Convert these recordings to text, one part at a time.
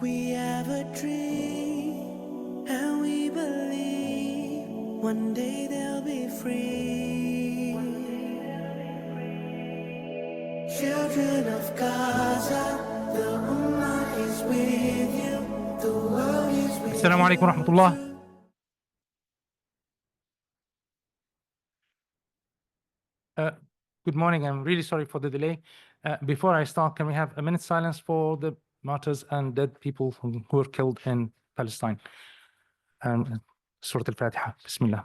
We have a dream, and we believe one day they'll be free. Children of Gaza, the Ummah is with you, the world is with you. السلام عليكم ورحمة الله. Good morning. I'm really sorry for the delay. Before I start, can we have a minute's silence for the martyrs and dead people who were killed in Palestine? Surah Al-Fatiha. Bismillah.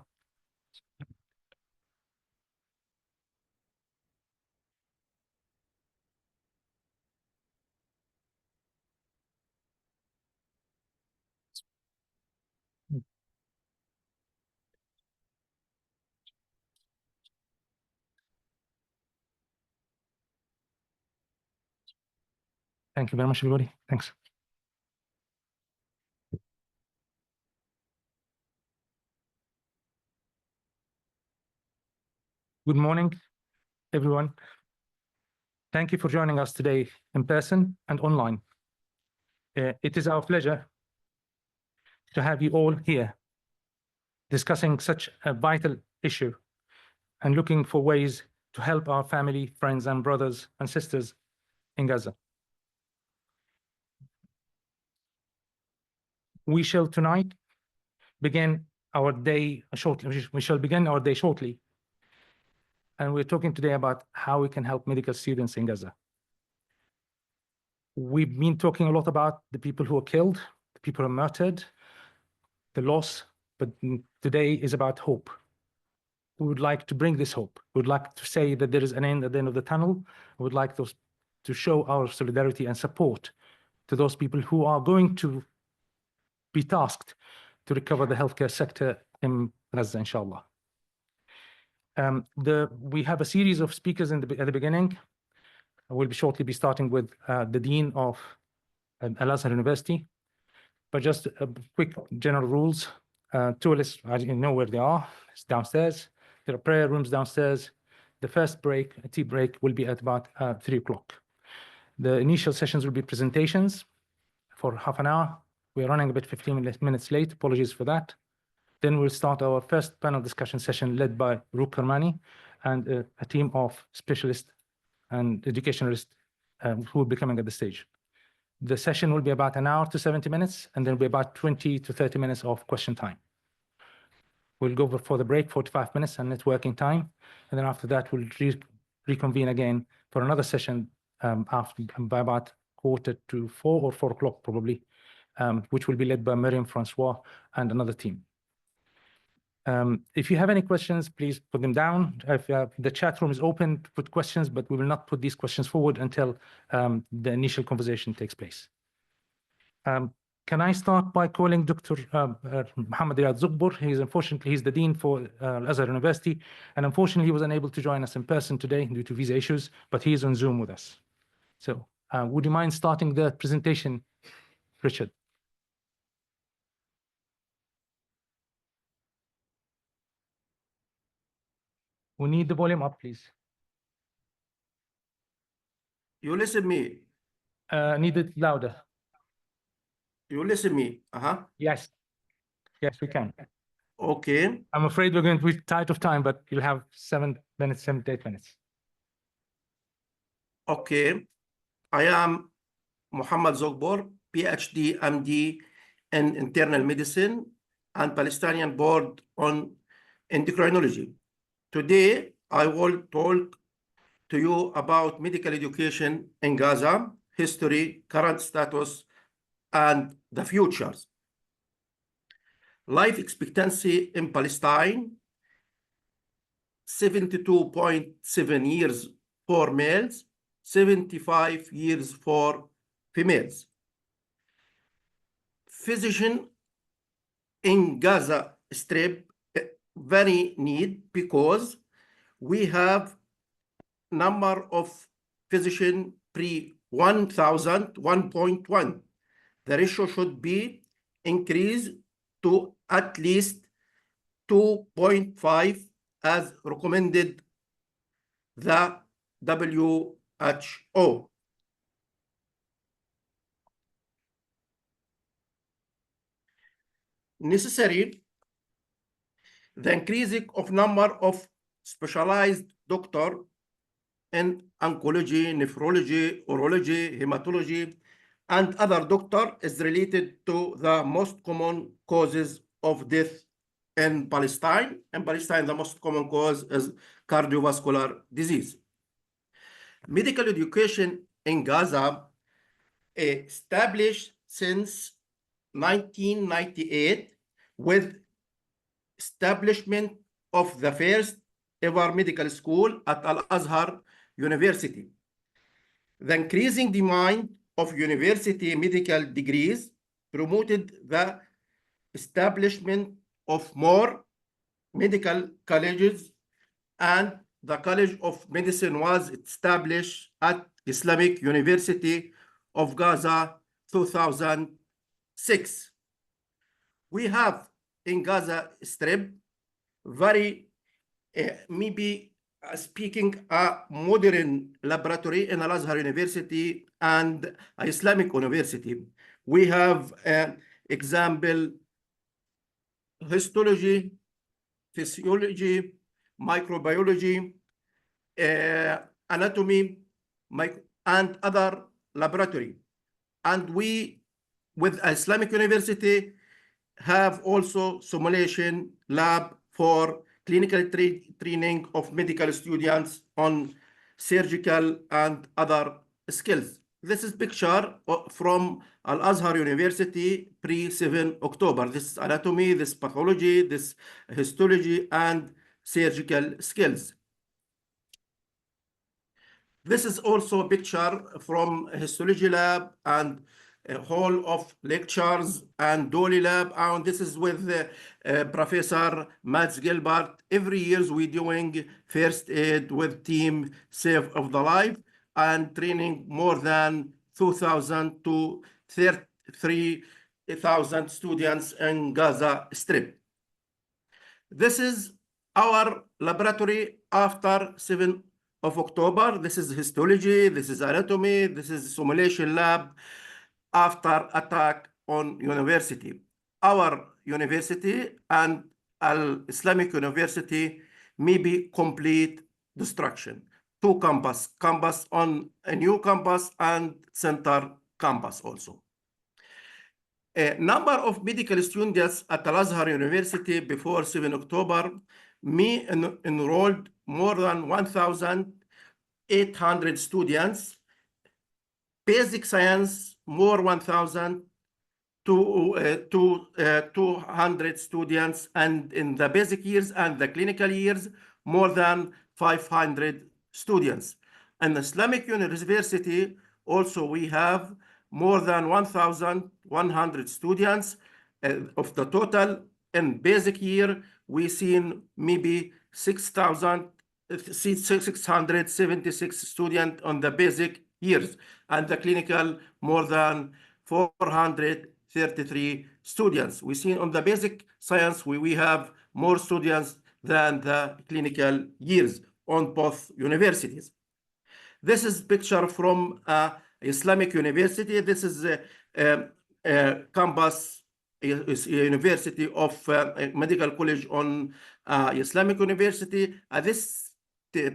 Thank you very much, everybody. Thanks. Good morning, everyone. Thank you for joining us today in person and online. It is our pleasure to have you all here discussing such a vital issue and looking for ways to help our family, friends, and brothers and sisters in Gaza. We shall tonight begin our day shortly. We shall begin our day shortly. And we're talking today about how we can help medical students in Gaza. We've been talking a lot about the people who are killed, the people who are murdered, the loss, but today is about hope. We would like to bring this hope. We would like to say that there is an end at the end of the tunnel. We would like to show our solidarity and support to those people who are going to be tasked to recover the healthcare sector in Gaza, inshallah. We have a series of speakers at the beginning. We'll shortly be starting with the Dean of Al-Azhar University. But just quick general rules. Tourists, as you know where they are, it's downstairs. There are prayer rooms downstairs. The first break, a tea break, will be at about 3 o'clock. The initial sessions will be presentations for half an hour. We're running a bit 15 minutes late. Apologies for that. Then we'll start our first panel discussion session led by Roop Kermani and a team of specialists and educationalists who will be coming at the stage. The session will be about an hour to 70 minutes, and then will be about 20 to 30 minutes of question time. We'll go for the break, 45 minutes, and networking time. And then after that, we'll reconvene again for another session by about 3:45 or 4 o'clock probably, which will be led by Miriam Francois and another team. If you have any questions, please put them down. The chat room is open to put questions, but we will not put these questions forward until the initial conversation takes place. Can I start by calling Dr. Mohammed Riyad Zugbur? He's the Dean for Al-Azhar University, and unfortunately he was unable to join us in person today due to visa issues, but he is on Zoom with us. So would you mind starting the presentation, Richard? We need the volume up, please. You listen me. Need it louder. You listen me. Yes. Yes, we can. Okay. I'm afraid we're going to be tight of time, but you'll have 7 minutes, 7 to 8 minutes. Okay. I am Mohammed Zogbor, PhD, MD in internal medicine and Palestinian board on endocrinology. Today, I will talk to you about medical education in Gaza, history, current status, and the futures. Life expectancy in Palestine, 72.7 years for males, 75 years for females. Physician in Gaza Strip very need because we have number of physician pre 1,000, 1.1. The ratio should be increased to at least 2.5 as recommended the WHO. necessary the increasing of number of specialized doctor in oncology, nephrology, urology, hematology, and other doctor is related to the most common causes of death in Palestine. In Palestine, the most common cause is cardiovascular disease. Medical education in Gaza established since 1998 with establishment of the first ever medical school at Al-Azhar University. The increasing demand of university medical degrees promoted the establishment of more medical colleges, and the College of Medicine was established at Islamic University of Gaza 2006. We have in Gaza Strip very maybe speaking a modern laboratory in Al-Azhar University and Islamic University. We have example histology, physiology, microbiology, anatomy, and other laboratory. And we, with Islamic University, have also simulation lab for clinical training of medical students on surgical and other skills. This is picture from Al-Azhar University pre-7 October. This is anatomy, this pathology, this histology, and surgical skills. This is also a picture from histology lab and a hall of lectures and Dolly lab. And this is with Professor Mads Gilbert. Every year we're doing first aid with team Save of the Life and training more than 2,000 to 3,000 students in Gaza Strip. This is our laboratory after 7 of October. This is histology, this is anatomy, this is simulation lab after attack on university. Our university and Al-Islamic University may be complete destruction. Two campus on a new campus and center campus also. A number of medical students at Al-Azhar University before 7 October may enrolled more than 1,800 students. Basic science, more 1,200 students, and in the basic years and the clinical years, more than 500 students. And Islamic University, also we have more than 1,100 students. Of the total in basic year, we seen maybe 676 students on the basic years, and the clinical more than 433 students. We see on the basic science we have more students than the clinical years on both universities. This is picture from Islamic University. This is a campus University of Medical College on Islamic University. This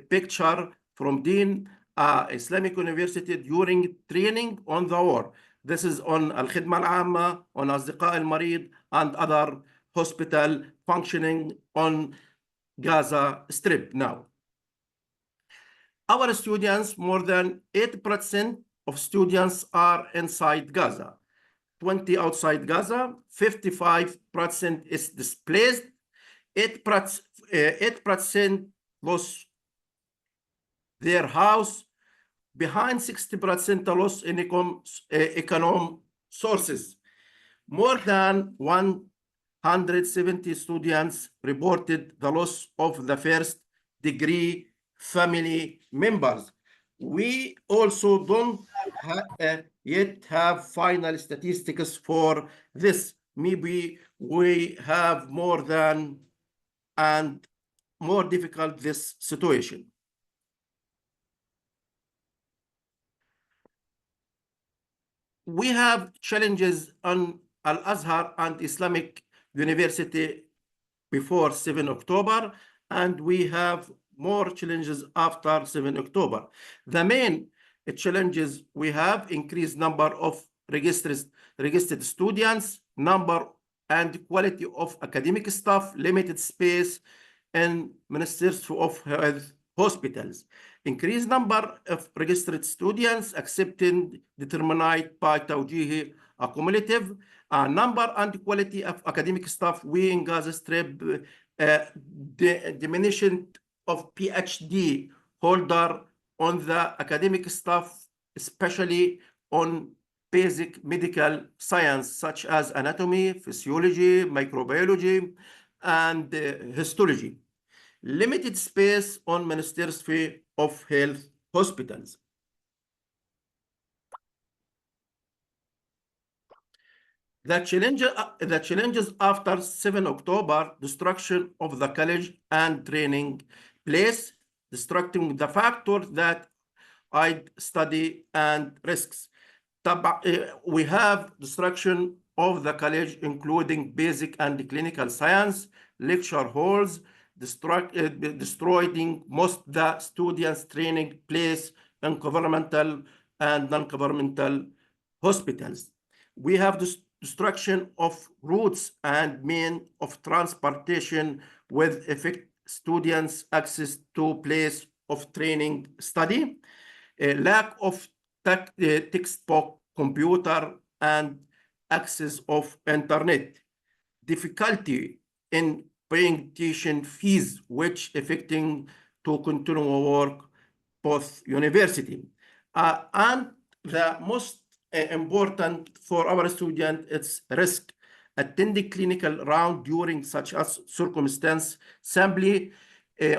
picture from Dean Islamic University during training on the war. This is on Al-Khidma Al-Amma, on Asdiqa Al-Marid, and other hospital functioning on Gaza Strip now. Our students, more than 8% of students are inside Gaza, 20 outside Gaza, 55% is displaced, 8% lost their house, behind 60% loss in economic sources. More than 170 students reported the loss of the first degree family members. We also don't yet have final statistics for this. Maybe we have more than and more difficult this situation. We have challenges on Al-Azhar and Islamic university before 7 October, and we have more challenges after 7 October. The main challenges we have: increased number of registered students, number and quality of academic staff, limited space in Ministers of Health hospitals, increased number of registered students accepted determined by توجيهي accumulative, number and quality of academic staff. We in Gaza Strip diminution of PhD holder on the academic staff, especially on basic medical science such as anatomy, physiology, microbiology, and histology. Limited space on Ministers of Health hospitals. The challenges after 7 October, destruction of the college and training place, destructing the factors that I study and risks. We have destruction of the college, including basic and clinical science, lecture halls, destroying most the students' training place in governmental and non-governmental hospitals. We have destruction of routes and means of transportation with affect students' access to place of training study, a lack of textbook, computer, and access of internet, difficulty in paying tuition fees, which affecting to continue work both university. And the most important for our student, it's risk. Attending clinical round during such as circumstance simply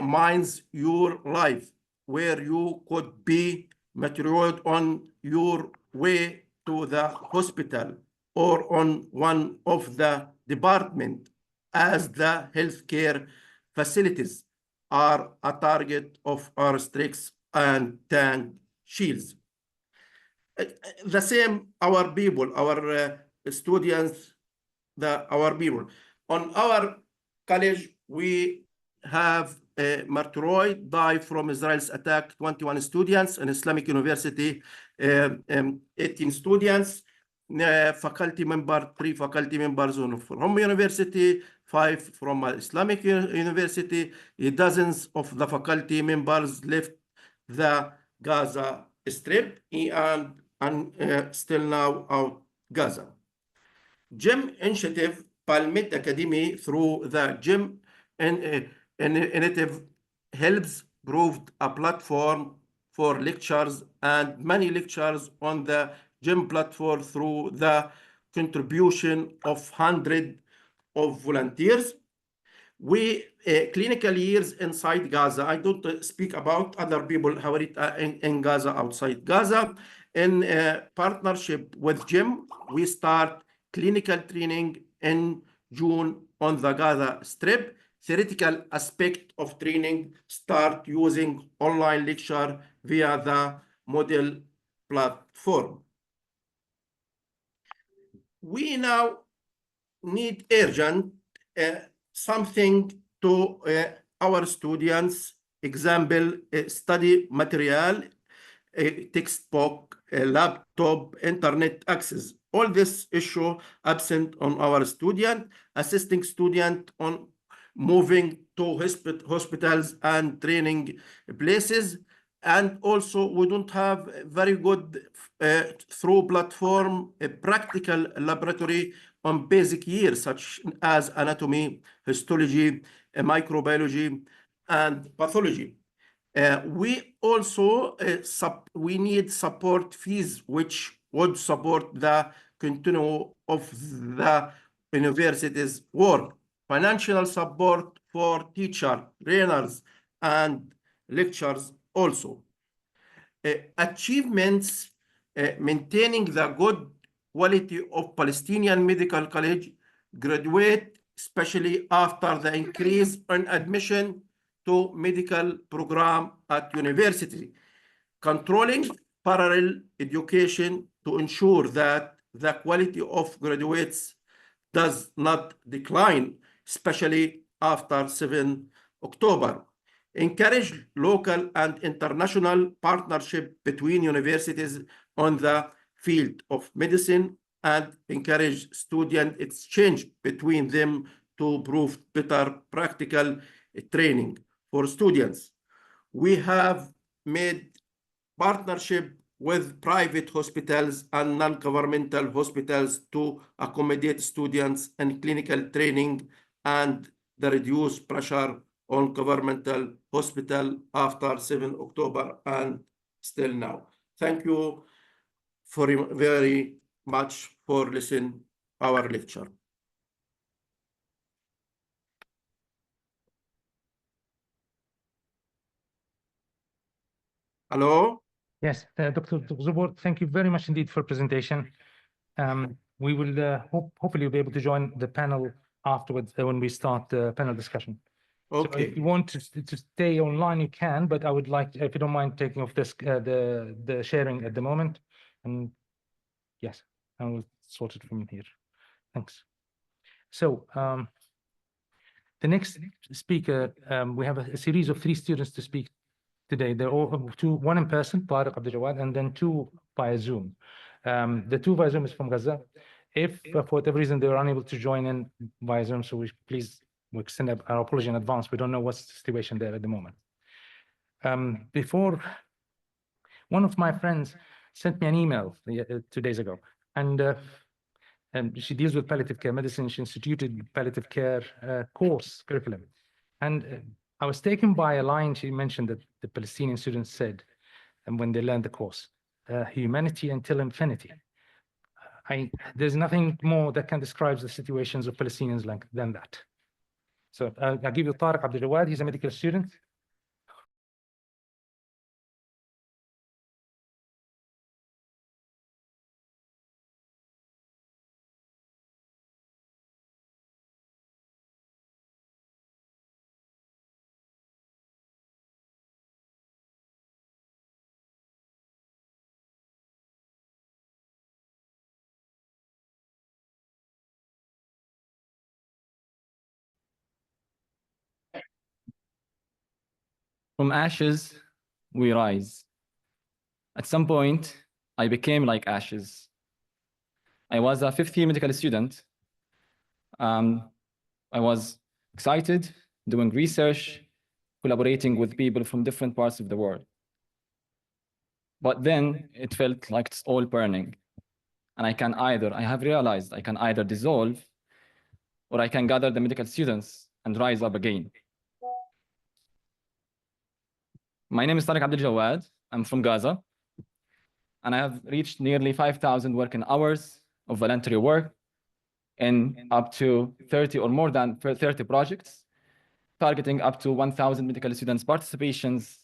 mines your life, where you could be materialized on your way to the hospital or on one of the department, as the healthcare facilities are a target of our strikes and tank shields. The same, our people, our students, our people. On our college, we have martyred die from Israel's attack, 21 students, and Islamic University, 18 students, faculty member, 3 faculty members from university, 5 from Islamic University, dozens of the faculty members left the Gaza Strip and still now out Gaza. GEM initiative, Palmet Academy, through the GEM initiative helps proved a platform for lectures, and many lectures on the GEM platform through the contribution of hundreds of volunteers. We clinical years inside Gaza. I don't speak about other people how it in Gaza, outside Gaza. In partnership with GEM, we start clinical training in June on the Gaza Strip. Theoretical aspect of training start using online lecture via the model platform. We now need urgent something to our students, example, study material, textbook, laptop, internet access. All this issue absent on our student, assisting student on moving to hospitals and training places. And also we don't have very good through platform practical laboratory on basic years such as anatomy, histology, microbiology, and pathology. We also we need support fees which would support the continuum of the university's work. Financial support for teacher, trainers, and lecturers also. Achievements, maintaining the good quality of Palestinian Medical College graduate, especially after the increase in admission to medical program at university. Controlling parallel education to ensure that the quality of graduates does not decline, especially after 7 October. Encourage local and international partnership between universities on the field of medicine and encourage student exchange between them to prove better practical training for students. We have made partnership with private hospitals and non-governmental hospitals to accommodate students in clinical training and the reduced pressure on governmental hospital after 7 October and still now. Thank you very much for listening our lecture. Hello? Yes, Dr. Zubor, thank you very much indeed for presentation. We will hopefully be able to join the panel afterwards when we start the panel discussion. So if you want to stay online, you can, but I would like, if you don't mind, taking off this the sharing at the moment. And yes, I will sort it from here. Thanks. So the next speaker, we have a series of 3 students to speak today. They're all one in person, Tariq Abdul Jawad, and then 2 via Zoom. The 2 via Zoom is from Gaza. If for whatever reason they were unable to join in via Zoom, so we extend our apology in advance. We don't know what's the situation there at the moment. Before, one of my friends sent me an email 2 days ago, and she deals with palliative care medicine. She instituted palliative care course curriculum. And I was taken by a line she mentioned that the Palestinian students said, and when they learned the course, humanity until infinity. There's nothing more that can describe the situations of Palestinians than that. So I'll give you Tariq Abdul Jawad. He's a medical student. From ashes, we rise. At some point, I became like ashes. I was a 5th-year medical student. I was excited, doing research, collaborating with people from different parts of the world. But then it felt like it's all burning. And I have realized I can either dissolve or I can gather the medical students and rise up again. My name is Tariq Abdul Jawad. I'm from Gaza. And I have reached nearly 5,000 working hours of voluntary work in up to 30 or more than 30 projects, targeting up to 1,000 medical students' participations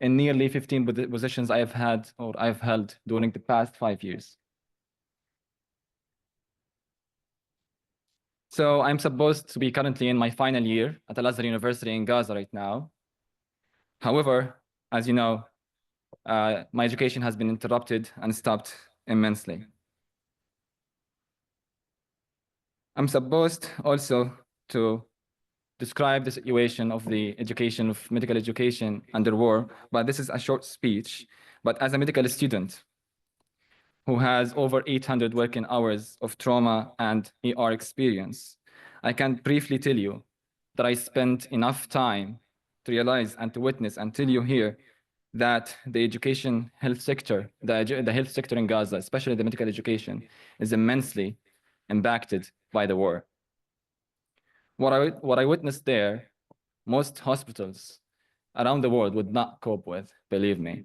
in nearly 15 positions I've held during the past 5 years. So I'm supposed to be currently in my final year at Al-Azhar University in Gaza right now. However, as you know, my education has been interrupted and stopped immensely. I'm supposed also to describe the situation of the education of medical education under war, but this is a short speech. But as a medical student who has over 800 working hours of trauma and ER experience, I can briefly tell you that I spent enough time to realize and to witness and tell you here that the education health sector, the health sector in Gaza, especially the medical education, is immensely impacted by the war. What I witnessed there, most hospitals around the world would not cope with, believe me.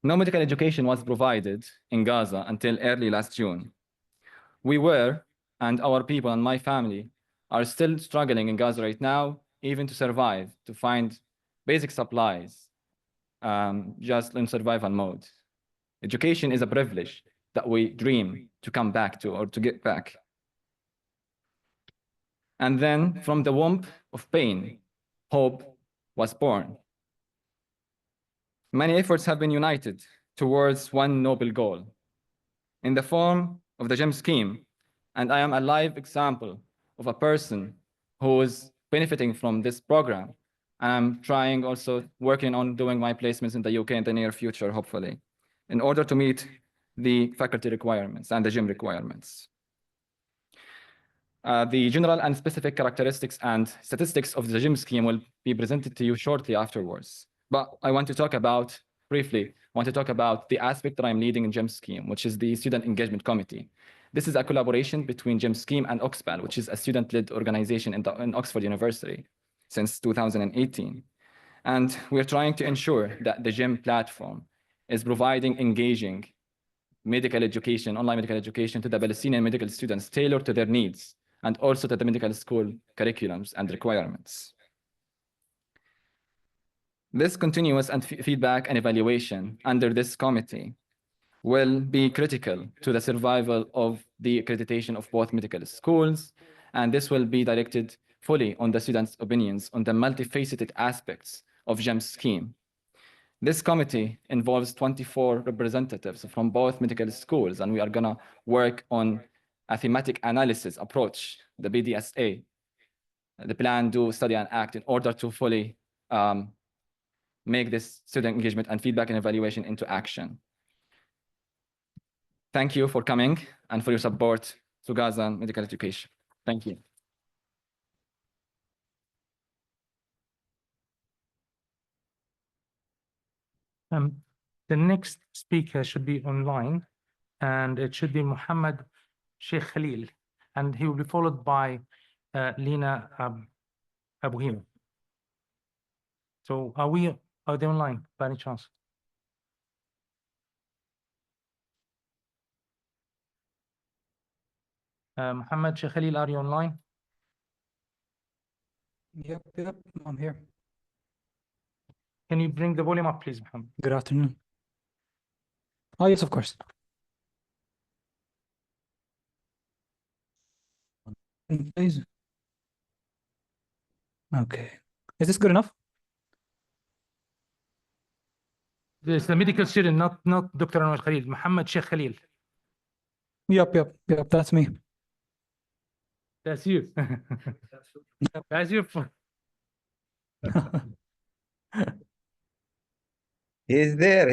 No medical education was provided in Gaza until early last June. We were, and our people and my family are still struggling in Gaza right now, even to survive, to find basic supplies, just in survival mode. Education is a privilege that we dream to come back to or to get back. And then from the womb of pain, hope was born. Many efforts have been united towards one noble goal in the form of the GEM scheme And I am a live example of a person who is benefiting from this program. And I'm trying also working on doing my placements in the UK in the near future, hopefully, in order to meet the faculty requirements and the gym requirements. The general and specific characteristics and statistics of the gym scheme will be presented to you shortly afterwards. But I want to talk about, briefly, I want to talk about the aspect that I'm leading in gym scheme, which is the Student Engagement Committee. This is a collaboration between gym scheme and Oxpal, which is a student-led organization in Oxford University since 2018. And we're trying to ensure that the gym platform is providing engaging medical education, online medical education to the Palestinian medical students tailored to their needs and also to the medical school curriculums and requirements. This continuous and feedback and evaluation under this committee will be critical to the survival of the accreditation of both medical schools, and this will be directed fully on the students' opinions on the multifaceted aspects of GEM scheme. This committee involves 24 representatives from both medical schools, and we are gonna work on a thematic analysis approach, the BDSA, the plan, do, study, and act, in order to fully make this student engagement and feedback and evaluation into action. Thank you for coming and for your support to Gaza medical education. Thank you. The next speaker should be online, and it should be Muhammad Sheikh Khalil, and he will be followed by Lina Abuhim. So are they online by any chance? Muhammad Sheikh Khalil, are you online? Yep, I'm here. Can you bring the volume up, please, Muhammad? Good afternoon. Oh, yes, of course. Please. Okay. Is this good enough? It's the medical student, not Dr. Anwar Khalil, Muhammad Sheikh Khalil. Yep, that's me. That's you. That's you. He's there.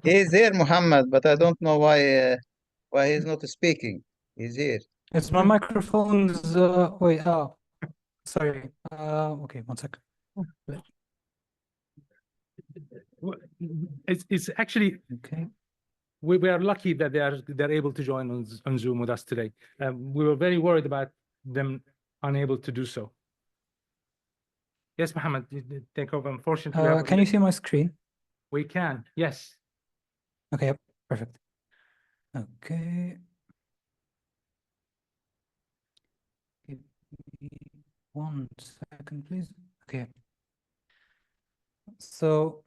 He's there, Muhammad, but I don't know why he's not speaking. He's here. It's my microphone's wait, sorry. Okay, one second. It's actually, Okay. we are lucky that they're able to join on Zoom with us today. We were very worried about them unable to do so. Yes, Mohammed, take over. Unfortunately, Can you see my screen? we can. Yes. Okay, yep, perfect. Okay. Give me 1 second, please. Okay. So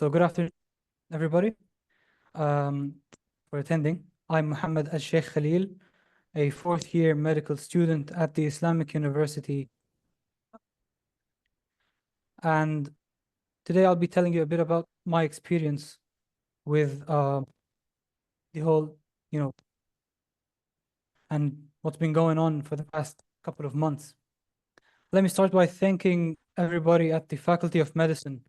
good afternoon, everybody, for attending. I'm Muhammad Al-Sheikh Khalil, a fourth-year medical student at the Islamic University. And today I'll be telling you a bit about my experience with the whole, and what's been going on for the past couple of months. Let me start by thanking everybody at the Faculty of Medicine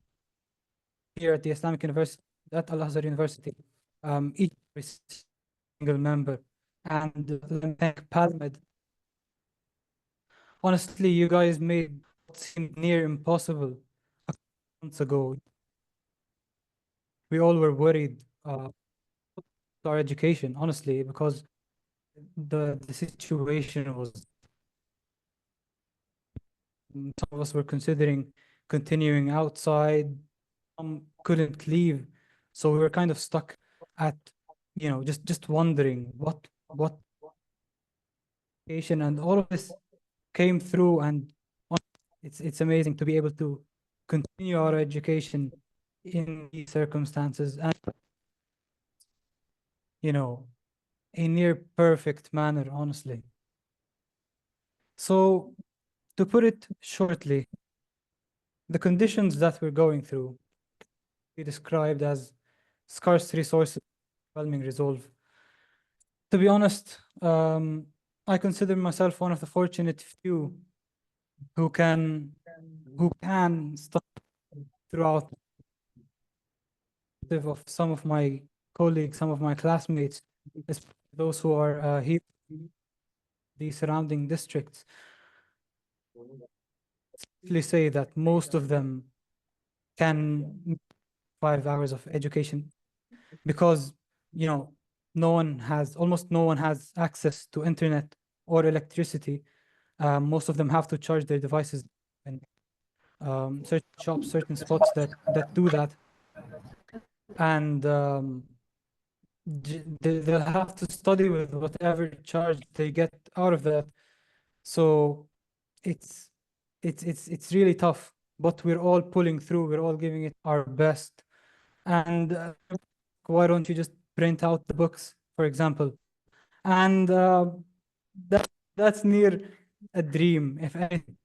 here at the Islamic University, at Al-Azhar University, each single member, and let me thank PalMed. Honestly, you guys made what seemed near impossible a couple months ago. We all were worried about our education, honestly, because the situation was, some of us were considering continuing outside, some couldn't leave, so we were kind of stuck at, just wondering what education, and all of this came through, and it's amazing to be able to continue our education in these circumstances, and a near perfect manner, honestly. So to put it shortly, the conditions that we're going through be described as scarce resources, overwhelming resolve. To be honest, I consider myself one of the fortunate few who can study throughout of some of my colleagues, some of my classmates, especially those who are here, the surrounding districts. Safely say that most of them can 5 hours of education because, you know, almost no one has access to internet or electricity. Most of them have to charge their devices in certain shops, certain spots that do that. And they'll have to study with whatever charge they get out of that. So it's really tough, but we're all pulling through. We're all giving it our best. And why don't you just print out the books, for example? And that's near a dream, if anything.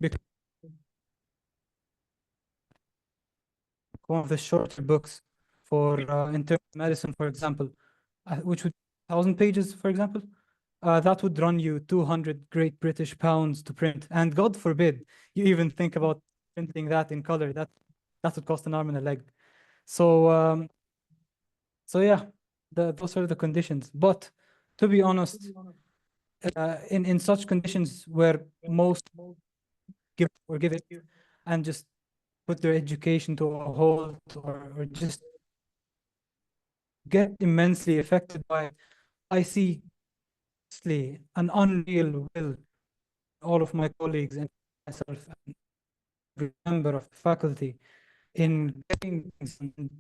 Because one of the shorter books for internal medicine, for example, which would 1,000 pages, for example, that would run you 200 Great British pounds to print. And God forbid you even think about printing that in color. That would cost an arm and a leg. So yeah, those are the conditions. But to be honest, in such conditions where most give it and just put their education to a halt or just get immensely affected by it, I see an unreal will all of my colleagues and myself and every member of the faculty in getting things. And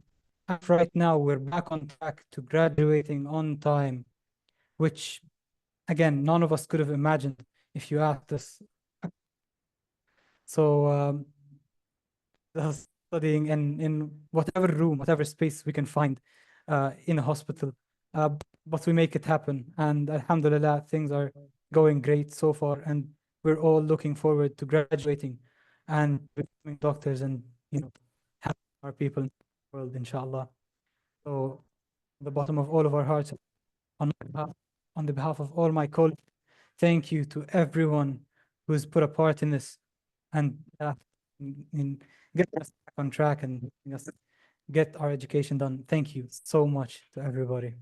right now we're back on track to graduating on time, which again none of us could have imagined if you asked us. So studying in whatever room, whatever space we can find in a hospital, but we make it happen. And alhamdulillah, things are going great so far, and we're all looking forward to graduating and becoming doctors and, you know, helping our people in the world, inshallah. So, the bottom of all of our hearts, on the behalf of all my colleagues, thank you to everyone who's put a part in this and in getting us back on track and letting us get our education done. Thank you so much to everybody.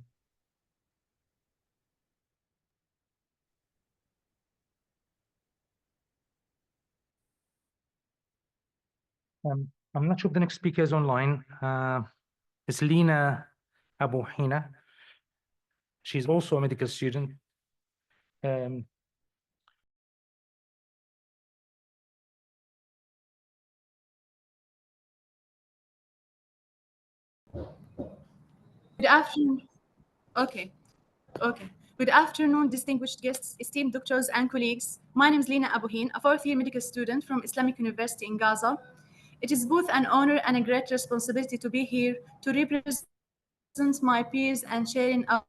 I'm not sure if the next speaker is online. It's Lina Abu Hina. She's also a medical student. Good afternoon. Okay. Good afternoon, distinguished guests, esteemed doctors and colleagues. My name is Lina Abuhin, a fourth-year medical student from Islamic University in Gaza. It is both an honor and a great responsibility to be here to represent my peers and sharing our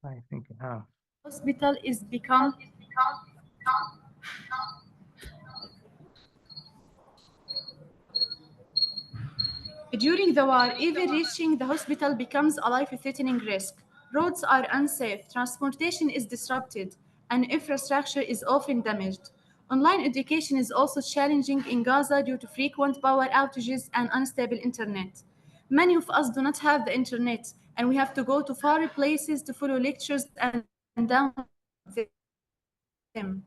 I think hospital is become During the war, even reaching the hospital becomes a life-threatening risk. Roads are unsafe, transportation is disrupted, and infrastructure is often damaged. Online education is also challenging in Gaza due to frequent power outages and unstable internet. Many of us do not have the internet, and we have to go to far places to follow lectures and download them.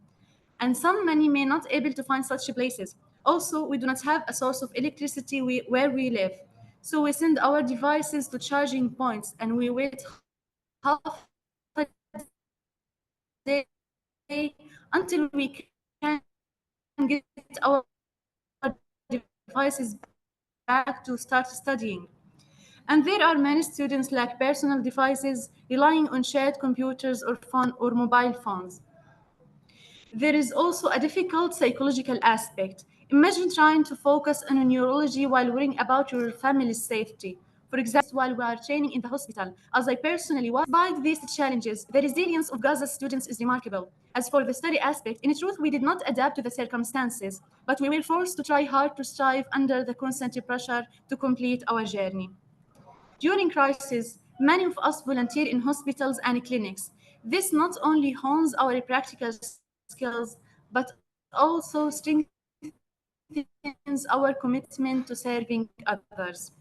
And many may not able to find such places. Also, we do not have a source of electricity where we live. So we send our devices to charging points and we wait half a day until we can get our devices back to start studying. And there are many students lack personal devices, relying on shared computers or mobile phones. There is also a difficult psychological aspect. Imagine trying to focus on neurology while worrying about your family's safety. For example, while we are training in the hospital, as I personally was. Despite these challenges, the resilience of Gaza students is remarkable. As for the study aspect, in truth, we did not adapt to the circumstances, but we were forced to try hard to strive under the constant pressure to complete our journey. During crisis, many of us volunteer in hospitals and clinics. This not only hones our practical skills, but also strengthens our commitment to serving others.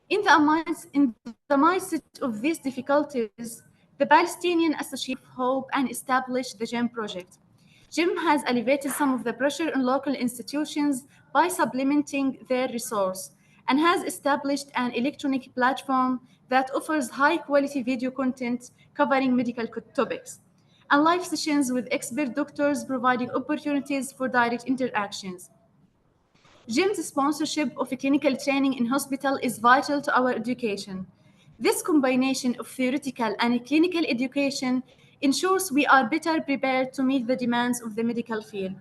In the midst of these difficulties, the Palestinian Association of Hope and established the GEM project. GEM has alleviated some of the pressure on local institutions by supplementing their resource and has established an electronic platform that offers high-quality video content covering medical topics and live sessions with expert doctors providing opportunities for direct interactions. GEM's sponsorship of clinical training in hospital is vital to our education. This combination of theoretical and clinical education ensures we are better prepared to meet the demands of the medical field.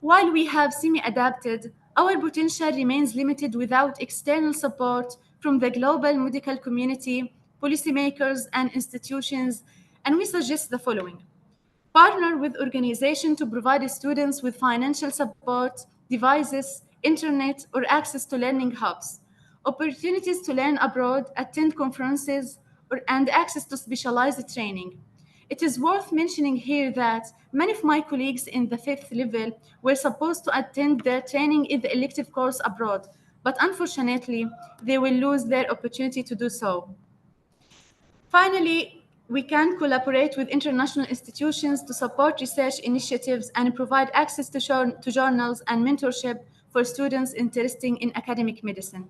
While we have semi-adapted, our potential remains limited without external support from the global medical community, policymakers, and institutions, and we suggest the following. Partner with organizations to provide students with financial support, devices, internet, or access to learning hubs, opportunities to learn abroad, attend conferences, and access to specialized training. It is worth mentioning here that many of my colleagues in the 5th level were supposed to attend their training in the elective course abroad, but unfortunately, they will lose their opportunity to do so. Finally, we can collaborate with international institutions to support research initiatives and provide access to journals and mentorship for students interested in academic medicine.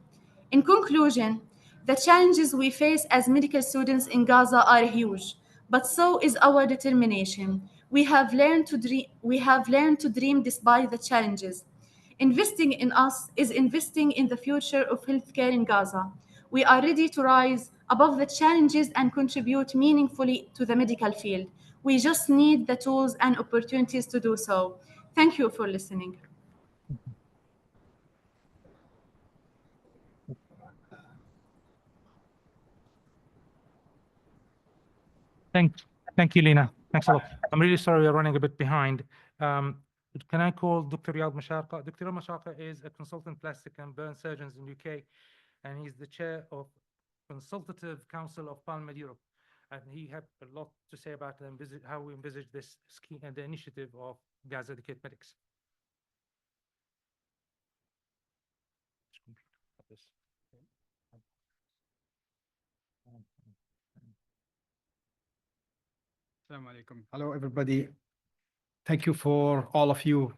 In conclusion, the challenges we face as medical students in Gaza are huge, but so is our determination. We have learned to dream despite the challenges. Investing in us is investing in the future of healthcare in Gaza. We are ready to rise above the challenges and contribute meaningfully to the medical field. We just need the tools and opportunities to do so. Thank you for listening. Thank you, Lina. Thanks a lot. I'm really sorry we're running a bit behind. Can I call Dr. Riyad Masharqa? Dr. Masharqa is a consultant plastic and burn surgeon in the UK, and he's the chair of Consultative Council of Palmed Europe. And he had a lot to say about how we envisage this scheme and the initiative of Gaza Educate Medics. Assalamu alaikum. Hello, everybody. Thank you for all of you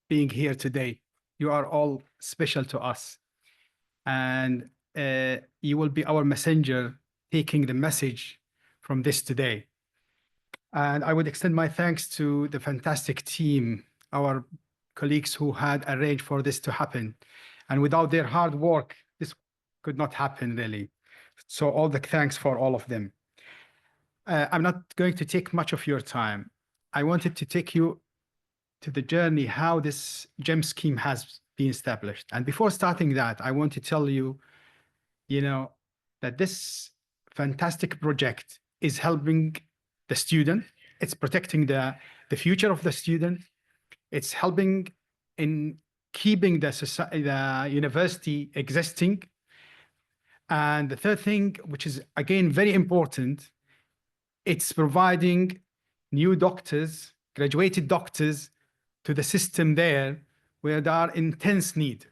being here today. You are all special to us. And you will be our messenger taking the message from this today. And I would extend my thanks to the fantastic team, our colleagues who had arranged for this to happen. And without their hard work, this could not happen, really. So all the thanks for all of them. I'm not going to take much of your time. I wanted to take you to the journey, how this GEM scheme has been established. And before starting that, I want to tell you, that this fantastic project is helping the student. It's protecting the future of the student. It's helping in keeping the university existing. And the third thing, which is again very important, it's providing new doctors, graduated doctors, to the system there where there are intense need.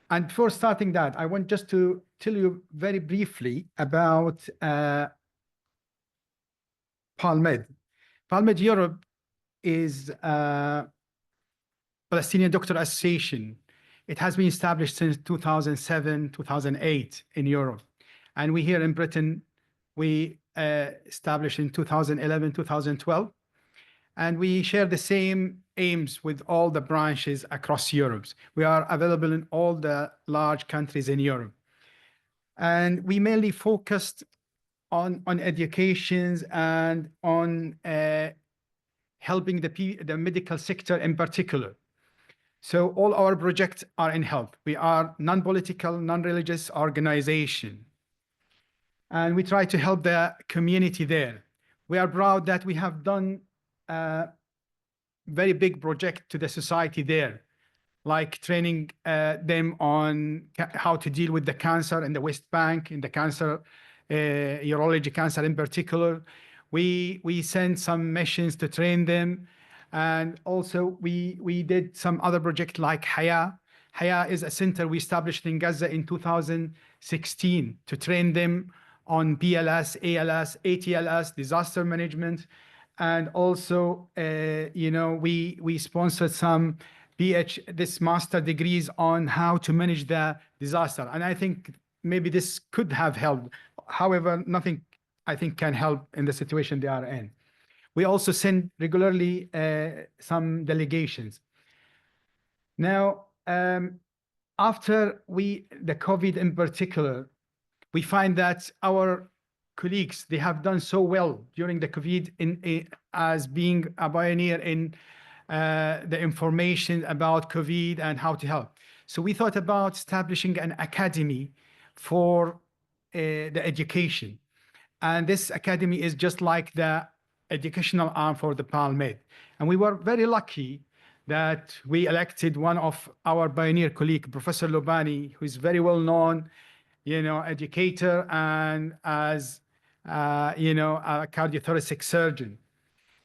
And before starting that, I want just to tell you very briefly about Palmed. Palmed Europe is a Palestinian Doctor Association. It has been established since 2007, 2008 in Europe. And we here in Britain, we established in 2011, 2012. And we share the same aims with all the branches across Europe. We are available in all the large countries in Europe. And we mainly focused on education and on helping the medical sector in particular. So all our projects are in health. We are non-political, non-religious organization. And we try to help the community there. We are proud that we have done a very big project to the society there, like training them on how to deal with the cancer in the West Bank, in the cancer, urology cancer in particular. We sent some missions to train them. And also we did some other project like Haya. Haya is a center we established in Gaza in 2016 to train them on BLS, ALS, ATLS, disaster management. And also, we sponsored some this master degrees on how to manage the disaster. And I think maybe this could have helped. However, nothing, I think, can help in the situation they are in. We also send regularly some delegations. Now, after the COVID in particular, we find that our colleagues, they have done so well during the COVID as being a pioneer in the information about COVID and how to help. So we thought about establishing an academy for the education. And this academy is just like the educational arm for the PALMED. And we were very lucky that we elected one of our pioneer colleagues, Professor Lobani, who is very well known, educator and as, a cardiothoracic surgeon.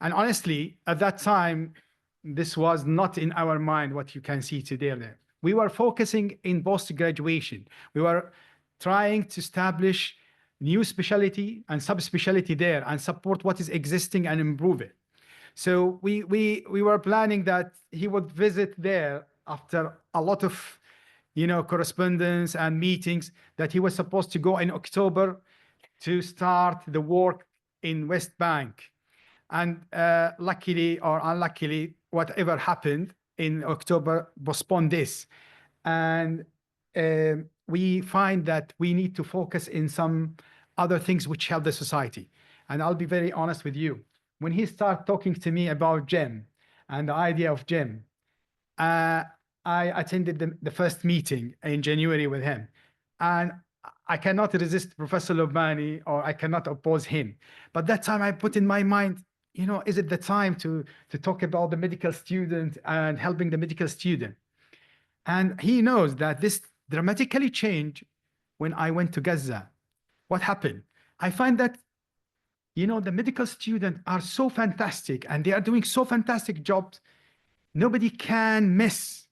And honestly, at that time, this was not in our mind what you can see today there. We were focusing in post-graduation. We were trying to establish new specialty and subspecialty there and support what is existing and improve it. So we were planning that he would visit there after a lot of correspondence and meetings, that he was supposed to go in October to start the work in West Bank. And luckily or unluckily, whatever happened in October postponed this. And we find that we need to focus in some other things which help the society. And I'll be very honest with you. When he started talking to me about GEM and the idea of GEM, I attended the first meeting in January with him. And I cannot resist Professor Lobani, or I cannot oppose him. But that time I put in my mind, is it the time to talk about the medical student and helping the medical student? And he knows that this dramatically changed when I went to Gaza. What happened? I find that, the medical students are so fantastic and they are doing so fantastic jobs. Nobody can miss.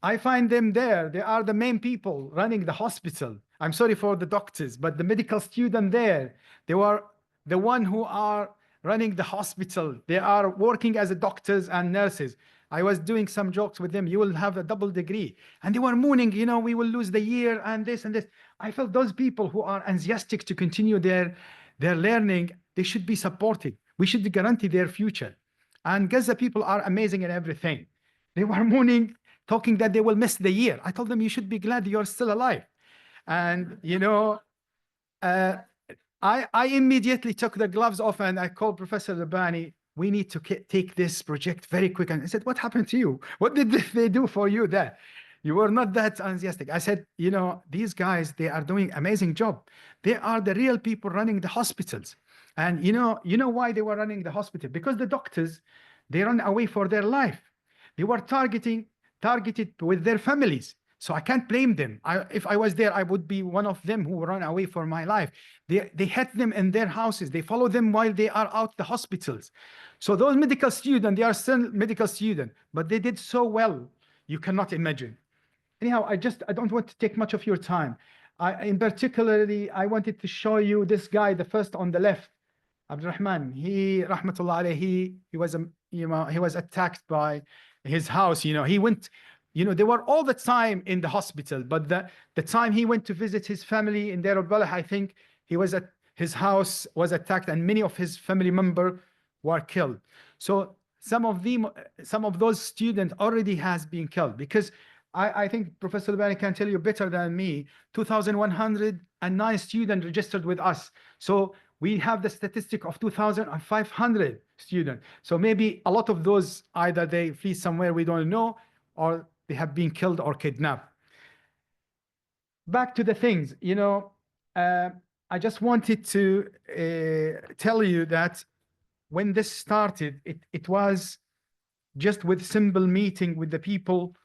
I find them there. They are the main people running the hospital. I'm sorry for the doctors, but the medical student there, they were the one who are running the hospital. They are working as doctors and nurses. I was doing some jokes with them. You will have a double degree. And they were mooning, we will lose the year and this and this. I felt those people who are enthusiastic to continue their learning, they should be supported. We should guarantee their future. And Gaza people are amazing in everything. They were mooning, talking that they will miss the year. I told them, you should be glad you're still alive. And, I immediately took the gloves off and I called Professor Lobani. We need to take this project very quick. And I said, what happened to you? What did they do for you there? You were not that enthusiastic. I said, these guys, they are doing amazing job. They are the real people running the hospitals. And you know why they were running the hospital? Because the doctors, they run away for their life. They were targeted with their families. So I can't blame them. If I was there, I would be one of them who run away for my life. They hid them in their houses. They follow them while they are out the hospitals. So those medical students, they are still medical students, but they did so well, you cannot imagine. Anyhow, I don't want to take much of your time. In particularly, I wanted to show you this guy, the first on the left, Abdurrahman. He, rahmatullah alayhi, he was attacked by his house. He went. They were all the time in the hospital, but the time he went to visit his family in Deir al-Balah, I think his house was attacked and many of his family members were killed. So some of those students already has been killed, because I think Professor Lobani can tell you better than me, 2,109 students registered with us. So we have the statistic of 2,500 students. So maybe a lot of those, either they flee somewhere we don't know, or they have been killed or kidnapped. Back to the things, I just wanted to tell you that when this started, it was just with simple meeting with the people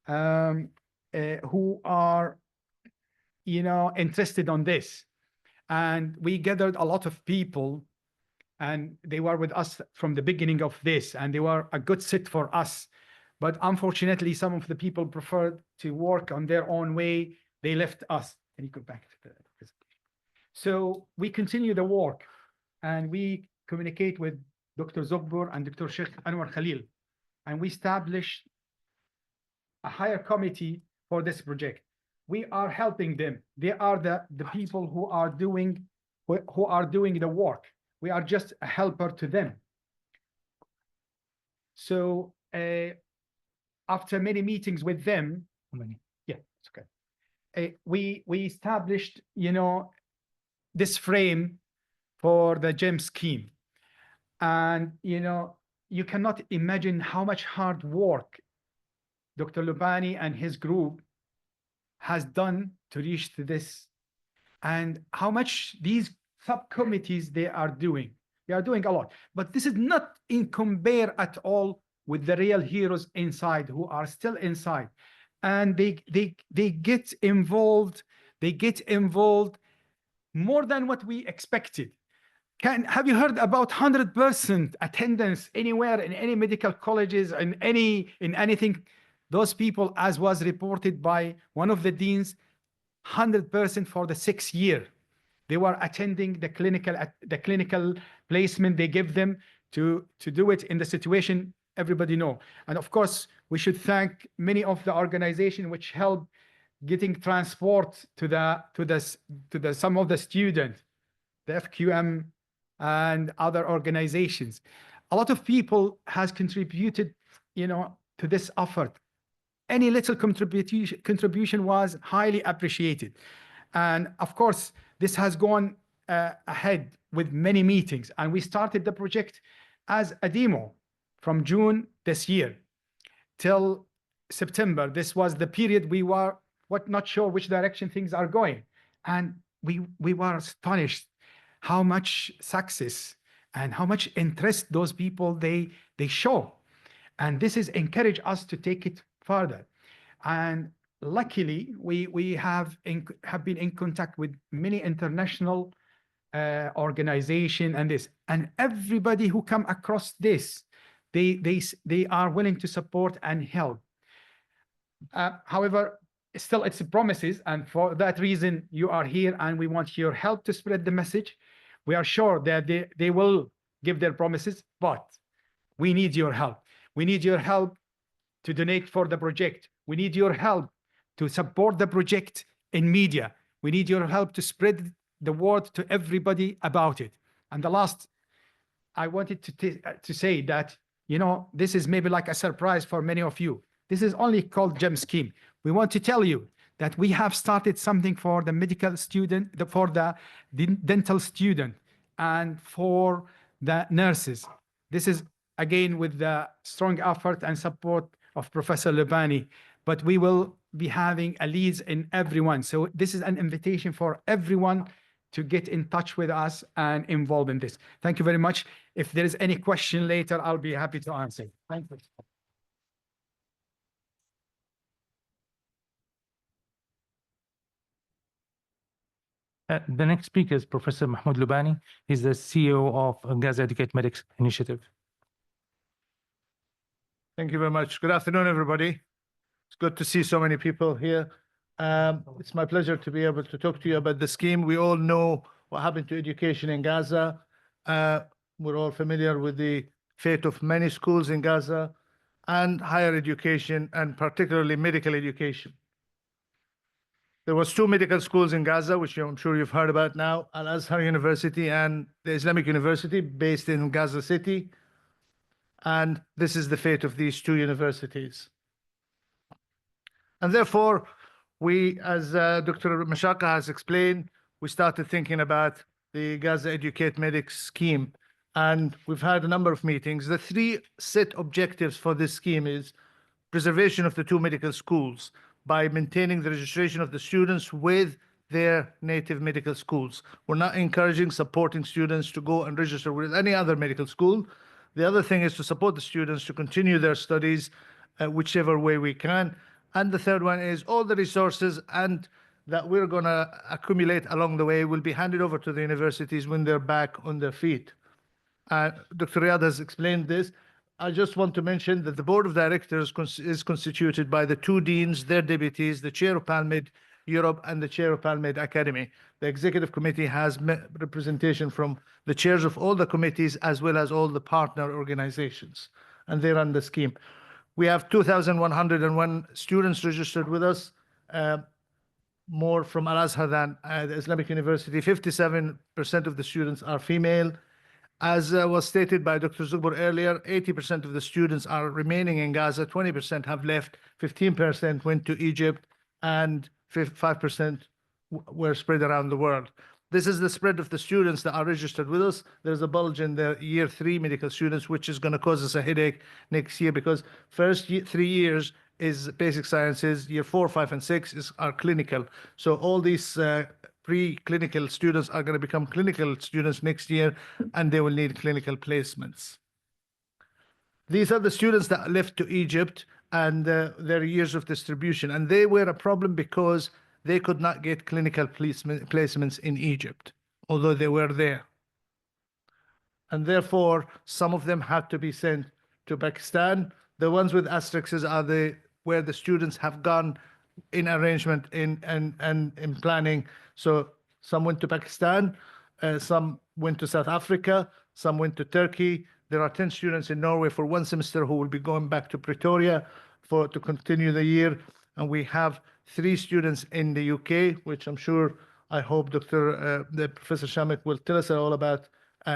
who are, interested on this. And we gathered a lot of people, and they were with us from the beginning of this, and they were a good fit for us. But unfortunately, some of the people preferred to work on their own way. They left us. Can you go back to the presentation? So we continue the work, and we communicate with Dr. Zogbor and Dr. Sheikh Anwar Khalil, and we established a higher committee for this project. We are helping them. They are the people who are doing the work. We are just a helper to them. So after many meetings with them, how many? Yeah, it's okay. We established, this frame for the GEM scheme, and you cannot imagine how much hard work Dr. Lubani and his group has done to reach to this, and how much these subcommittees they are doing. They are doing a lot, but this is not in compare at all with the real heroes inside, who are still inside, and they get involved. They get involved more than what we expected. Have you heard about 100% attendance anywhere in any medical colleges, in anything? Those people, as was reported by one of the deans, 100% for the 6th year. They were attending the clinical placement they give them to do it in the situation everybody know. And of course, we should thank many of the organizations which help getting transport to some of the students, the FQM and other organizations. A lot of people has contributed, to this effort. Any little contribution was highly appreciated. And of course, this has gone ahead with many meetings, and we started the project as a demo from June this year till September. This was the period we were not sure which direction things are going. And we were astonished how much success and how much interest those people they show. And this is encourage us to take it further. And luckily, we have been in contact with many international organization and everybody who come across this, they are willing to support and help. However, still it's promises, and for that reason you are here, and we want your help to spread the message. We are sure that they will give their promises, but we need your help. We need your help to donate for the project. We need your help to support the project in media. We need your help to spread the word to everybody about it. And the last, I wanted to say that, this is maybe like a surprise for many of you. This is only called GEM scheme. We want to tell you that we have started something for the medical student, for the dental student, and for the nurses. This is again with the strong effort and support of Professor Lubani, but we will be having a leads in everyone. So this is an invitation for everyone to get in touch with us and involved in this. Thank you very much. If there is any question later, I'll be happy to answer. Thank you. The next speaker is Professor Mahmoud Lubani. He's the CEO of Gaza Educate Medics Initiative. Thank you very much. Good afternoon, everybody. It's good to see so many people here. It's my pleasure to be able to talk to you about the scheme. We all know what happened to education in Gaza. We're all familiar with the fate of many schools in Gaza and higher education, and particularly medical education. There was 2 medical schools in Gaza, which I'm sure you've heard about now, Al-Azhar University and the Islamic University based in Gaza City. And this is the fate of these 2 universities. And therefore, we, as Dr. Mashaka has explained, we started thinking about the Gaza Educate Medics scheme. And we've had a number of meetings. The 3 set objectives for this scheme is preservation of the two medical schools by maintaining the registration of the students with their native medical schools. We're not encouraging, supporting students to go and register with any other medical school. The other thing is to support the students to continue their studies whichever way we can. And the third one is all the resources and that we're going to accumulate along the way will be handed over to the universities when they're back on their feet. Dr. Riyad has explained this. I just want to mention that the board of directors is constituted by the two deans, their deputies, the chair of PALMED Europe and the chair of PALMED Academy. The executive committee has representation from the chairs of all the committees as well as all the partner organizations, and they run the scheme. We have 2,101 students registered with us, more from Al-Azhar than the Islamic University. 57% of the students are female. As was stated by Dr. Zugbur earlier, 80% of the students are remaining in Gaza, 20% have left, 15% went to Egypt, and 5% were spread around the world. This is the spread of the students that are registered with us. There's a bulge in the year 3 medical students, which is going to cause us a headache next year because first 3 years is basic sciences, year 4, 5, and 6 are clinical. So all these pre-clinical students are going to become clinical students next year, and they will need clinical placements. These are the students that left to Egypt and their years of distribution, and they were a problem because they could not get clinical placements in Egypt, although they were there. And therefore, some of them had to be sent to Pakistan. The ones with asterisks are where the students have gone in arrangement and in planning. So some went to Pakistan, some went to South Africa, some went to Turkey. There are 10 students in Norway for 1 semester who will be going back to Pretoria to continue the year. And we have 3 students in the UK, which I hope Professor Shamik will tell us all about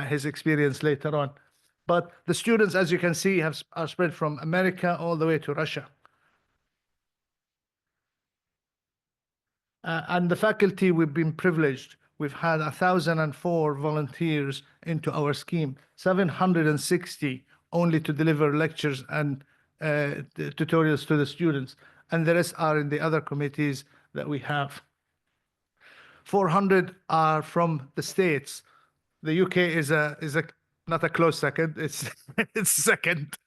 his experience later on. But the students, as you can see, are spread from America all the way to Russia. And the faculty, we've been privileged. We've had 1,004 volunteers into our scheme, 760 only to deliver lectures and tutorials to the students, and the rest are in the other committees that we have. 400 are from the States. The UK is not a close second, it's second.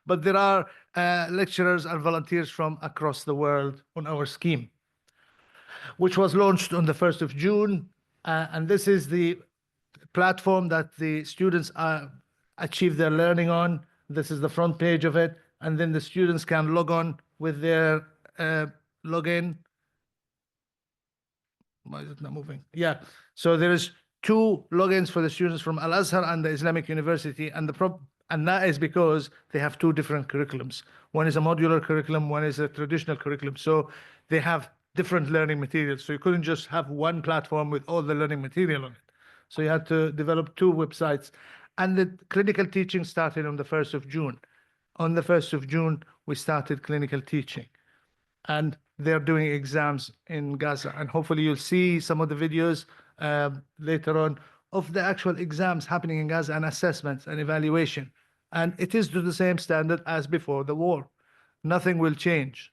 But there are lecturers and volunteers from across the world on our scheme, which was launched on the 1st of June. And this is the platform that the students achieve their learning on. This is the front page of it. And then the students can log on with their login. Why is it not moving? Yeah. So there is 2 logins for the students from Al-Azhar and the Islamic University. And that is because they have 2 different curriculums. One is a modular curriculum, one is a traditional curriculum. So they have different learning materials. So you couldn't just have one platform with all the learning material on it. So you had to develop 2 websites. And the clinical teaching started on the 1st of June. On the 1st of June, we started clinical teaching. And they're doing exams in Gaza. And hopefully you'll see some of the videos later on of the actual exams happening in Gaza and assessments and evaluation. And it is to the same standard as before the war. Nothing will change.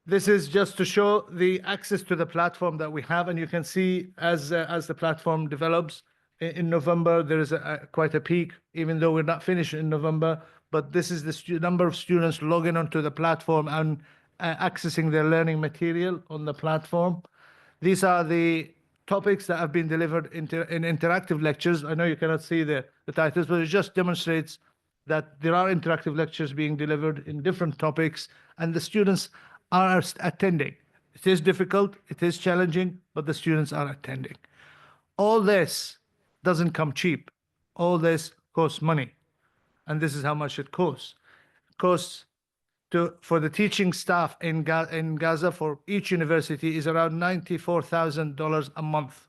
This is just to show the access to the platform that we have, and you can see as the platform develops. In November, there is quite a peak, even though we're not finished in November, but this is the number of students logging onto the platform and accessing their learning material on the platform. These are the topics that have been delivered in interactive lectures. I know you cannot see the titles, but it just demonstrates that there are interactive lectures being delivered in different topics, and the students are attending. It is difficult, it is challenging, but the students are attending. All this doesn't come cheap. All this costs money. And this is how much it costs. It costs for the teaching staff in Gaza for each university is around $94,000 a month.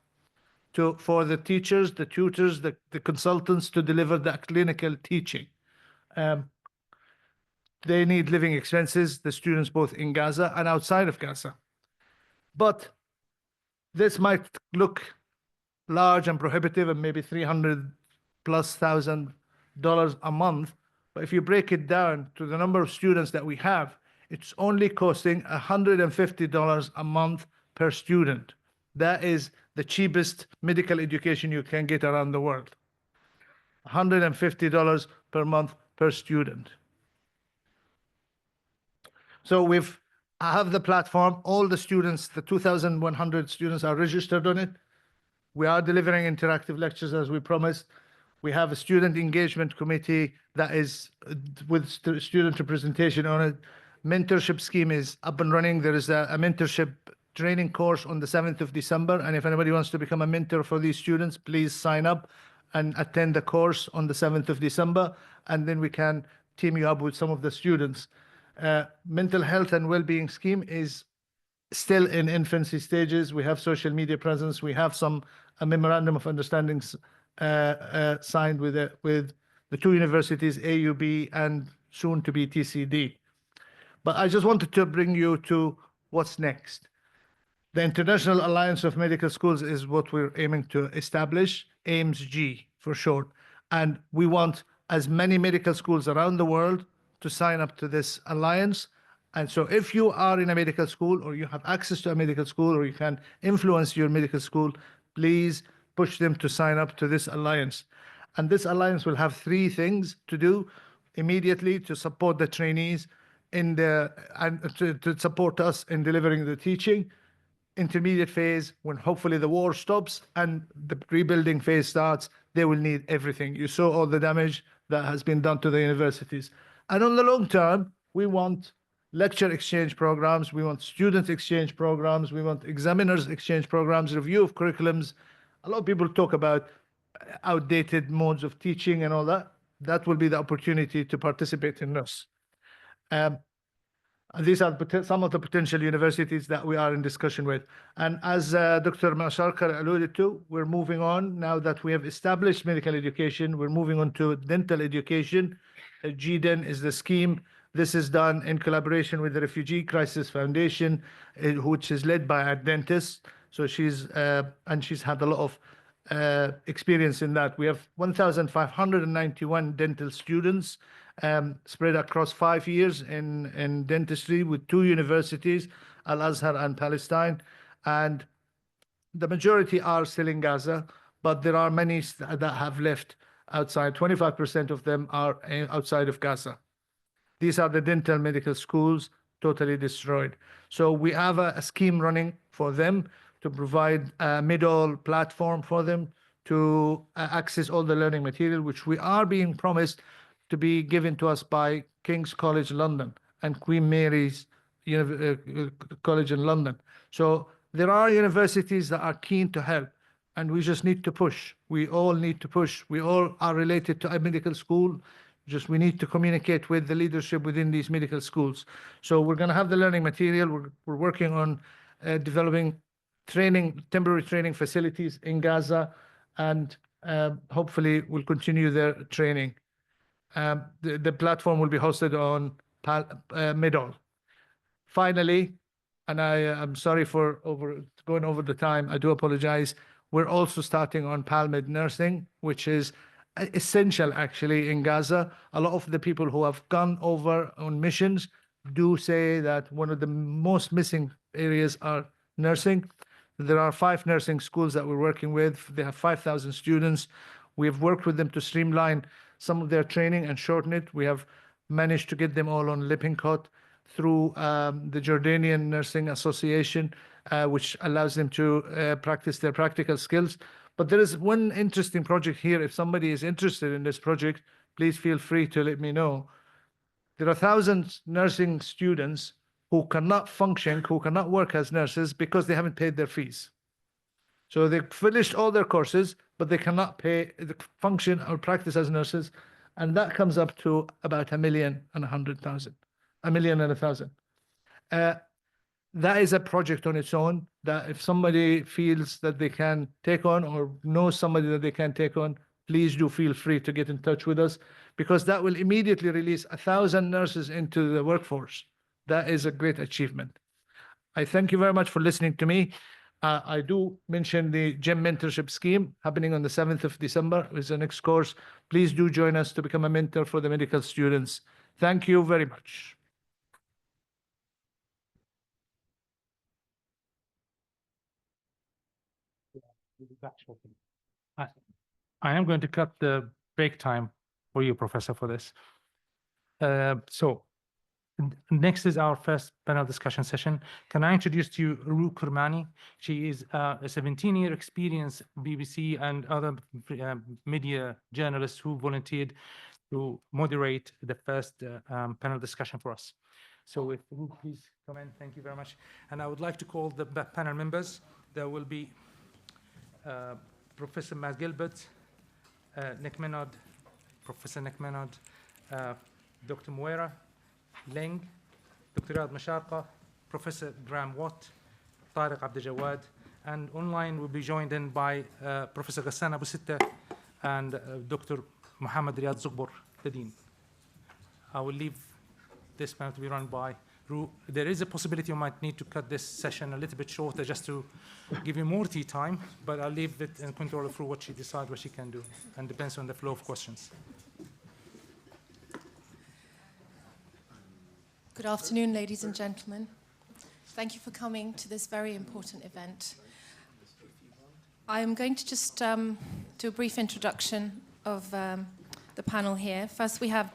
For the teachers, the tutors, the consultants to deliver the clinical teaching. They need living expenses, the students both in Gaza and outside of Gaza. But this might look large and prohibitive and maybe $300,000+ a month, But if you break it down to the number of students that we have, it's only costing $150 a month per student. That is the cheapest medical education you can get around the world. $150 per month per student. So I have the platform. All the students, the 2,100 students are registered on it. We are delivering interactive lectures as we promised. We have a student engagement committee that is with student representation on it. Mentorship scheme is up and running. There is a mentorship training course on the 7th of December. And if anybody wants to become a mentor for these students, please sign up and attend the course on the 7th of December. And then we can team you up with some of the students. Mental health and well-being scheme is still in infancy stages. We have social media presence. We have a memorandum of understandings signed with the two universities, AUB and soon to be TCD. But I just wanted to bring you to what's next. The International Alliance of Medical Schools is what we're aiming to establish, AIMS-G for short. And we want as many medical schools around the world to sign up to this alliance. And so if you are in a medical school or you have access to a medical school or you can influence your medical school, please push them to sign up to this alliance. And this alliance will have three things to do immediately to support the trainees and to support us in delivering the teaching. Intermediate phase, when hopefully the war stops and the rebuilding phase starts, they will need everything. You saw all the damage that has been done to the universities. And on the long term, we want lecture exchange programs, we want student exchange programs, we want examiners exchange programs, review of curriculums. A lot of people talk about outdated modes of teaching and all that. That will be the opportunity to participate in this. These are some of the potential universities that we are in discussion with. And as Dr. Masharkar alluded to, we're moving on now that we have established medical education. We're moving on to dental education. GDEN is the scheme. This is done in collaboration with the Refugee Crisis Foundation, which is led by a dentist. So she's had a lot of experience in that. We have 1,591 dental students spread across 5 years in dentistry with 2 universities, Al-Azhar and Palestine. And the majority are still in Gaza, but there are many that have left outside. 25% of them are outside of Gaza. These are the dental medical schools totally destroyed. So we have a scheme running for them to provide a middle platform for them to access all the learning material, which we are being promised to be given to us by King's College London and Queen Mary's College in London. So there are universities that are keen to help, and we just need to push. We all need to push. We all are related to a medical school. Just we need to communicate with the leadership within these medical schools. So we're going to have the learning material. We're working on developing temporary training facilities in Gaza, and hopefully we'll continue their training. The platform will be hosted on Middle. Finally, and I'm sorry for going over the time. I do apologize. We're also starting on PALMED nursing, which is essential actually in Gaza. A lot of the people who have gone over on missions do say that one of the most missing areas are nursing. There are 5 nursing schools that we're working with. They have 5,000 students. We have worked with them to streamline some of their training and shorten it. We have managed to get them all on Lippincott through the Jordanian Nursing Association, which allows them to practice their practical skills. But there is one interesting project here. If somebody is interested in this project, please feel free to let me know. There are thousands nursing students who cannot function, who cannot work as nurses because they haven't paid their fees. So they've finished all their courses, but they cannot function or practice as nurses. And that comes up to about 1,100,000, 1,100,000. That is a project on its own that if somebody feels that they can take on or knows somebody that they can take on, please do feel free to get in touch with us, because that will immediately release 1,000 nurses into the workforce. That is a great achievement. I thank you very much for listening to me. I do mention the GEM mentorship scheme happening on the 7th of December is the next course. Please do join us to become a mentor for the medical students. Thank you very much. I am going to cut the break time for you, Professor, for this. Next is our first panel discussion session. Can I introduce to you Ru Kurmani? She is a 17-year experience BBC and other media journalists who volunteered to moderate the first panel discussion for us. So if Ru, please come in, thank you very much. And I would like to call the panel members. There will be Professor Matt Gilbert, Nick Menard, Professor Nick Menard, Dr. Muera, Leng, Dr. Riyad Masharqa, Professor Graham Watt, Tariq Abdejawad, and online will be joined in by Professor Ghassan Abu Sitta and Dr. Muhammad Riyad Zugbor, the Dean. I will leave this panel to be run by Ru. There is a possibility you might need to cut this session a little bit shorter just to give you more tea time, but I'll leave it in control of Ru what she decides what she can do, and depends on the flow of questions. Good afternoon, ladies and gentlemen. Thank you for coming to this very important event. I am going to just do a brief introduction of the panel here. First, we have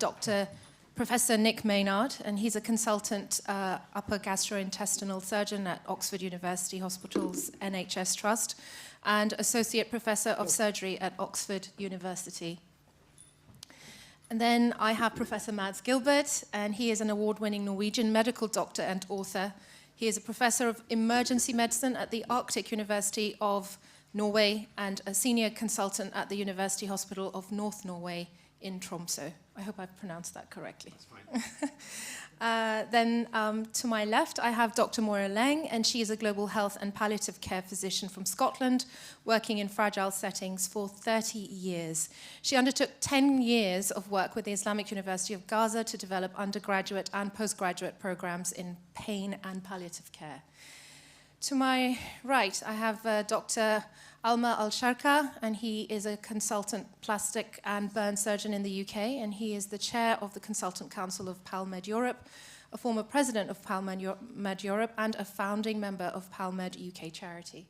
Professor Nick Maynard, and he's a consultant upper gastrointestinal surgeon at Oxford University Hospitals NHS Trust and Associate Professor of Surgery at Oxford University. And then I have Professor Mads Gilbert, and he is an award-winning Norwegian medical doctor and author. He is a professor of emergency medicine at the Arctic University of Norway and a senior consultant at the University Hospital of North Norway in Tromsø. I hope I've pronounced that correctly. That's fine. Then to my left, I have Dr. Moira Leng, and she is a global health and palliative care physician from Scotland, working in fragile settings for 30 years. She undertook 10 years of work with the Islamic University of Gaza to develop undergraduate and postgraduate programs in pain and palliative care. To my right, I have Dr. Alma Al-Sharka, and he is a consultant plastic and burn surgeon in the UK, and he is the chair of the Consultant Council of PalMed Europe, a former president of PalMed Europe, and a founding member of PalMed UK charity.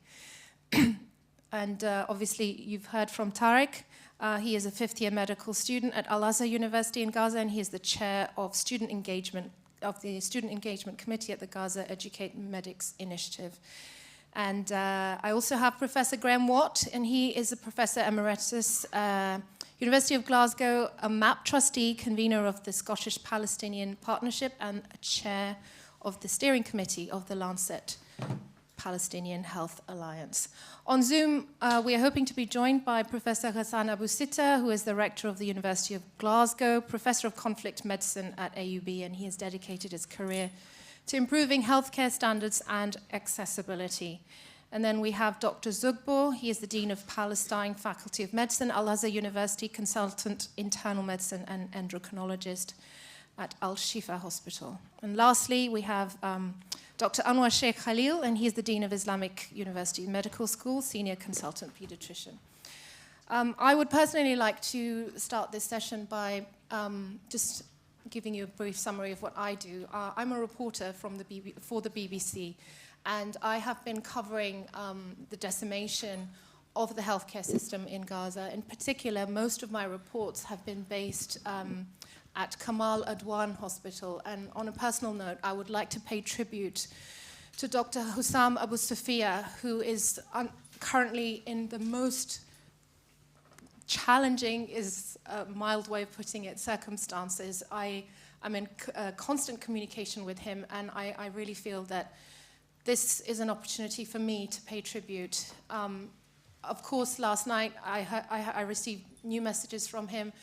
And obviously, you've heard from Tariq. He is a fifth-year medical student at Al-Azhar University in Gaza, and he is the chair of Student Engagement Committee at the Gaza Educate Medics Initiative. And I also have Professor Graham Watt, and he is a professor emeritus, University of Glasgow, a MAP trustee, convener of the Scottish Palestinian Partnership, and a chair of the steering committee of the Lancet Palestinian Health Alliance. On Zoom, we are hoping to be joined by Professor Ghassan Abu Sitta, who is the rector of the University of Glasgow, professor of conflict medicine at AUB, and he has dedicated his career to improving healthcare standards and accessibility. And then we have Dr. Zugbor. He is the Dean of Palestine Faculty of Medicine, Al-Azhar University, consultant internal medicine and endocrinologist at Al-Shifa Hospital. And lastly, we have Dr. Anwar Sheikh Khalil, and he's the Dean of Islamic University Medical School, senior consultant pediatrician. I would personally like to start this session by just giving you a brief summary of what I do. I'm a reporter for the BBC, and I have been covering the decimation of the healthcare system in Gaza. In particular, most of my reports have been based at Kamal Adwan Hospital. And on a personal note, I would like to pay tribute to Dr. Hussam Abu Sufia, who is currently in the most challenging, is a mild way of putting it, circumstances. I'm in constant communication with him, and I really feel that this is an opportunity for me to pay tribute. Of course, last night I received new messages from him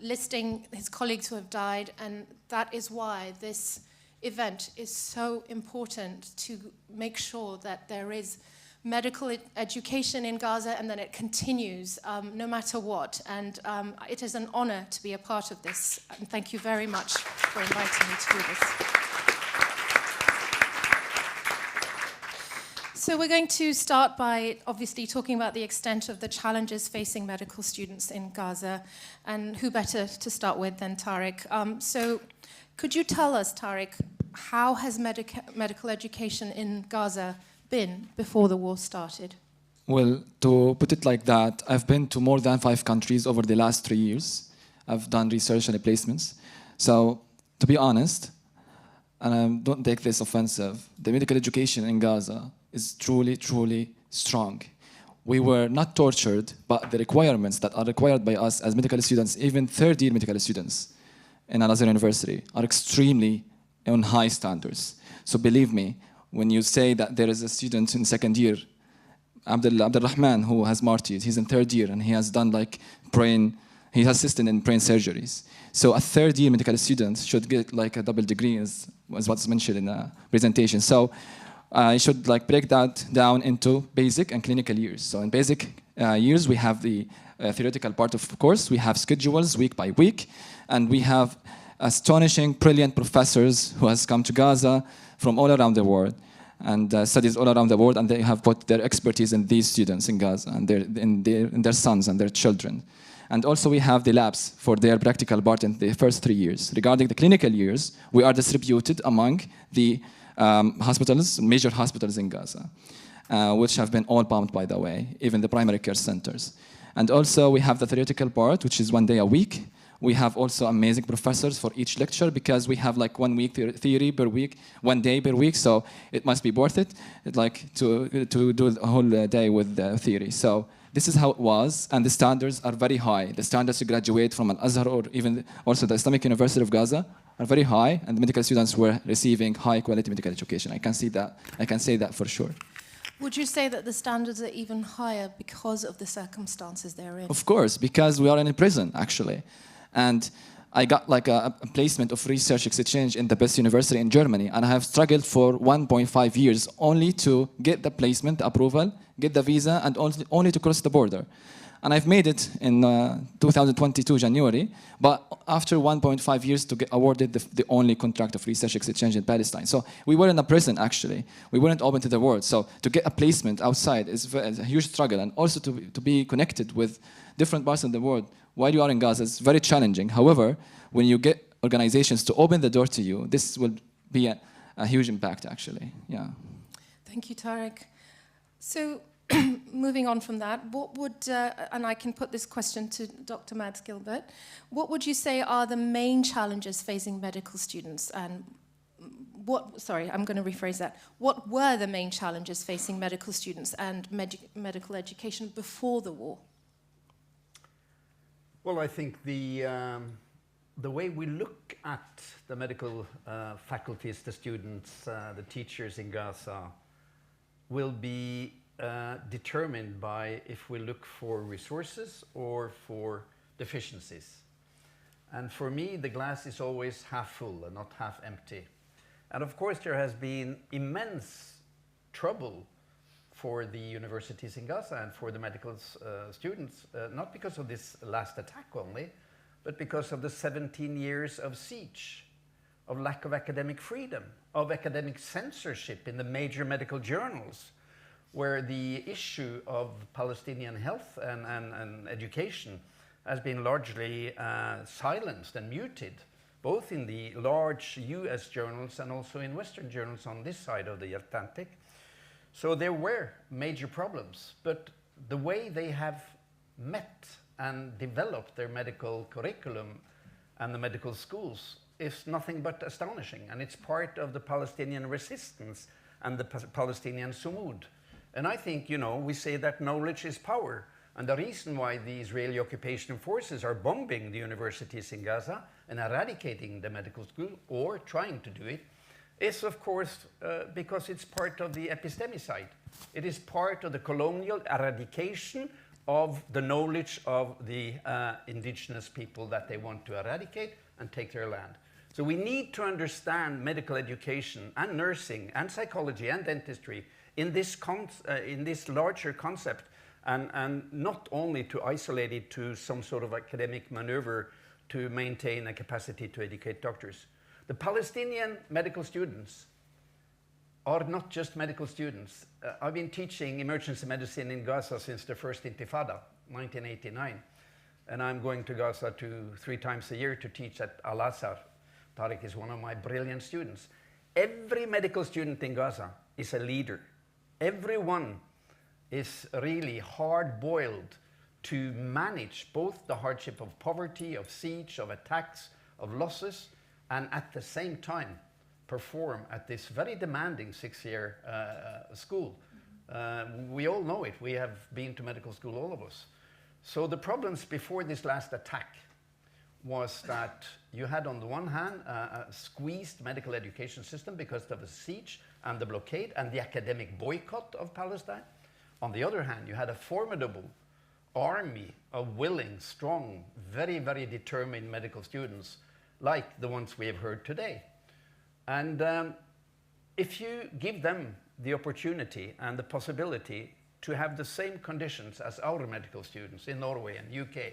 listing his colleagues who have died, and that is why this event is so important, to make sure that there is medical education in Gaza and that it continues no matter what. And it is an honor to be a part of this. And thank you very much for inviting me to do this. So we're going to start by obviously talking about the extent of the challenges facing medical students in Gaza, and who better to start with than Tariq. So could you tell us, Tariq, how has medical education in Gaza been before the war started? Well, to put it like that, I've been to more than 5 countries over the last 3 years. I've done research and placements. So, to be honest, and don't take this offensive, the medical education in Gaza is truly, truly strong. We were not tortured, but the requirements that are required by us as medical students, even third-year medical students in Al-Azhar University, are extremely on high standards. So believe me, when you say that there is a student in second year, Abdul Rahman, who has martyred, he's in third year and he has done like he has assisted in brain surgeries. So a third year medical student should get like a double degree, as what's mentioned in the presentation. So I should like break that down into basic and clinical years. So in basic years, we have the theoretical part of course. We have schedules week by week, and we have astonishing, brilliant professors who has come to Gaza from all around the world and studies all around the world, and they have put their expertise in these students in Gaza and in their sons and their children. And also we have the labs for their practical part in the first 3 years. Regarding the clinical years, we are distributed among the hospitals, major hospitals in Gaza, which have been all pumped, by the way, even the primary care centers. And also we have the theoretical part, which is 1 day a week. We have also amazing professors for each lecture, because we have like 1 week theory per week, 1 day per week, so it must be worth it, like to do a whole day with theory. So this is how it was, and the standards are very high. The standards to graduate from Al-Azhar or even also the Islamic University of Gaza are very high, and the medical students were receiving high quality medical education. I can see that. I can say that for sure. Would you say that the standards are even higher because of the circumstances they're in? Of course, because we are in a prison, actually. And I got like a placement of research exchange in the best university in Germany, and I have struggled for 1.5 years only to get the placement approval, get the visa, and only to cross the border. And I've made it in 2022 January, but after 1.5 years to get awarded the only contract of research exchange in Palestine. So we were in a prison, actually. We weren't open to the world. So to get a placement outside is a huge struggle, and also to be connected with different parts of the world while you are in Gaza is very challenging. However, when you get organizations to open the door to you, this will be a huge impact, actually. Yeah. Thank you, Tariq. So moving on from that, what would, and I can put this question to Dr. Mads Gilbert, what would you say are the main challenges facing medical students, and sorry, I'm going to rephrase that. What were the main challenges facing medical students and medical education before the war? Well, I think the way we look at the medical faculties, the students, the teachers in Gaza will be determined by if we look for resources or for deficiencies. And for me, the glass is always half full and not half empty. And of course, there has been immense trouble for the universities in Gaza and for the medical students, not because of this last attack only, but because of the 17 years of siege, of lack of academic freedom, of academic censorship in the major medical journals, where the issue of Palestinian health and education has been largely silenced and muted, both in the large US journals and also in Western journals on this side of the Atlantic. So there were major problems, but the way they have met and developed their medical curriculum and the medical schools is nothing but astonishing. And it's part of the Palestinian resistance and the Palestinian Sumud. And I think, you know, we say that knowledge is power. And the reason why the Israeli occupation forces are bombing the universities in Gaza and eradicating the medical school, or trying to do it, is of course because it's part of the epistemicide. It is part of the colonial eradication of the knowledge of the indigenous people that they want to eradicate and take their land. So we need to understand medical education and nursing and psychology and dentistry in this larger concept, and not only to isolate it to some sort of academic maneuver to maintain a capacity to educate doctors. The Palestinian medical students are not just medical students. I've been teaching emergency medicine in Gaza since the first Intifada, 1989. And I'm going to Gaza 3 times a year to teach at Al-Azhar. Tariq is one of my brilliant students. Every medical student in Gaza is a leader. Everyone is really hard-boiled to manage both the hardship of poverty, of siege, of attacks, of losses, and at the same time perform at this very demanding 6-year school. We all know it. We have been to medical school, all of us. So the problems before this last attack was that you had on the one hand a squeezed medical education system because of the siege and the blockade and the academic boycott of Palestine. On the other hand, you had a formidable army of willing, strong, very, very determined medical students like the ones we have heard today. And if you give them the opportunity and the possibility to have the same conditions as our medical students in Norway and UK,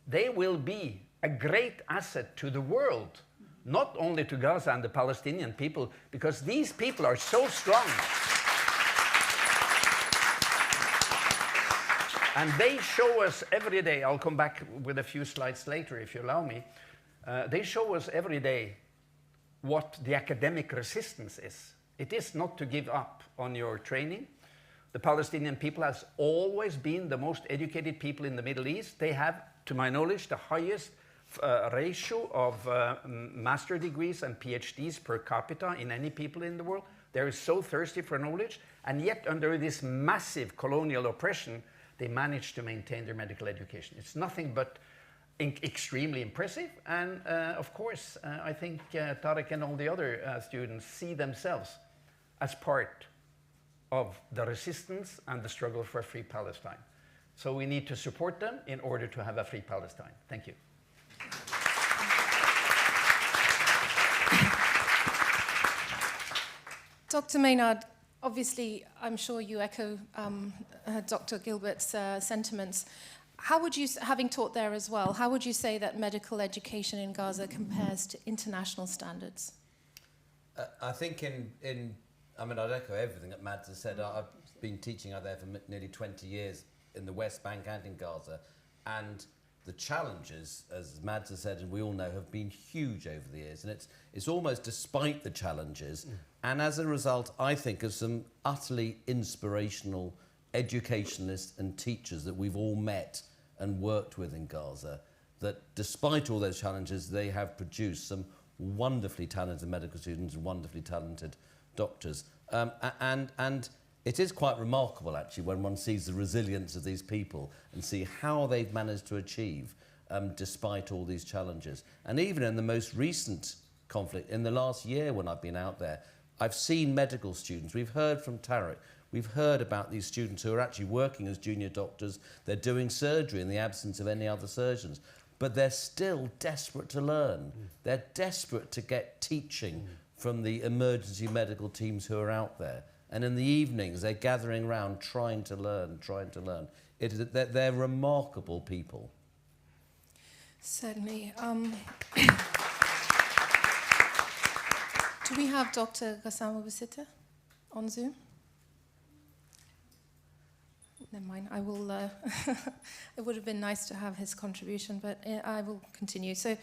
they will be a great asset to the world, not only to Gaza and the Palestinian people, because these people are so strong. And they show us every day, I'll come back with a few slides later if you allow me, they show us every day what the academic resistance is. It is not to give up on your training. The Palestinian people has always been the most educated people in the Middle East. They have, to my knowledge, the highest ratio of master degrees and PhDs per capita in any people in the world. They're so thirsty for knowledge, and yet under this massive colonial oppression, they managed to maintain their medical education. It's nothing but extremely impressive, and of course, I think Tariq and all the other students see themselves as part of the resistance and the struggle for a free Palestine. So we need to support them in order to have a free Palestine. Thank you. Dr. Maynard, obviously, I'm sure you echo Dr. Gilbert's sentiments. How would you, having taught there as well, how would you say that medical education in Gaza compares to international standards? I think I mean, I'd echo everything that Mads has said. I've been teaching out there for nearly 20 years in the West Bank and in Gaza, and the challenges, as Mads has said, and we all know, have been huge over the years, and it's almost despite the challenges, and as a result, I think, of some utterly inspirational educationalists and teachers that we've all met and worked with in Gaza, that despite all those challenges, they have produced some wonderfully talented medical students and wonderfully talented doctors. And it is quite remarkable, actually, when one sees the resilience of these people and see how they've managed to achieve despite all these challenges. And even in the most recent conflict, in the last year when I've been out there, I've seen medical students. We've heard from Tariq. We've heard about these students who are actually working as junior doctors. They're doing surgery in the absence of any other surgeons. But they're still desperate to learn. They're desperate to get teaching from the emergency medical teams who are out there. And in the evenings, they're gathering around trying to learn. They're remarkable people. Certainly. Do we have Dr. Gassama Basita on Zoom? Never mind, I will, it would have been nice to have his contribution, but I will continue. So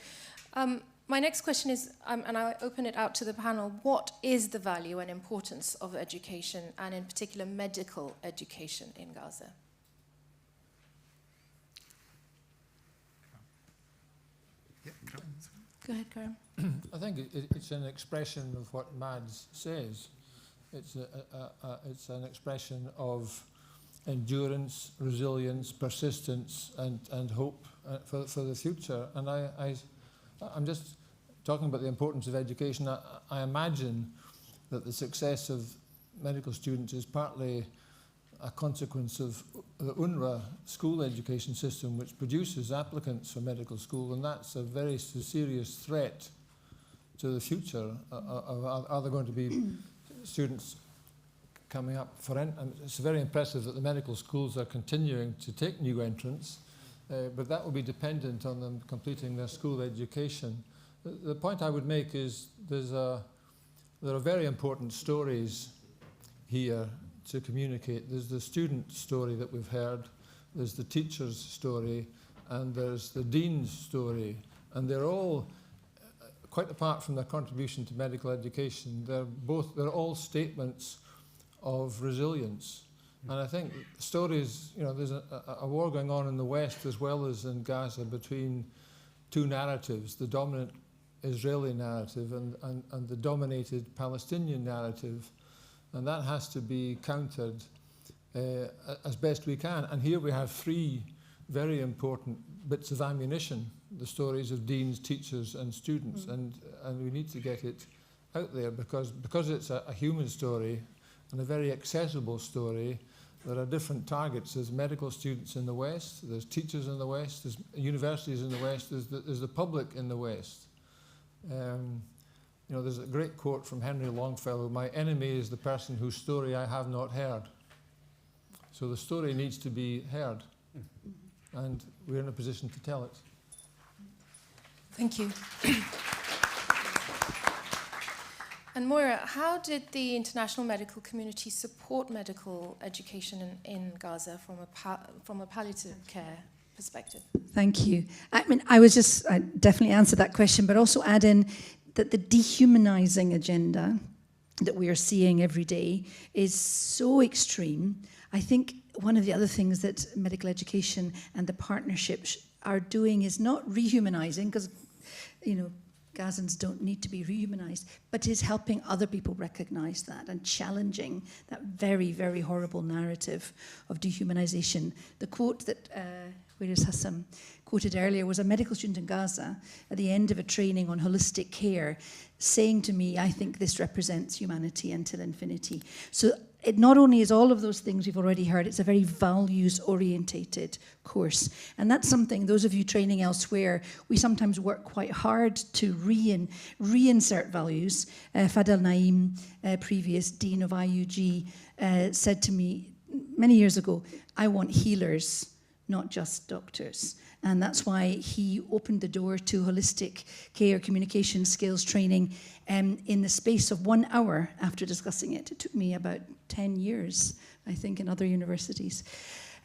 my next question is, and I open it out to the panel, what is the value and importance of education, and in particular medical education in Gaza? Go ahead, Karim. I think it's an expression of what Mads says. It's an expression of endurance, resilience, persistence, and hope for the future. And I'm just talking about the importance of education. I imagine that the success of medical students is partly a consequence of the UNRWA school education system, which produces applicants for medical school, and that's a very serious threat to the future. Are there going to be students coming up for it's very impressive that the medical schools are continuing to take new entrants, but that will be dependent on them completing their school education. The point I would make is there's there are very important stories here to communicate. There's the student story that we've heard, there's the teacher's story, and there's the dean's story. And they're all, quite apart from their contribution to medical education, they're all statements of resilience. And I think stories, you know, there's a war going on in the West as well as in Gaza between two narratives, the dominant Israeli narrative and the dominated Palestinian narrative. And that has to be countered as best we can. And here we have three very important bits of ammunition, the stories of deans, teachers and students. And we need to get it out there because it's a human story and a very accessible story. There are different targets. There's medical students in the West, there's teachers in the West, there's universities in the West, there's the public in the West. You know, there's a great quote from Henry Longfellow, "My enemy is the person whose story I have not heard." So the story needs to be heard, and we're in a position to tell it. Thank you. And Moira, how did the international medical community support medical education in Gaza from a palliative care perspective? Thank you. I mean, I definitely answer that question, but also add in that the dehumanizing agenda that we are seeing every day is so extreme. I think one of the other things that medical education and the partnerships are doing is not rehumanizing, because, you know, Gazans don't need to be rehumanized, but is helping other people recognize that and challenging that very, very horrible narrative of dehumanization. The quote that Whereas Hassam quoted earlier was a medical student in Gaza at the end of a training on holistic care saying to me, "I think this represents humanity until infinity." So it not only is all of those things we've already heard, it's a very values-orientated course. And that's something, those of you training elsewhere, we sometimes work quite hard to reinsert values. Fadel Naim, previous Dean of IUG, said to me many years ago, "I want healers, not just doctors." And that's why he opened the door to holistic care communication skills training in the space of 1 hour after discussing it. It took me about 10 years, I think, in other universities.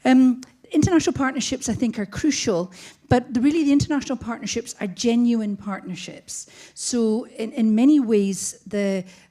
International partnerships, I think, are crucial, but really the international partnerships are genuine partnerships. So in many ways,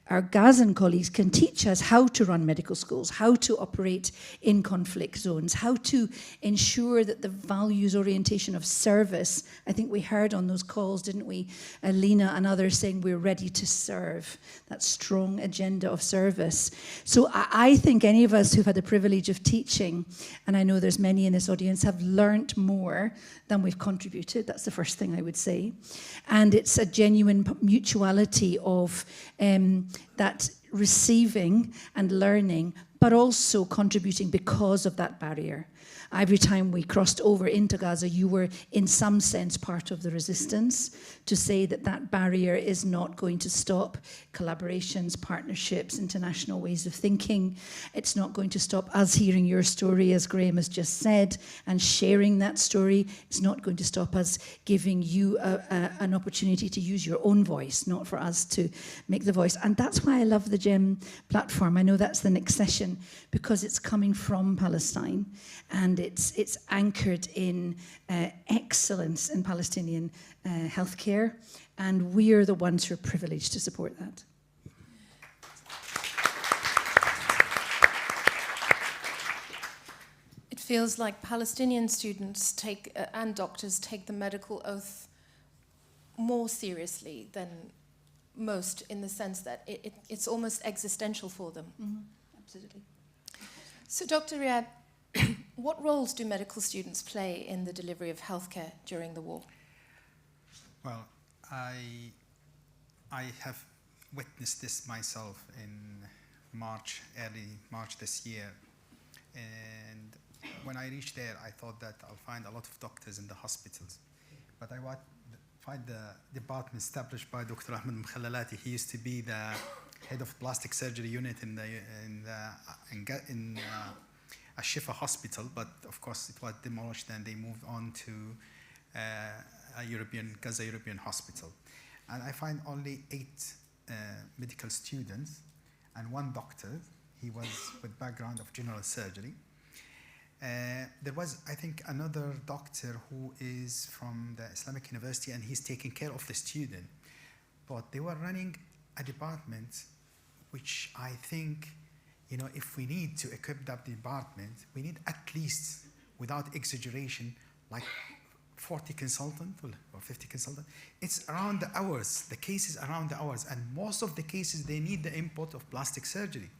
our Gazan colleagues can teach us how to run medical schools, how to operate in conflict zones, how to ensure that the values orientation of service, I think we heard on those calls, didn't we, Lena and others saying we're ready to serve, that strong agenda of service. So I think any of us who've had the privilege of teaching, and I know there's many in this audience, have learnt more than we've contributed. That's the first thing I would say. And it's a genuine mutuality of that receiving and learning, but also contributing because of that barrier. Every time we crossed over into Gaza, you were in some sense part of the resistance to say that that barrier is not going to stop collaborations, partnerships, international ways of thinking. It's not going to stop us hearing your story, as Graham has just said, and sharing that story. It's not going to stop us giving you an opportunity to use your own voice, not for us to make the voice. And that's why I love the GEM platform. I know that's the next session, because it's coming from Palestine, and it's anchored in excellence in Palestinian healthcare, and we are the ones who are privileged to support that. It feels like Palestinian students and doctors take the medical oath more seriously than most, in the sense that it's almost existential for them. Mm-hmm. Absolutely. So, Dr. Riyad, what roles do medical students play in the delivery of healthcare during the war? Well, I have witnessed this myself in early March this year. And when I reached there, I thought that I'll find a lot of doctors in the hospitals. But I find the department established by Dr. Ahmed Mkhallalati. He used to be the head of plastic surgery unit in Shifa hospital, but of course it was demolished and they moved on to a Gaza European hospital. And I find only 8 medical students and one doctor. He was with background of general surgery. There was, I think, another doctor who is from the Islamic University, and he's taking care of the student. But they were running a department which I think, you know, if we need to equip that department, we need at least, without exaggeration, like 40 consultants or 50 consultants. It's around the hours, the cases around the hours, and most of the cases, they need the input of plastic surgery.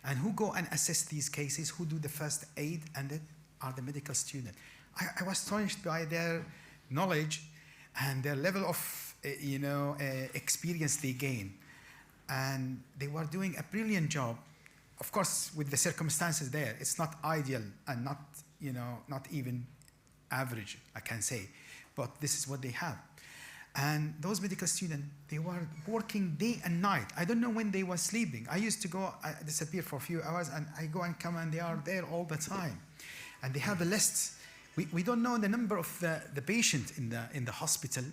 And who go and assess these cases, who do the first aid, and that are the medical students. I was astonished by their knowledge and their level of, experience they gain. And they were doing a brilliant job. Of course, with the circumstances there, it's not ideal and not, not even average, I can say. But this is what they have. And those medical students, they were working day and night. I don't know when they were sleeping. I used to go, I disappear for a few hours, and I go and come, and they are there all the time. And they have a list. We don't know the number of the patient in the hospital.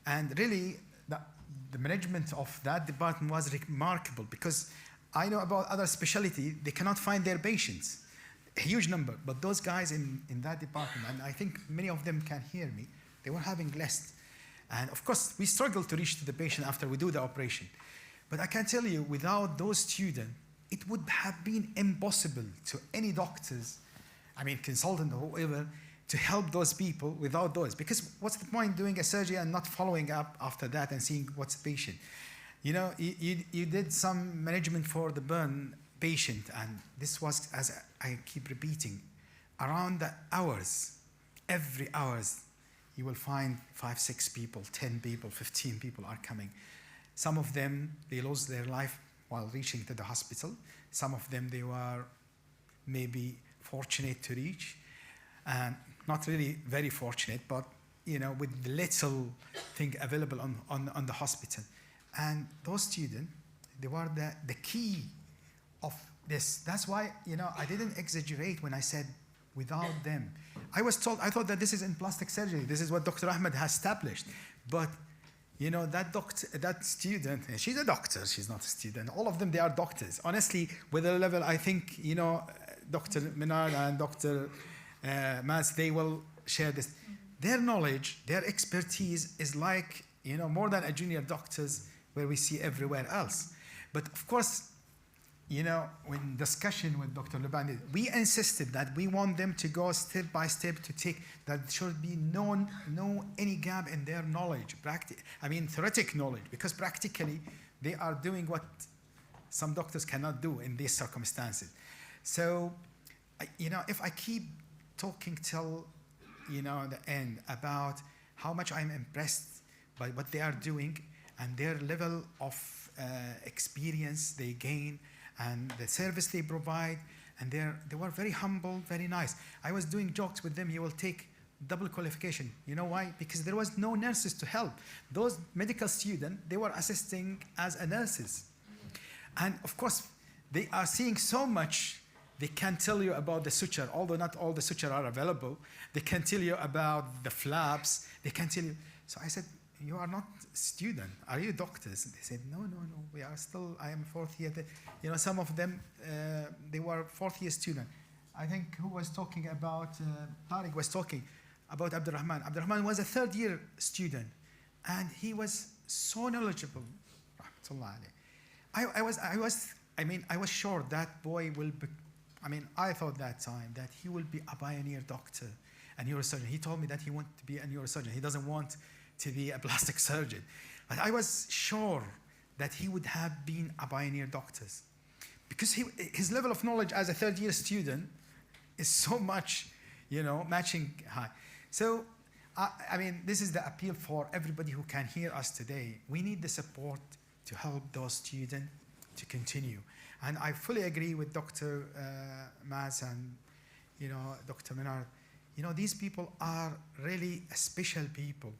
And really, the management of that department was remarkable, because I know about other specialty, they cannot find their patients. A huge number. But those guys in that department, and I think many of them can hear me, they were having less. And of course, we struggle to reach to the patient after we do the operation. But I can tell you, without those students, it would have been impossible to any doctors, consultant or whoever, to help those people without those. Because what's the point doing a surgery and not following up after that and seeing what's the patient? You know, you did some management for the burn patient, and this was, as I keep repeating, around the hours, every hours, you will find 5, 6 people, 10 people, 15 people are coming. Some of them, they lost their life while reaching to the hospital. Some of them, they were maybe fortunate to reach, and not really very fortunate, but with the little thing available on the hospital. And those students, they were the key of this. That's why, I didn't exaggerate when I said without them. I thought that this is in plastic surgery. This is what Dr. Ahmed has established. But, that student, she's a doctor, she's not a student. All of them, they are doctors. Honestly, with a level, I think, Dr. Minard and Dr. Mas, they will share this. Their knowledge, their expertise is like, more than a junior doctors where we see everywhere else. But of course, when discussion with Dr. Lubani, we insisted that we want them to go step by step to take, that should be no any gap in their knowledge, theoretic knowledge, because practically they are doing what some doctors cannot do in these circumstances. So, if I keep talking till, the end about how much I'm impressed by what they are doing and their level of experience they gain, and the service they provide, and they were very humble, very nice. I was doing jokes with them, you will take double qualification. You know why? Because there was no nurses to help. Those medical students, they were assisting as nurses. And of course, they are seeing so much, they can tell you about the suture, although not all the suture are available. They can tell you about the flaps, they can tell you. So I said, you are not student, are you doctors? They said, no, we are still, I am 4th year. Some of them, they were 4th year student. I think who was talking about, Tariq was talking about Abdurrahman. Abdurrahman was a 3rd year student, and he was so knowledgeable. I was sure that boy will be, I thought that time that he will be a pioneer doctor, a neurosurgeon. He told me that he wanted to be a neurosurgeon. He doesn't want to be a plastic surgeon. But I was sure that he would have been a pioneer doctor, because his level of knowledge as a 3rd year student is so much, matching high. So, this is the appeal for everybody who can hear us today. We need the support to help those students to continue. And I fully agree with Dr. Maz and, Dr. Menard. These people are really special people.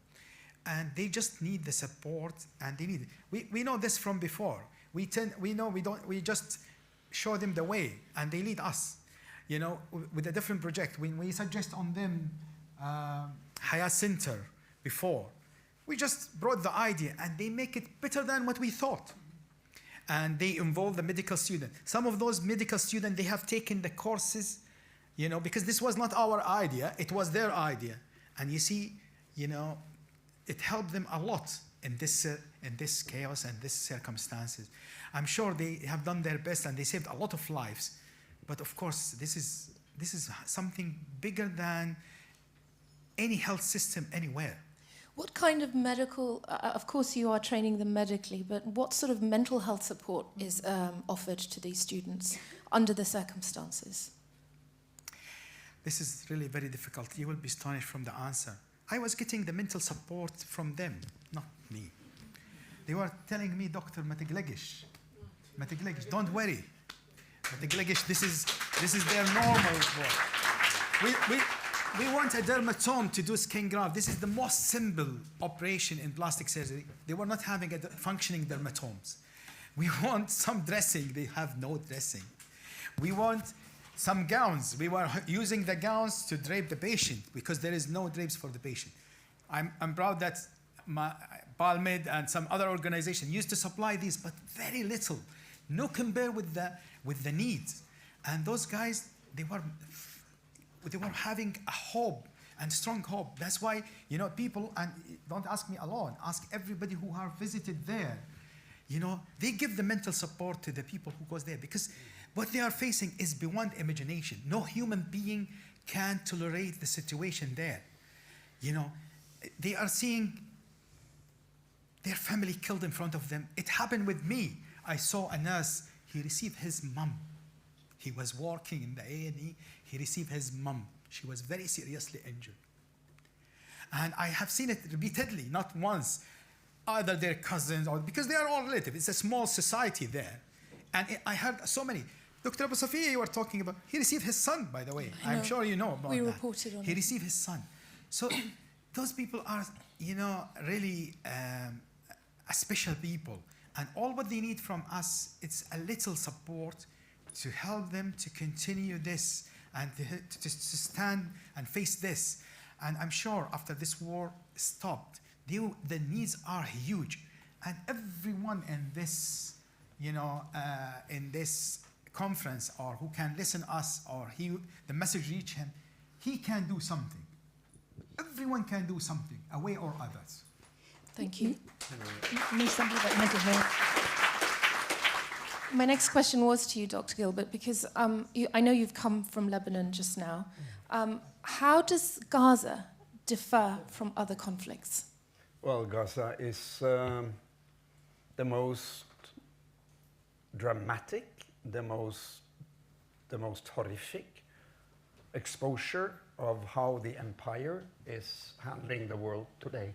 And they just need the support, and they need it. We know this from before. We just show them the way, and they lead us. With a different project. When we suggest on them Hayat Center before, We just brought the idea and they make it better than what we thought. And they involve the medical student. Some of those medical students, they have taken the courses, you know, because this was not our idea, it was their idea. And you see, you know, it helped them a lot in this chaos and these circumstances. I'm sure they have done their best and they saved a lot of lives. But of course, this is something bigger than any health system anywhere. What kind of medical, of course you are training them medically, but what sort of mental health support is offered to these students under the circumstances? This is really very difficult. You will be astonished from the answer. I was getting the mental support from them, not me. They were telling me, Dr. Matiglegish, don't worry. Matiglegish, this is their normal work. We want a dermatome to do skin graft. This is the most simple operation in plastic surgery. They were not having functioning dermatomes. We want some dressing. They have no dressing. We want some gowns. We were using the gowns to drape the patient because there is no drapes for the patient. I'm proud that Palmed and some other organization used to supply these, but very little. No compare with the needs. And those guys, they were having a hope and strong hope. That's why, you know, people, and don't ask me alone, ask everybody who have visited there. You know, they give the mental support to the people who goes there because what they are facing is beyond imagination. No human being can tolerate the situation there. You know, they are seeing their family killed in front of them. It happened with me. I saw a nurse, he received his mom. He was working in the A&E. He received his mom. She was very seriously injured. And I have seen it repeatedly, not once. Either their cousins or because they are all relatives. It's a small society there. And I heard so many. Dr. Abu Safia, you were talking about, he received his son, by the way. I'm sure you know about that. We reported on it. He received his son. So those people are, you know, really a special people. And all what they need from us, it's a little support to help them to continue this and to stand and face this. And I'm sure after this war stopped, the needs are huge. And everyone in this, you know, in this conference or who can listen us or the message reach him, he can do something. Everyone can do something, a way or others. Thank you. Me something about mental health. My next question was to you, Dr. Gilbert, because I know you've come from Lebanon just now. How does Gaza differ from other conflicts? Well, Gaza is the most dramatic, the most horrific exposure of how the empire is handling the world today.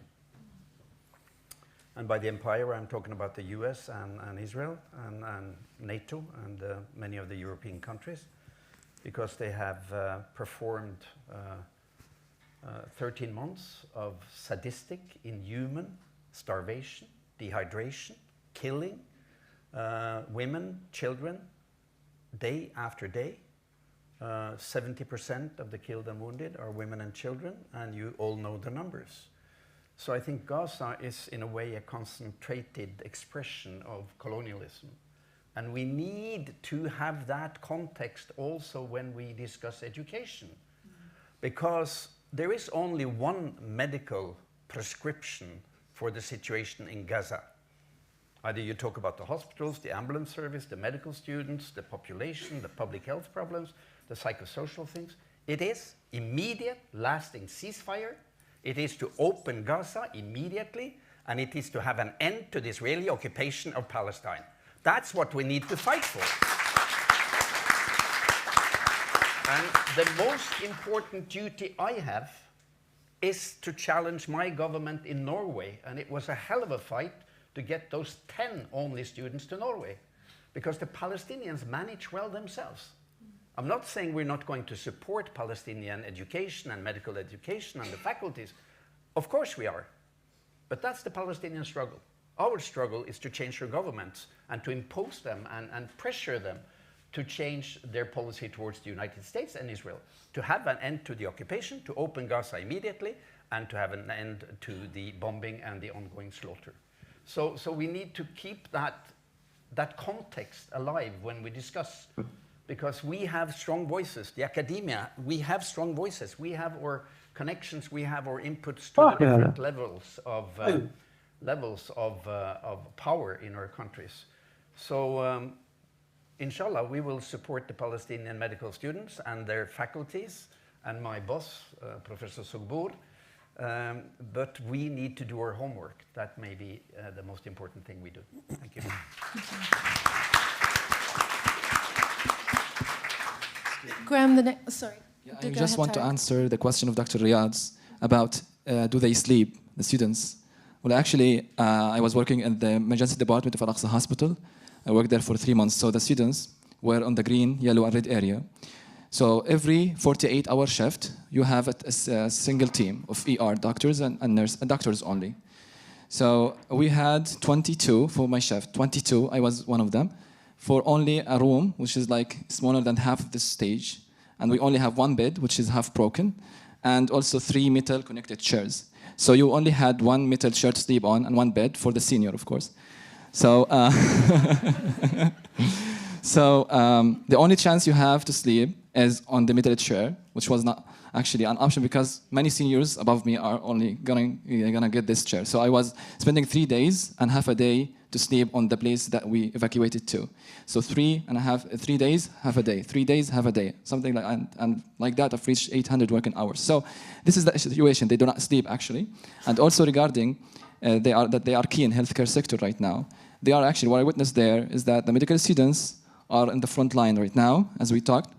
And by the empire, I'm talking about the US and Israel and NATO and many of the European countries, because they have performed 13 months of sadistic, inhuman starvation, dehydration, killing women, children, day after day. 70% of the killed and wounded are women and children, and you all know the numbers. So I think Gaza is, in a way, a concentrated expression of colonialism. And we need to have that context also when we discuss education. Because there is only one medical prescription for the situation in Gaza. Either you talk about the hospitals, the ambulance service, the medical students, the population, the public health problems, the psychosocial things. It is immediate, lasting ceasefire. It is to open Gaza immediately, and it is to have an end to the Israeli occupation of Palestine. That's what we need to fight for. And the most important duty I have is to challenge my government in Norway, and it was a hell of a fight to get those 10 only students to Norway, because the Palestinians manage well themselves. I'm not saying we're not going to support Palestinian education and medical education and the faculties. Of course we are. But that's the Palestinian struggle. Our struggle is to change their governments and to impose them and pressure them to change their policy towards the United States and Israel, to have an end to the occupation, to open Gaza immediately, and to have an end to the bombing and the ongoing slaughter. So we need to keep that context alive when we discuss, because we have strong voices. The academia, we have strong voices. We have our connections, we have our inputs to the different levels of power in our countries. So inshallah, we will support the Palestinian medical students and their faculties and my boss, Professor Soghbour. But we need to do our homework. That may be the most important thing we do. Thank you. Graham, sorry. Yeah, I just want to answer the question of Dr. Riyad's about do they sleep, the students? Well, actually, I was working in the emergency department of Al-Aqsa Hospital. I worked there for 3 months. So the students were on the green, yellow, and red area. So every 48-hour shift, you have a single team of ER doctors and nurse and doctors only. So we had 22 for my shift. 22, I was one of them, for only a room which is like smaller than half of this stage, and we only have one bed which is half broken, and also 3 metal connected chairs. So you only had 1 metal chair to sleep on and 1 bed for the senior, of course. So, the only chance you have to sleep is on the metal chair, which was not actually an option because many seniors above me are only gonna get this chair. So I was spending 3 days and half a day to sleep on the place that we evacuated to. So 3 days, half a day, 3 days, half a day, something like and like that. I've reached 800 working hours. So this is the situation. They do not sleep actually, and also regarding they are key in healthcare sector right now. They are actually what I witnessed there is that the medical students are in the front line right now as we talked,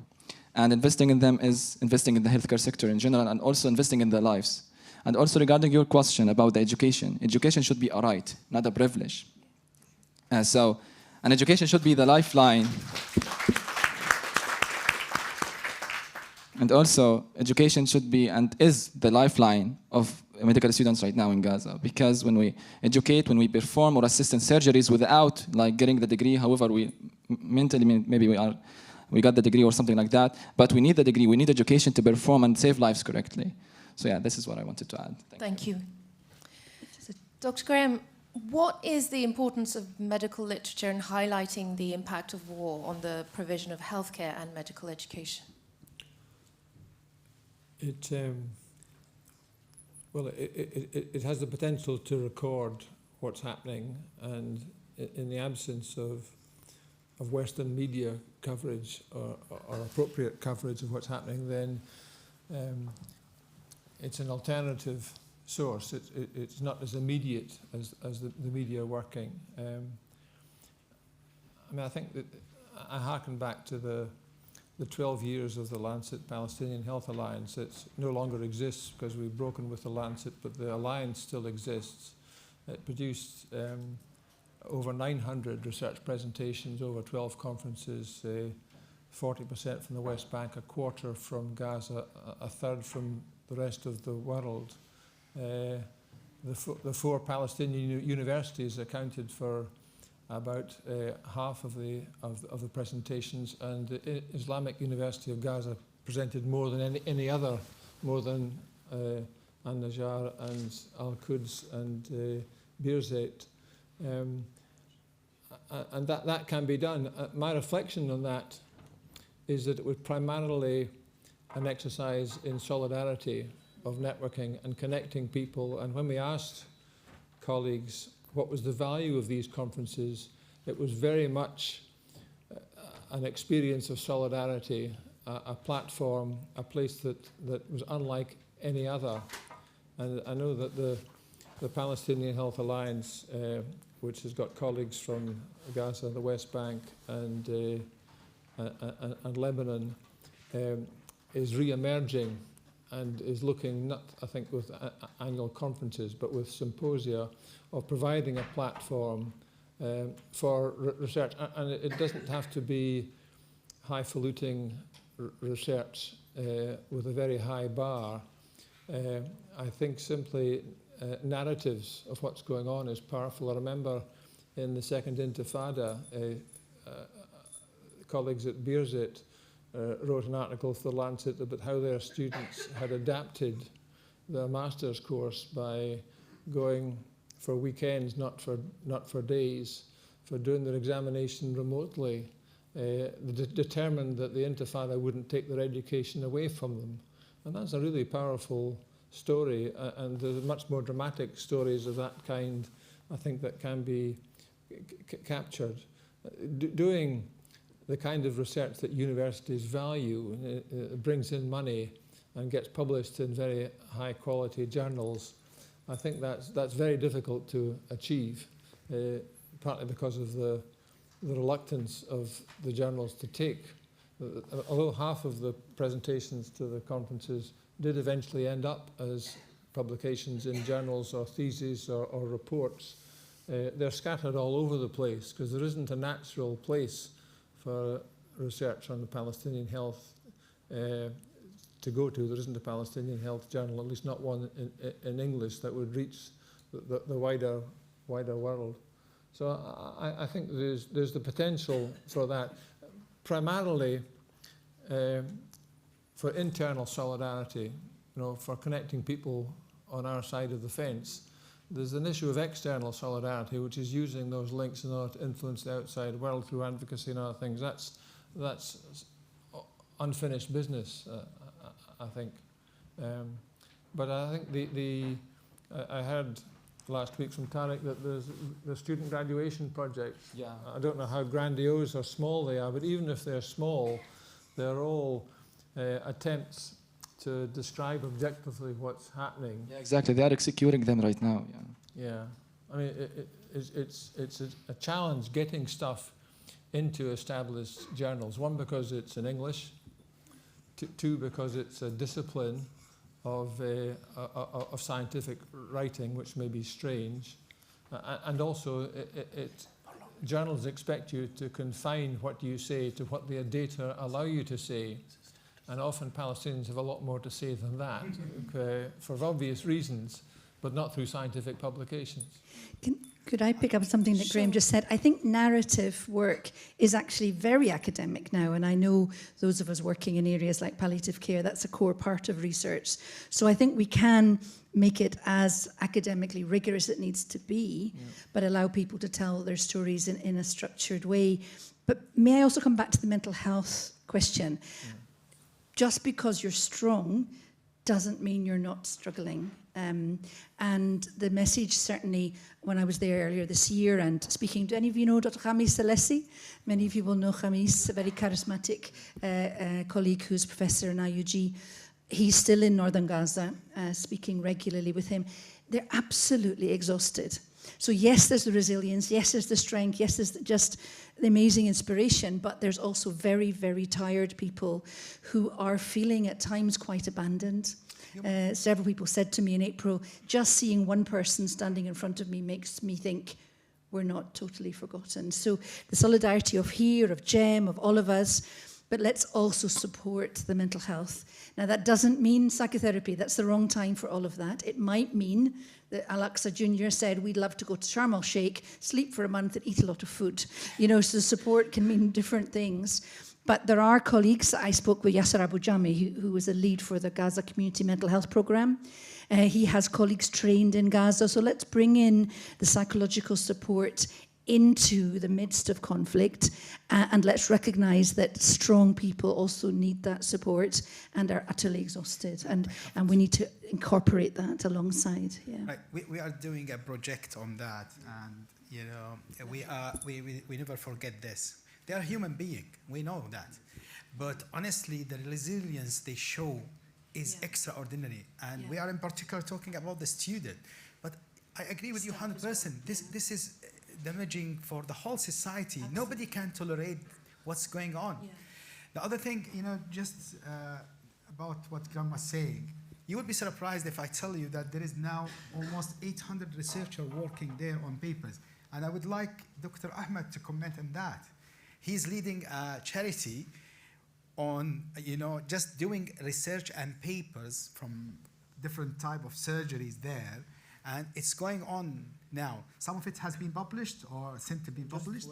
and investing in them is investing in the healthcare sector in general and also investing in their lives. And also regarding your question about the education should be a right, not a privilege. So an education should be the lifeline. And also education should be and is the lifeline of medical students right now in Gaza, because when we educate, when we perform or assist in surgeries without like getting the degree, however we mentally maybe we got the degree or something like that, but we need the degree, we need education to perform and save lives correctly. So yeah, this is what I wanted to add. Thank you. Dr. Graham, what is the importance of medical literature in highlighting the impact of war on the provision of healthcare and medical education? It has the potential to record what's happening, and in the absence of Western media coverage or appropriate coverage of what's happening, then it's an alternative source. It's not as immediate as the media are working. I mean, I think that I harken back to the 12 years of the Lancet Palestinian Health Alliance. It no longer exists because we've broken with the Lancet, but the alliance still exists. It produced over 900 research presentations, over 12 conferences, 40% from the West Bank, a quarter from Gaza, a third from the rest of the world. The 4 Palestinian universities accounted for about half of the presentations, and the Islamic University of Gaza presented more than any other, more than An-Najjar and Al-Quds and Birzeit. And that can be done. My reflection on that is that it was primarily an exercise in solidarity of networking and connecting people. And when we asked colleagues what was the value of these conferences, it was very much an experience of solidarity, a platform, a place that was unlike any other. And I know that the Palestinian Health Alliance, which has got colleagues from Gaza, the West Bank, and Lebanon, is re-emerging and is looking not, I think, with annual conferences, but with symposia of providing a platform for research. And it doesn't have to be highfalutin research with a very high bar. I think simply narratives of what's going on is powerful. I remember in the Second Intifada, colleagues at Beersit wrote an article for The Lancet about how their students had adapted their master's course by going for weekends, not for days, for doing their examination remotely. Determined that the Intifada wouldn't take their education away from them. And that's a really powerful story, and there's much more dramatic stories of that kind, I think, that can be captured. Doing the kind of research that universities value, brings in money and gets published in very high quality journals, I think that's very difficult to achieve, partly because of the reluctance of the journals to take. Although half of the presentations to the conferences did eventually end up as publications in journals or theses or reports, they're scattered all over the place because there isn't a natural place for research on the Palestinian health to go to. There isn't a Palestinian health journal, at least not one in English, that would reach the wider world. So I think there's the potential for that, primarily for internal solidarity, for connecting people on our side of the fence. There's an issue of external solidarity, which is using those links in order to influence the outside world through advocacy and other things. That's unfinished business, I think. But I think I heard last week from Tariq that there's the student graduation project. Yeah. I don't know how grandiose or small they are, but even if they're small, they're all attempts to describe objectively what's happening. Yeah, exactly. They are executing them right now. Yeah. Yeah. I mean, it's a challenge getting stuff into established journals. One, because it's in English. Two, because it's a discipline of scientific writing, which may be strange. And also, journals expect you to confine what you say to what their data allow you to say. And often Palestinians have a lot more to say than that, for obvious reasons, but not through scientific publications. Could I pick up something that Graham just said? I think narrative work is actually very academic now, and I know those of us working in areas like palliative care, that's a core part of research. So I think we can make it as academically rigorous as it needs to be, but allow people to tell their stories in a structured way. But may I also come back to the mental health question? Just because you're strong doesn't mean you're not struggling. And the message, certainly, when I was there earlier this year and speaking, do any of you know Dr. Khamis Salesi? Many of you will know Khamis, a very charismatic colleague who's professor in IUG. He's still in northern Gaza, speaking regularly with him. They're absolutely exhausted. So yes, there's the resilience, yes, there's the strength, yes, there's just the amazing inspiration, but there's also very, very tired people who are feeling at times quite abandoned. Several people said to me in April, just seeing one person standing in front of me makes me think we're not totally forgotten. So the solidarity of here, of Jem, of all of us, but let's also support the mental health. Now that doesn't mean psychotherapy, that's the wrong time for all of that. It might mean that Al-Aqsa Jr. said, we'd love to go to Sharm el-Sheikh, sleep for a month and eat a lot of food. So support can mean different things. But there are colleagues. I spoke with Yasser Abu Jami, who was a lead for the Gaza Community Mental Health Programme. He has colleagues trained in Gaza. So let's bring in the psychological support into the midst of conflict, and let's recognise that strong people also need that support and are utterly exhausted, and we need to incorporate that alongside. Yeah. Right. We are doing a project on that, and we never forget this. They are human beings, we know that. But honestly, the resilience they show is extraordinary. And we are in particular talking about the student. But I agree with you 100%. This is damaging for the whole society. Absolutely. Nobody can tolerate what's going on. Yeah. The other thing, just about what Graham was saying, you would be surprised if I tell you that there is now almost 800 researchers working there on papers. And I would like Dr. Ahmed to comment on that. He's leading a charity on, just doing research and papers from different type of surgeries there. And it's going on now. Some of it has been published or sent to be published.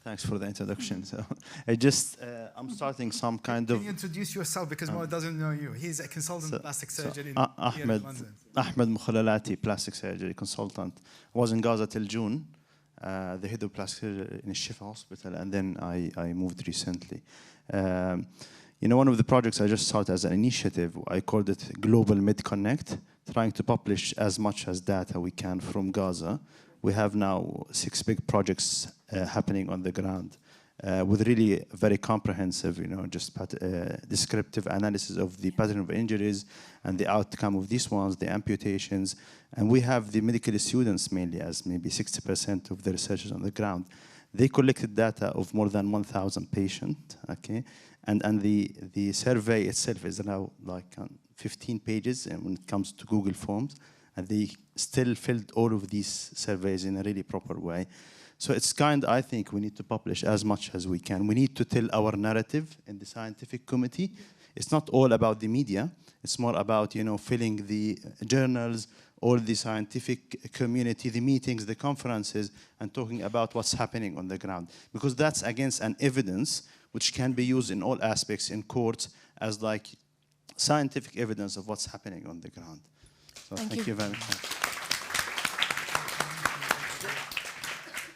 Thanks for the introduction. So I just, I'm starting some kind Can of... you introduce yourself because Mo doesn't know you? He's a consultant plastic surgeon here in Ahmed London. Mukhalalati, plastic surgery consultant. I was in Gaza till June, the head of plastic surgery in Shifa Hospital, and then I moved recently. You know, one of the projects I just started as an initiative, I called it Global Med Connect, trying to publish as much as data we can from Gaza. We have now 6 big projects happening on the ground with really very comprehensive, you know, just descriptive analysis of the pattern of injuries and the outcome of these ones, the amputations. And we have the medical students mainly as maybe 60% of the researchers on the ground. They collected data of more than 1,000 patients, okay? And the survey itself is now like 15 pages and when it comes to Google Forms. And they still filled all of these surveys in a really proper way. So it's I think we need to publish as much as we can. We need to tell our narrative in the scientific committee. It's not all about the media. It's more about, you know, filling the journals, all the scientific community, the meetings, the conferences, and talking about what's happening on the ground. Because that's against an evidence which can be used in all aspects in courts as like scientific evidence of what's happening on the ground. So thank you very much.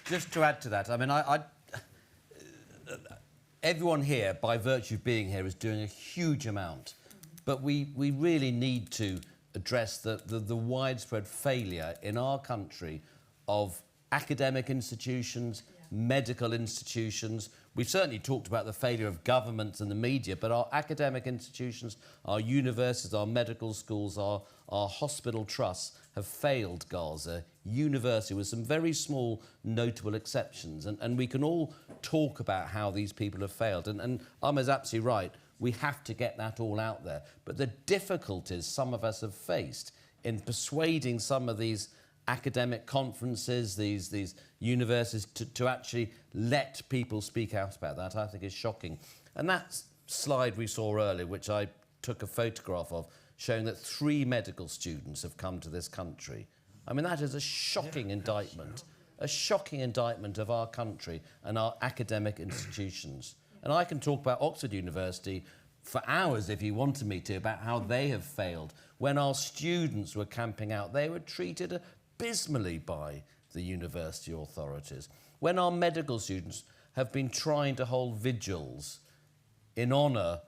Just to add to that, I mean, everyone here, by virtue of being here, is doing a huge amount. But we really need to address the widespread failure in our country of academic institutions, medical institutions. We've certainly talked about the failure of governments and the media, but our academic institutions, our universities, our medical schools, our hospital trusts have failed Gaza, university, with some very small notable exceptions. And we can all talk about how these people have failed. And Ahmed's absolutely right. We have to get that all out there. But the difficulties some of us have faced in persuading some of these academic conferences, these universities, to actually let people speak out about that, I think is shocking. And that slide we saw earlier, which I took a photograph of, showing that 3 medical students have come to this country. I mean, that is a shocking indictment, a shocking indictment of our country and our academic institutions. And I can talk about Oxford University for hours, if you wanted me to, about how they have failed. When our students were camping out, they were treated abysmally by the university authorities. When our medical students have been trying to hold vigils in honour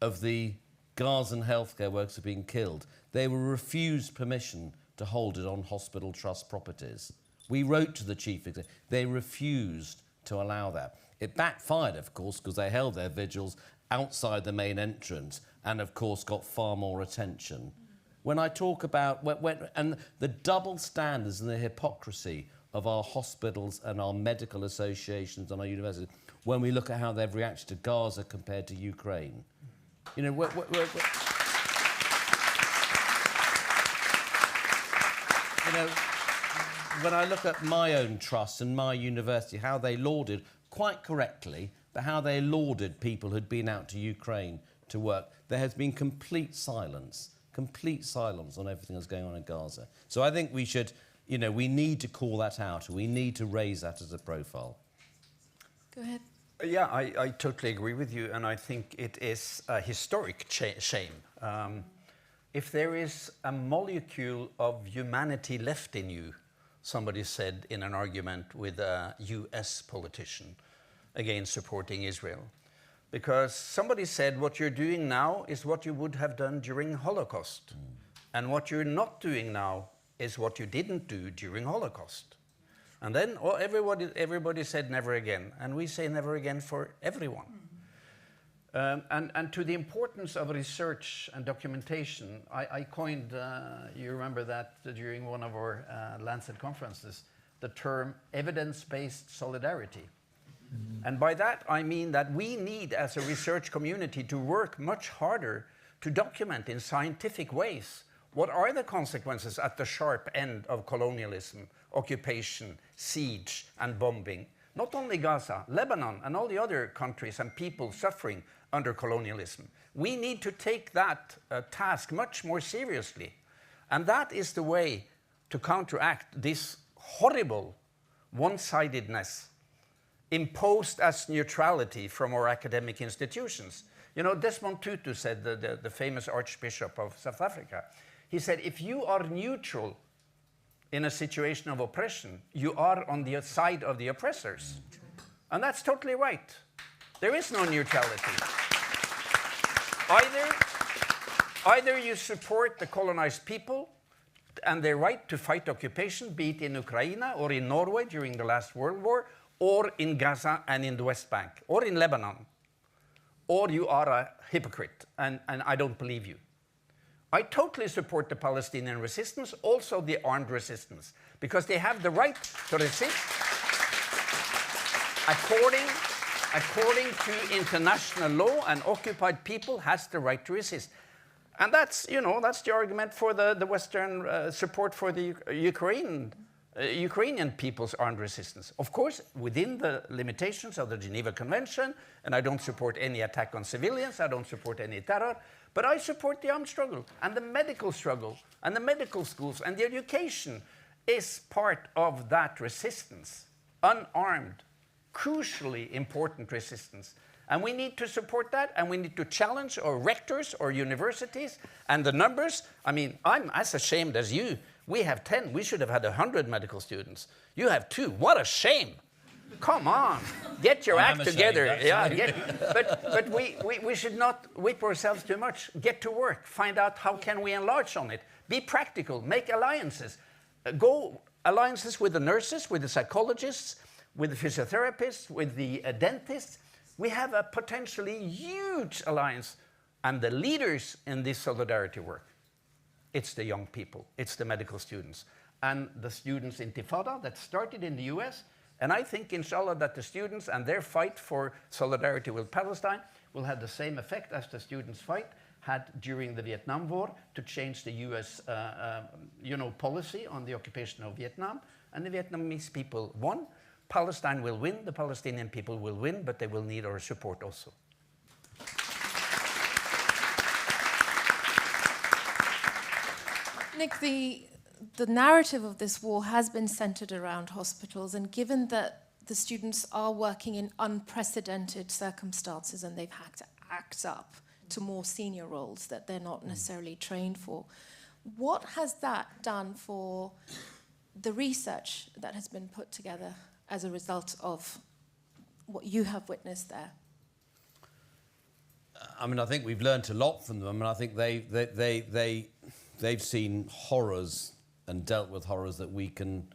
of the Gazan healthcare workers who have been killed, they were refused permission to hold it on hospital trust properties. We wrote to the chief executive. They refused to allow that. It backfired, of course, because they held their vigils outside the main entrance and, of course, got far more attention. When I talk about and the double standards and the hypocrisy of our hospitals and our medical associations and our universities, when we look at how they've reacted to Gaza compared to Ukraine. You know, you know, when I look at my own trust and my university, how they lauded, quite correctly, but how they lauded people who'd been out to Ukraine to work, there has been complete silence on everything that's going on in Gaza. So I think we should, you know, we need to call that out. We need to raise that as a profile. Go ahead. Yeah, I totally agree with you, and I think it is a historic shame. If there is a molecule of humanity left in you, somebody said in an argument with a US politician against supporting Israel. Because somebody said what you're doing now is what you would have done during Holocaust. And what you're not doing now is what you didn't do during Holocaust. And then everybody said never again. And we say never again for everyone. And to the importance of research and documentation, I coined, you remember that during one of our Lancet conferences, the term evidence-based solidarity. And by that, I mean that we need, as a research community, to work much harder to document in scientific ways what are the consequences at the sharp end of colonialism, occupation, siege, and bombing. Not only Gaza, Lebanon, and all the other countries and people suffering under colonialism. We need to take that task much more seriously. And that is the way to counteract this horrible one-sidedness imposed as neutrality from our academic institutions. You know, Desmond Tutu said, the famous Archbishop of South Africa, he said, if you are neutral in a situation of oppression, you are on the side of the oppressors. And that's totally right. There is no neutrality. Either you support the colonized people and their right to fight occupation, be it in Ukraine or in Norway during the last World War, or in Gaza and in the West Bank, or in Lebanon, or you are a hypocrite, and I don't believe you. I totally support the Palestinian resistance, also the armed resistance, because they have the right to resist according to international law, and occupied people has the right to resist. And that's, you know, that's the argument for the Western support for the Ukrainian people's armed resistance. Of course, within the limitations of the Geneva Convention, and I don't support any attack on civilians, I don't support any terror, but I support the armed struggle, and the medical struggle, and the medical schools, and the education is part of that resistance, unarmed, crucially important resistance. And we need to support that, and we need to challenge our rectors or universities. And the numbers, I mean, I'm as ashamed as you. We have 10. We should have had 100 medical students. You have 2. What a shame. Come on. Get your act together. Yeah, but we should not whip ourselves too much. Get to work. Find out how can we enlarge on it. Be practical. Make alliances. Go alliances with the nurses, with the psychologists, with the physiotherapists, with the dentists. We have a potentially huge alliance, and the leaders in this solidarity work, it's the young people, it's the medical students, and the students' intifada that started in the US, and I think, inshallah, that the students and their fight for solidarity with Palestine will have the same effect as the students' fight had during the Vietnam War to change the US policy on the occupation of Vietnam, and the Vietnamese people won. Palestine will win, the Palestinian people will win, but they will need our support also. Nick, the narrative of this war has been centered around hospitals, and given that the students are working in unprecedented circumstances and they've had to act up to more senior roles that they're not necessarily trained for, what has that done for the research that has been put together as a result of what you have witnessed there? I mean, I think we've learned a lot from them. I mean, I think they've seen horrors and dealt with horrors that we can,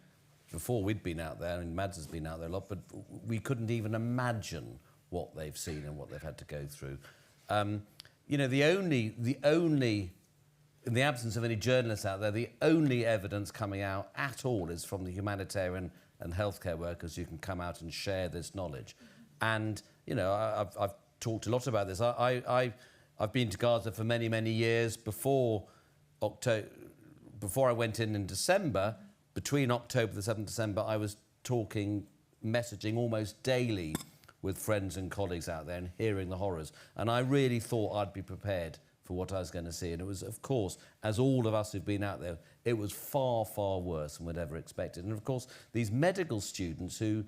before we'd been out there, and Mads has been out there a lot, but we couldn't even imagine what they've seen and what they've had to go through. You know, the only, in the absence of any journalists out there, the only evidence coming out at all is from the humanitarian and healthcare workers who can come out and share this knowledge. And, you know, I've talked a lot about this. I've been to Gaza for many, many years. Before I went in December, between October the 7th December, I was messaging almost daily with friends and colleagues out there and hearing the horrors. And I really thought I'd be prepared for what I was going to see. And it was, of course, as all of us who've been out there, it was far, far worse than we'd ever expected. And of course, these medical students who,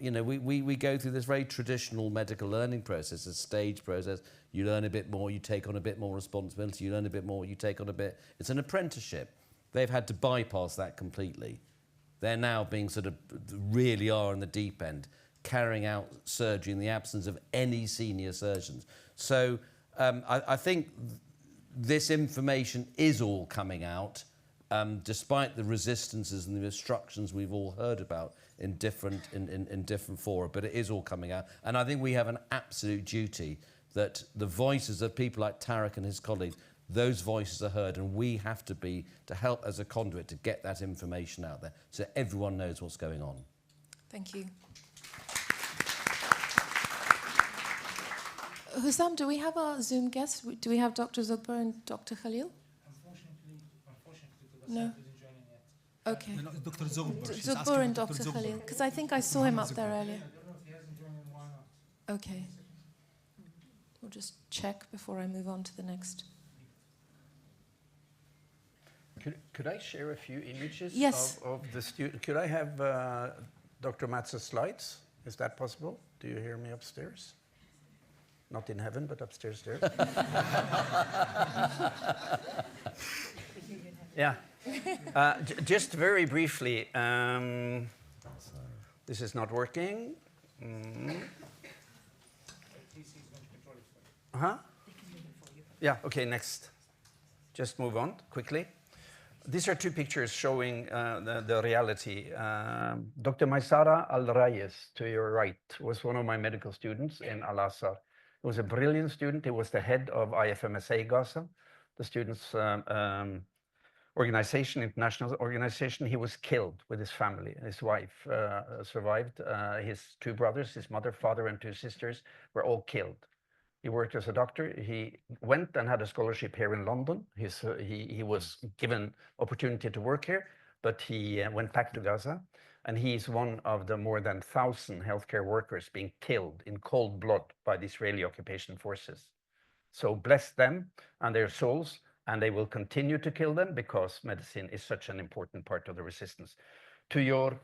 you know, we go through this very traditional medical learning process, a stage process. You learn a bit more, you take on a bit more responsibility, you learn a bit more, you take on a bit. It's an apprenticeship. They've had to bypass that completely. They're now being really are in the deep end, carrying out surgery in the absence of any senior surgeons. So I think this information is all coming out, despite the resistances and the obstructions we've all heard about in different fora, but it is all coming out. And I think we have an absolute duty that the voices of people like Tarek and his colleagues, those voices are heard, and we have to help as a conduit to get that information out there so everyone knows what's going on. Thank you. Hussam, do we have our Zoom guests? Do we have Dr. Zogbar and Dr. Khalil? Unfortunately, no. Isn't joining yet. Okay. No, Dr. Zogbar. Zogbar and Dr. Khalil, because I think I saw him up there earlier. I don't know if he hasn't joined, why not? Okay. We'll just check before I move on to the next. Could I share a few images yes. of the student? Could I have Dr. Matz's slides? Is that possible? Do you hear me upstairs? Not in heaven, but upstairs there. Yeah. Just very briefly, this is not working. Huh? Yeah, okay, next. Just move on quickly. These are two pictures showing the reality. Dr. Maysara Al-Rayes, to your right, was one of my medical students in Al-Azhar. He was a brilliant student. He was the head of IFMSA Gaza, the students' organization, international organization. He was killed with his family. His wife survived. His two brothers, his mother, father, and two sisters were all killed. He worked as a doctor. He went and had a scholarship here in London. He was given opportunity to work here, but he went back to Gaza. And he's one of the more than 1,000 healthcare workers being killed in cold blood by the Israeli occupation forces. So bless them and their souls, and they will continue to kill them because medicine is such an important part of the resistance. To your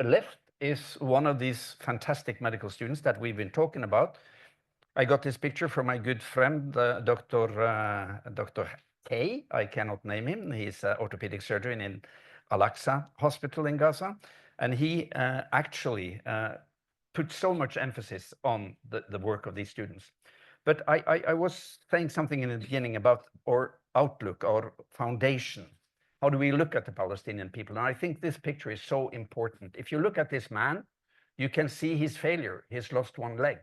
left is one of these fantastic medical students that we've been talking about. I got this picture from my good friend, Dr. K. I cannot name him. He's an orthopedic surgeon in Al-Aqsa Hospital in Gaza. And he actually put so much emphasis on the work of these students. But I was saying something in the beginning about our outlook, our foundation. How do we look at the Palestinian people? And I think this picture is so important. If you look at this man, you can see his failure. He's lost one leg.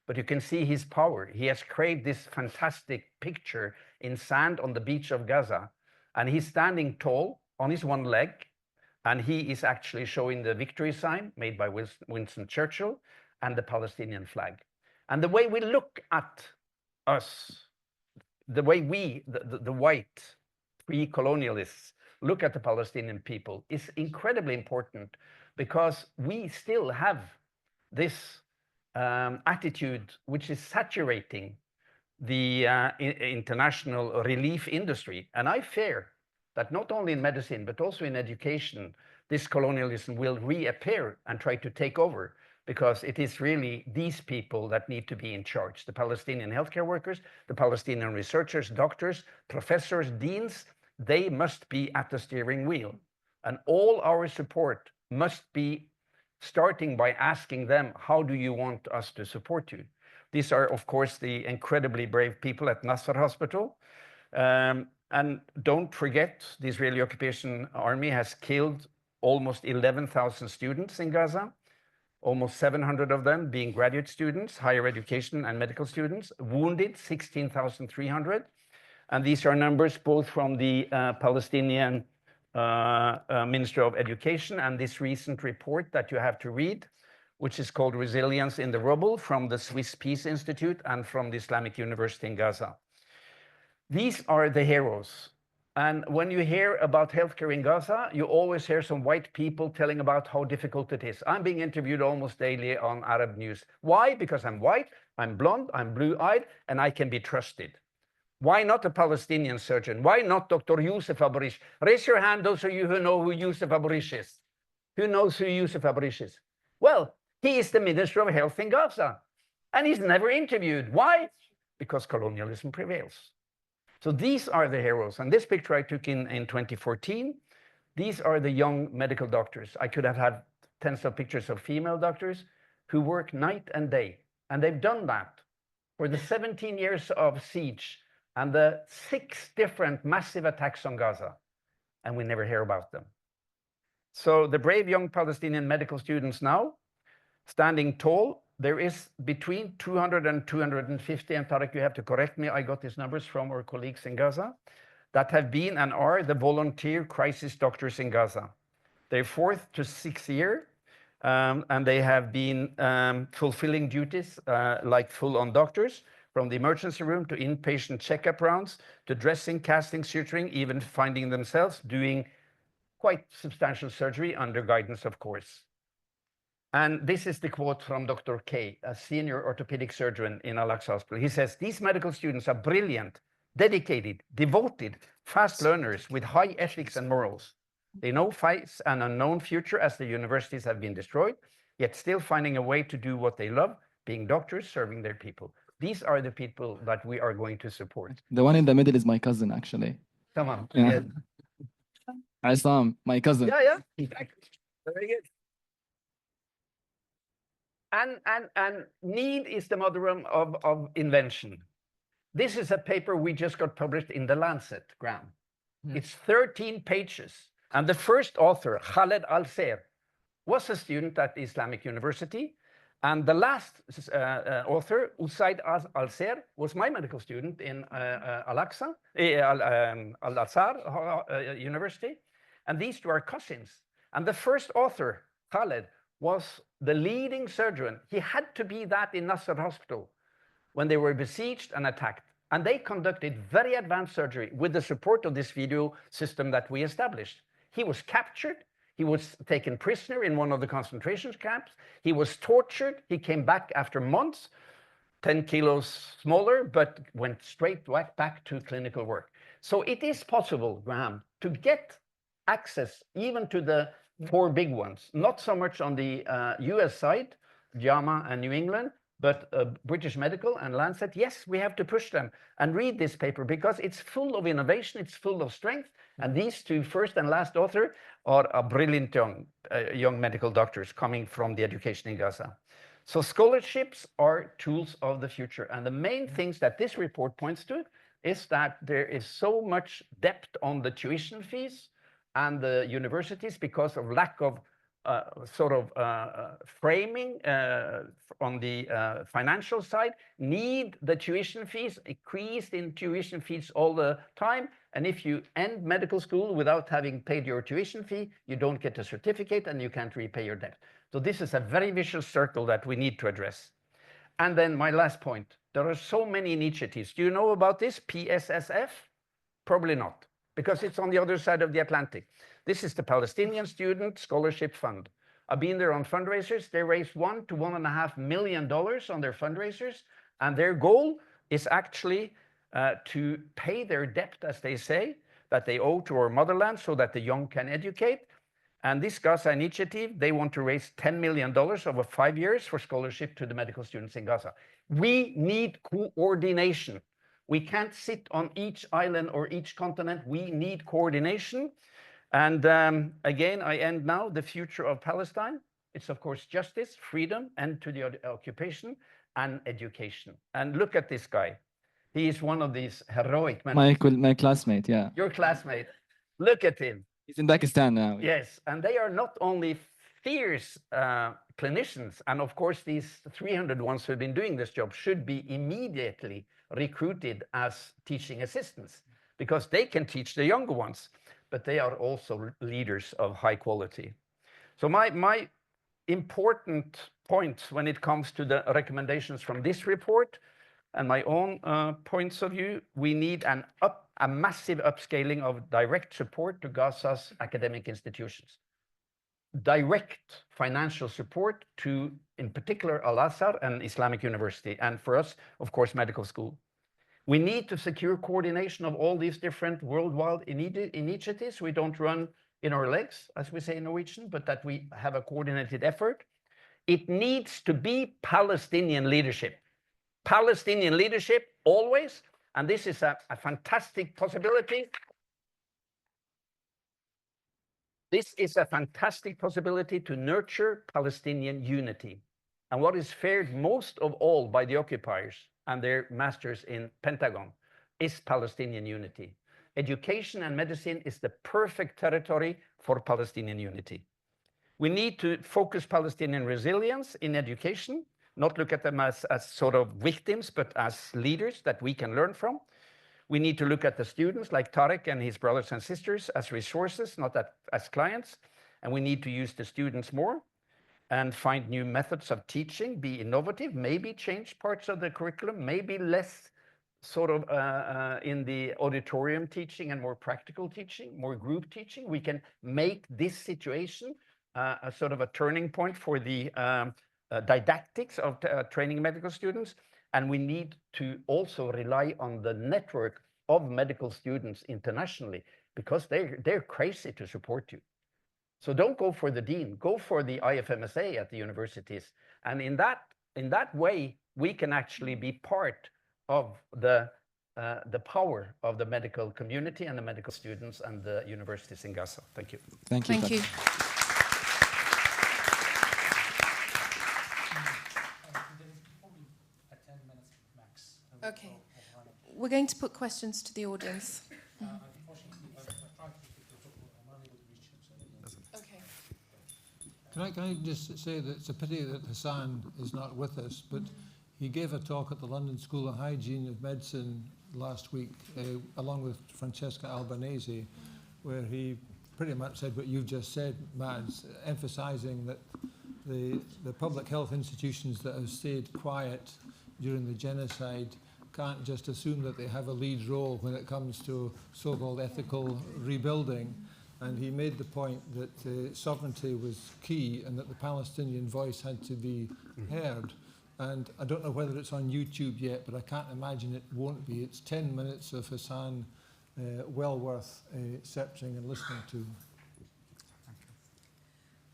But you can see his power. He has created this fantastic picture in sand on the beach of Gaza. And he's standing tall on his one leg. And he is actually showing the victory sign made by Winston Churchill and the Palestinian flag. And the way we look at us, the way we, the white pre-colonialists, look at the Palestinian people is incredibly important because we still have this attitude which is saturating the international relief industry. And I fear that not only in medicine, but also in education, this colonialism will reappear and try to take over because it is really these people that need to be in charge. The Palestinian healthcare workers, the Palestinian researchers, doctors, professors, deans, they must be at the steering wheel. And all our support must be starting by asking them, how do you want us to support you? These are, of course, the incredibly brave people at Nasser Hospital. And don't forget, the Israeli occupation army has killed almost 11,000 students in Gaza, almost 700 of them being graduate students, higher education and medical students, wounded 16,300. And these are numbers both from the Palestinian Ministry of Education and this recent report that you have to read, which is called Resilience in the Rubble from the Swiss Peace Institute and from the Islamic University in Gaza. These are the heroes. And when you hear about healthcare in Gaza, you always hear some white people telling about how difficult it is. I'm being interviewed almost daily on Arab news. Why? Because I'm white, I'm blonde, I'm blue-eyed, and I can be trusted. Why not a Palestinian surgeon? Why not Dr. Youssef Aborish? Raise your hand, those of you who know who Youssef Aborish is. Who knows who Youssef Aborish is? Well, he is the Minister of Health in Gaza, and he's never interviewed. Why? Because colonialism prevails. So these are the heroes. And this picture I took in 2014, these are the young medical doctors. I could have had tens of pictures of female doctors who work night and day. And they've done that for the 17 years of siege and the 6 different massive attacks on Gaza. And we never hear about them. So the brave young Palestinian medical students now, standing tall, there is between 200 and 250, and Tarek, you have to correct me, I got these numbers from our colleagues in Gaza, that have been and are the volunteer crisis doctors in Gaza. They're 4th to 6th year, and they have been fulfilling duties like full-on doctors, from the emergency room to inpatient checkup rounds, to dressing, casting, suturing, even finding themselves doing quite substantial surgery under guidance, of course. And this is the quote from Dr. K, a senior orthopedic surgeon in Al-Aqsa Hospital. He says, these medical students are brilliant, dedicated, devoted, fast learners with high ethics and morals. They know face an unknown future as the universities have been destroyed. yet still finding a way to do what they love, being doctors, serving their people. These are the people that we are going to support. The one in the middle is my cousin, actually. Tamam. Yeah. Islam, my cousin. Yeah, exactly. Very good. And need is the mother of invention. This is a paper we just got published in The Lancet, Graham. It's 13 pages. And the first author, Khaled Al-Ser, was a student at Islamic University. And the last author, Usaid Al-Ser, was my medical student in Al-Azhar University. And these two are cousins. And the first author, Khaled, was the leading surgeon. He had to be that in Nasser Hospital when they were besieged and attacked. And they conducted very advanced surgery with the support of this video system that we established. He was captured. He was taken prisoner in one of the concentration camps. He was tortured. He came back after months, 10 kilos smaller, but went straight back to clinical work. So it is possible, Graham, to get access even to the 4 big ones, not so much on the US side, JAMA and New England, but British Medical and Lancet. Yes, we have to push them and read this paper because it's full of innovation, it's full of strength. And these two first and last authors are brilliant young medical doctors coming from the education in Gaza. So scholarships are tools of the future. And the main things that this report points to is that there is so much depth on the tuition fees and the universities because of lack of framing on the financial side, need the tuition fees, increased in tuition fees all the time. And if you end medical school without having paid your tuition fee, you don't get a certificate and you can't repay your debt. So this is a very vicious circle that we need to address. And then my last point, there are so many initiatives. Do you know about this, PSSF? Probably not, because it's on the other side of the Atlantic. This is the Palestinian Student Scholarship Fund. I've been there on fundraisers. They raised $1 to $1.5 million on their fundraisers. And their goal is actually to pay their debt, as they say, that they owe to our motherland so that the young can educate. And this Gaza initiative, they want to raise $10 million over 5 years for scholarship to the medical students in Gaza. We need coordination. We can't sit on each island or each continent. We need coordination. And again, I end now, the future of Palestine. It's, of course, justice, freedom, end to the occupation, and education. And look at this guy. He is one of these heroic men. My classmate, yeah. Your classmate. Look at him. He's in Pakistan now. Yes, and they are not only fierce clinicians, and of course, these 300 ones who have been doing this job should be immediately recruited as teaching assistants because they can teach the younger ones, but they are also leaders of high quality. So my important points when it comes to the recommendations from this report and my own points of view, we need a massive upscaling of direct support to Gaza's academic institutions. Direct financial support to, in particular, Al-Azhar and Islamic University, and for us, of course, medical school. We need to secure coordination of all these different worldwide initiatives. We don't run in our legs, as we say in Norwegian, but that we have a coordinated effort. It needs to be Palestinian leadership. Palestinian leadership always, and this is a fantastic possibility. This is a fantastic possibility to nurture Palestinian unity. And what is feared most of all by the occupiers and their masters in Pentagon is Palestinian unity. Education and medicine is the perfect territory for Palestinian unity. We need to focus Palestinian resilience in education, not look at them as sort of victims, but as leaders that we can learn from. We need to look at the students like Tarek and his brothers and sisters as resources, not as clients. And we need to use the students more and find new methods of teaching, be innovative, maybe change parts of the curriculum, maybe less sort of in the auditorium teaching and more practical teaching, more group teaching. We can make this situation a sort of a turning point for the didactics of training medical students. And we need to also rely on the network of medical students internationally because they're crazy to support you. So don't go for the dean, go for the IFMSA at the universities. And in that way, we can actually be part of the power of the medical community and the medical students and the universities in Gaza. Thank you. Thank you. Thank you. Okay. We're going to put questions to the audience. Okay. Can I just say that it's a pity that Hassan is not with us, but he gave a talk at the London School of Hygiene of Medicine last week, along with Francesca Albanese, where he pretty much said what you've just said, Mads, emphasizing that the public health institutions that have stayed quiet during the genocide can't just assume that they have a lead role when it comes to so-called ethical rebuilding. And he made the point that sovereignty was key and that the Palestinian voice had to be heard. And I don't know whether it's on YouTube yet, but I can't imagine it won't be. It's 10 minutes of Hassan, well worth searching and listening to.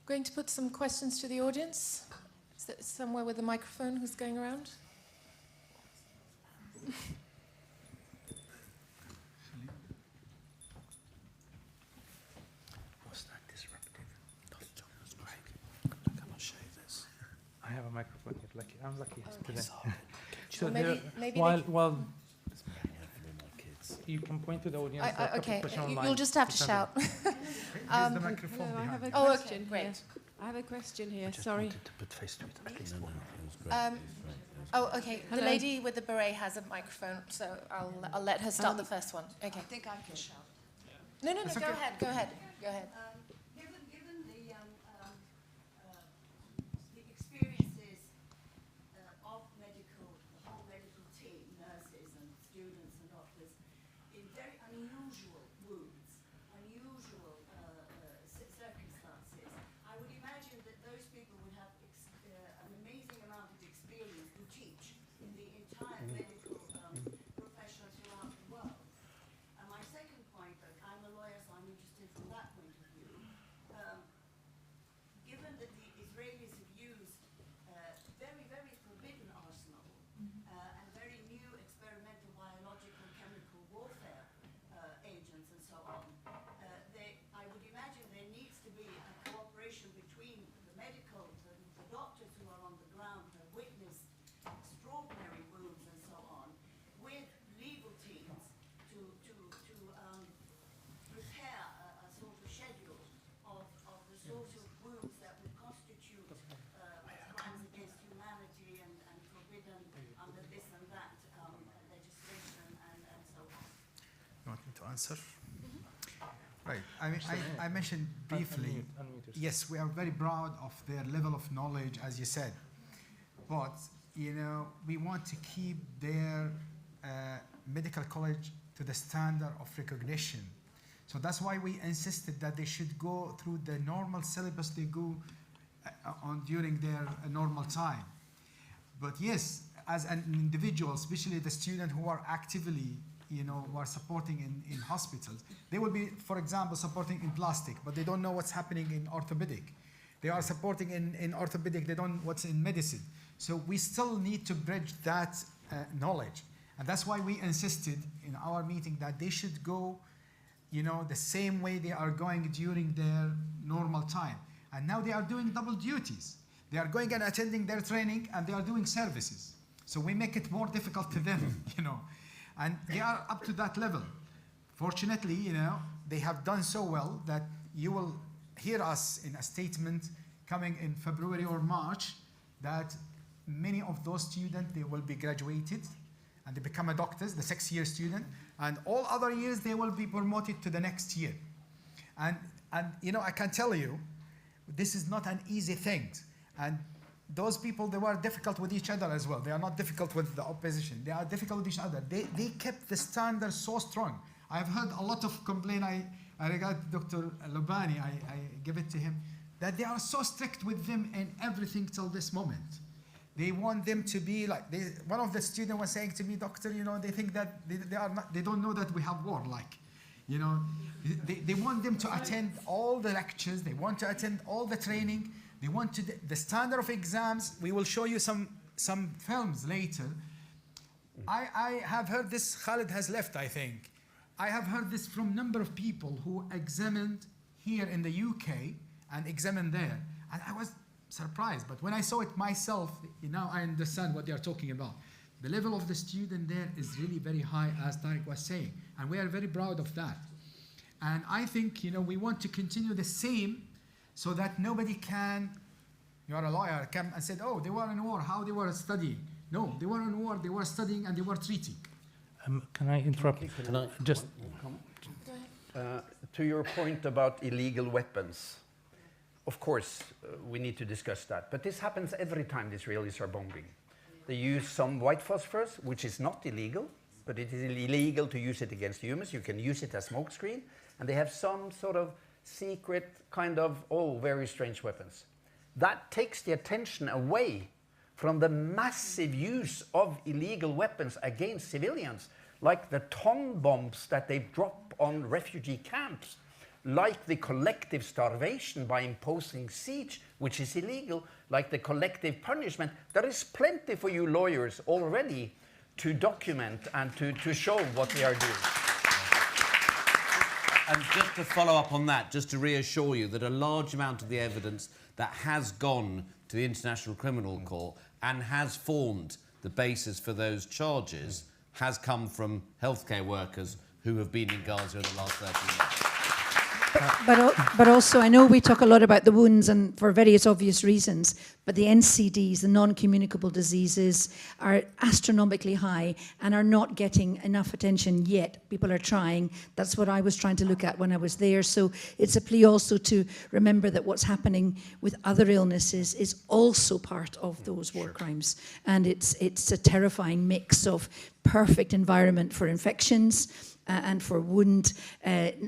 Going to put some questions to the audience. Is there somewhere with a microphone who's going around? Was that disruptive? I cannot show this. I have a microphone here. Lucky. I'm lucky today. So Well, maybe while you can point to the audience. Okay, you'll just have to shout. the microphone I have a Oh, okay, question great. here. I have a question here. Sorry. To put face to it. Okay. The Hello. lady with the beret has a microphone, so I'll let her start the first one. Okay. I think I can shout. No, go ahead. Go ahead. Given the experiences of the whole medical team, nurses and students and doctors, in very unusual wounds, unusual circumstances, I would imagine that those people would have an amazing amount of experience to teach in the entire medical profession throughout the world. And my second point, I'm a lawyer, so I'm interested from that point of view. Given that the Israelis have used very, very forbidden arsenal and very new experimental biological chemical warfare agents and so on, I would imagine there needs to be a cooperation between the doctors who are on the ground who have witnessed extraordinary wounds and so on, with legal teams to prepare a sort of schedule of the sort of wounds that would constitute crimes against humanity and forbidden under this and that legislation and so on. You want me to answer? Right. I mentioned briefly, yes, we are very proud of their level of knowledge, as you said. But, we want to keep their medical college to the standard of recognition. So that's why we insisted that they should go through the normal syllabus they go on during their normal time. But yes, as an individual, especially the student who are actively who are supporting in hospitals. They will be, for example, supporting in plastic, but they don't know what's happening in orthopedic. They are supporting in orthopedic, they don't know what's in medicine. So we still need to bridge that knowledge. And that's why we insisted in our meeting that they should go, the same way they are going during their normal time. And now they are doing double duties. They are going and attending their training and they are doing services. So we make it more difficult to them, And they are up to that level. Fortunately, they have done so well that you will hear us in a statement coming in February or March that many of those students, they will be graduated and they become a doctors, the 6-year student, and all other years they will be promoted to the next year. And I can tell you, this is not an easy thing. And those people, they were difficult with each other as well. They are not difficult with the opposition. They are difficult with each other. They kept the standard so strong. I've heard a lot of complaint. I regard Dr. Lubani, I give it to him, that they are so strict with them in everything till this moment. They want them to be like, one of the students was saying to me, doctor, they think that they don't know that we have war, You know, they want them to attend all the lectures. They want to attend all the training. They want to the standard of exams. We will show you some films later. I have heard this. Khalid has left, I think. I have heard this from a number of people who examined here in the UK and examined there, and I was surprised. But when I saw it myself, now I understand what they are talking about. The level of the student there is really very high, as Tariq was saying, and we are very proud of that. And I think, you know, we want to continue the same so that nobody can, you are a lawyer, come and said, oh, they were in war, how they were studying. No, they were in war, they were studying and they were treating. Can I interrupt? Can I just to your point about illegal weapons, of course, we need to discuss that. But this happens every time the Israelis are bombing. They use some white phosphorus, which is not illegal, but it is illegal to use it against humans. You can use it as smokescreen. And they have some sort of secret kind of, very strange weapons. That takes the attention away from the massive use of illegal weapons against civilians, like the ton bombs that they drop on refugee camps, like the collective starvation by imposing siege, which is illegal, like the collective punishment. There is plenty for you lawyers already to document and to show what they are doing. And just to follow up on that, just to reassure you that a large amount of the evidence that has gone to the International Criminal Court and has formed the basis for those charges has come from healthcare workers who have been in Gaza in the last 30 years. But also, I know we talk a lot about the wounds, and for various obvious reasons, but the NCDs, the non-communicable diseases, are astronomically high and are not getting enough attention yet. People are trying. That's what I was trying to look at when I was there. So it's a plea also to remember that what's happening with other illnesses is also part of those war crimes. And it's a terrifying mix of perfect environment for infections, and for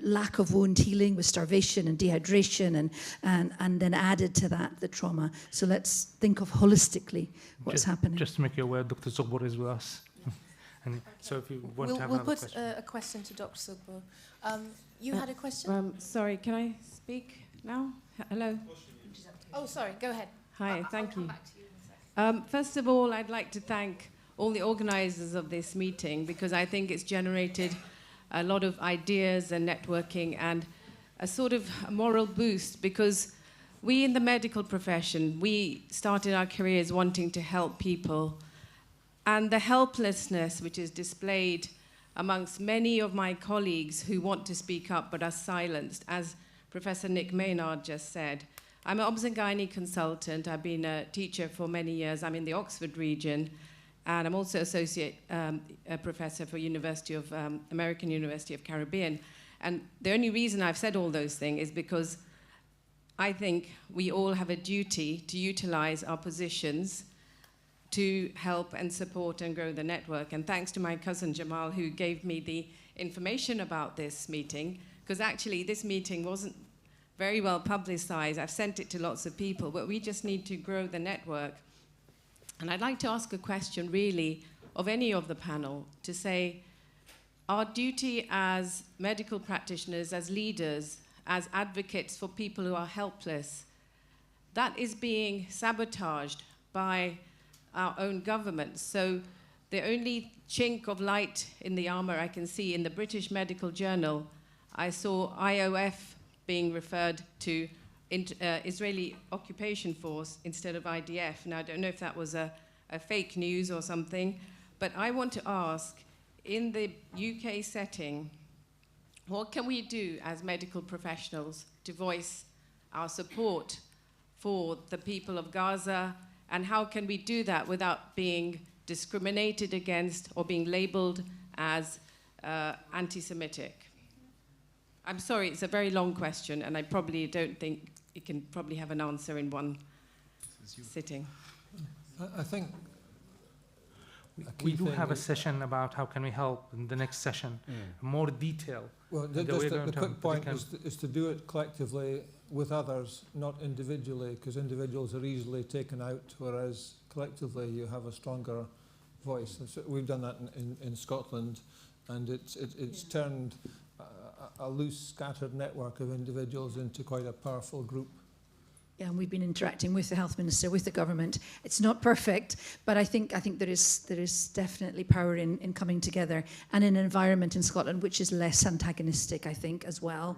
lack of wound healing with starvation and dehydration, and then added to that the trauma. So let's think of holistically what's happening. Just to make you aware, Dr. Zogbor is with us. And so if you want to have another question. We'll put a question to Dr. Zogbor. You had a question? Sorry, can I speak now? Hello? Oh, sorry, go ahead. Hi, thank I'll come you. back to you in a second. First of all, I'd like to thank all the organizers of this meeting, because I think it's generated a lot of ideas and networking and a sort of moral boost, because we in the medical profession, we started our careers wanting to help people, and the helplessness which is displayed amongst many of my colleagues who want to speak up but are silenced, as Professor Nick Maynard just said. I'm an obs and gynae consultant. I've been a teacher for many years. I'm in the Oxford region, and I'm also associate professor for American University of Caribbean. And the only reason I've said all those things is because I think we all have a duty to utilize our positions to help and support and grow the network. And thanks to my cousin Jamal, who gave me the information about this meeting, because actually this meeting wasn't very well publicized. I've sent it to lots of people, but we just need to grow the network. And I'd like to ask a question, really, of any of the panel, to say, our duty as medical practitioners, as leaders, as advocates for people who are helpless, that is being sabotaged by our own government. So the only chink of light in the armor I can see in the British Medical Journal, I saw IOF being referred to Israeli occupation force instead of IDF. Now, I don't know if that was a fake news or something, but I want to ask, in the UK setting, what can we do as medical professionals to voice our support for the people of Gaza, and how can we do that without being discriminated against or being labeled as anti-Semitic? I'm sorry, it's a very long question, and I probably don't think you can probably have an answer in one sitting. I think we do have a session about how can we help in the next session, more detail. Well, just the quick point is to do it collectively with others, not individually, because individuals are easily taken out, whereas collectively you have a stronger voice. And so we've done that in Scotland, and it's turned a loose, scattered network of individuals into quite a powerful group. Yeah, and we've been interacting with the health minister, with the government. It's not perfect, but I think there is definitely power in coming together, and an environment in Scotland which is less antagonistic, I think, as well.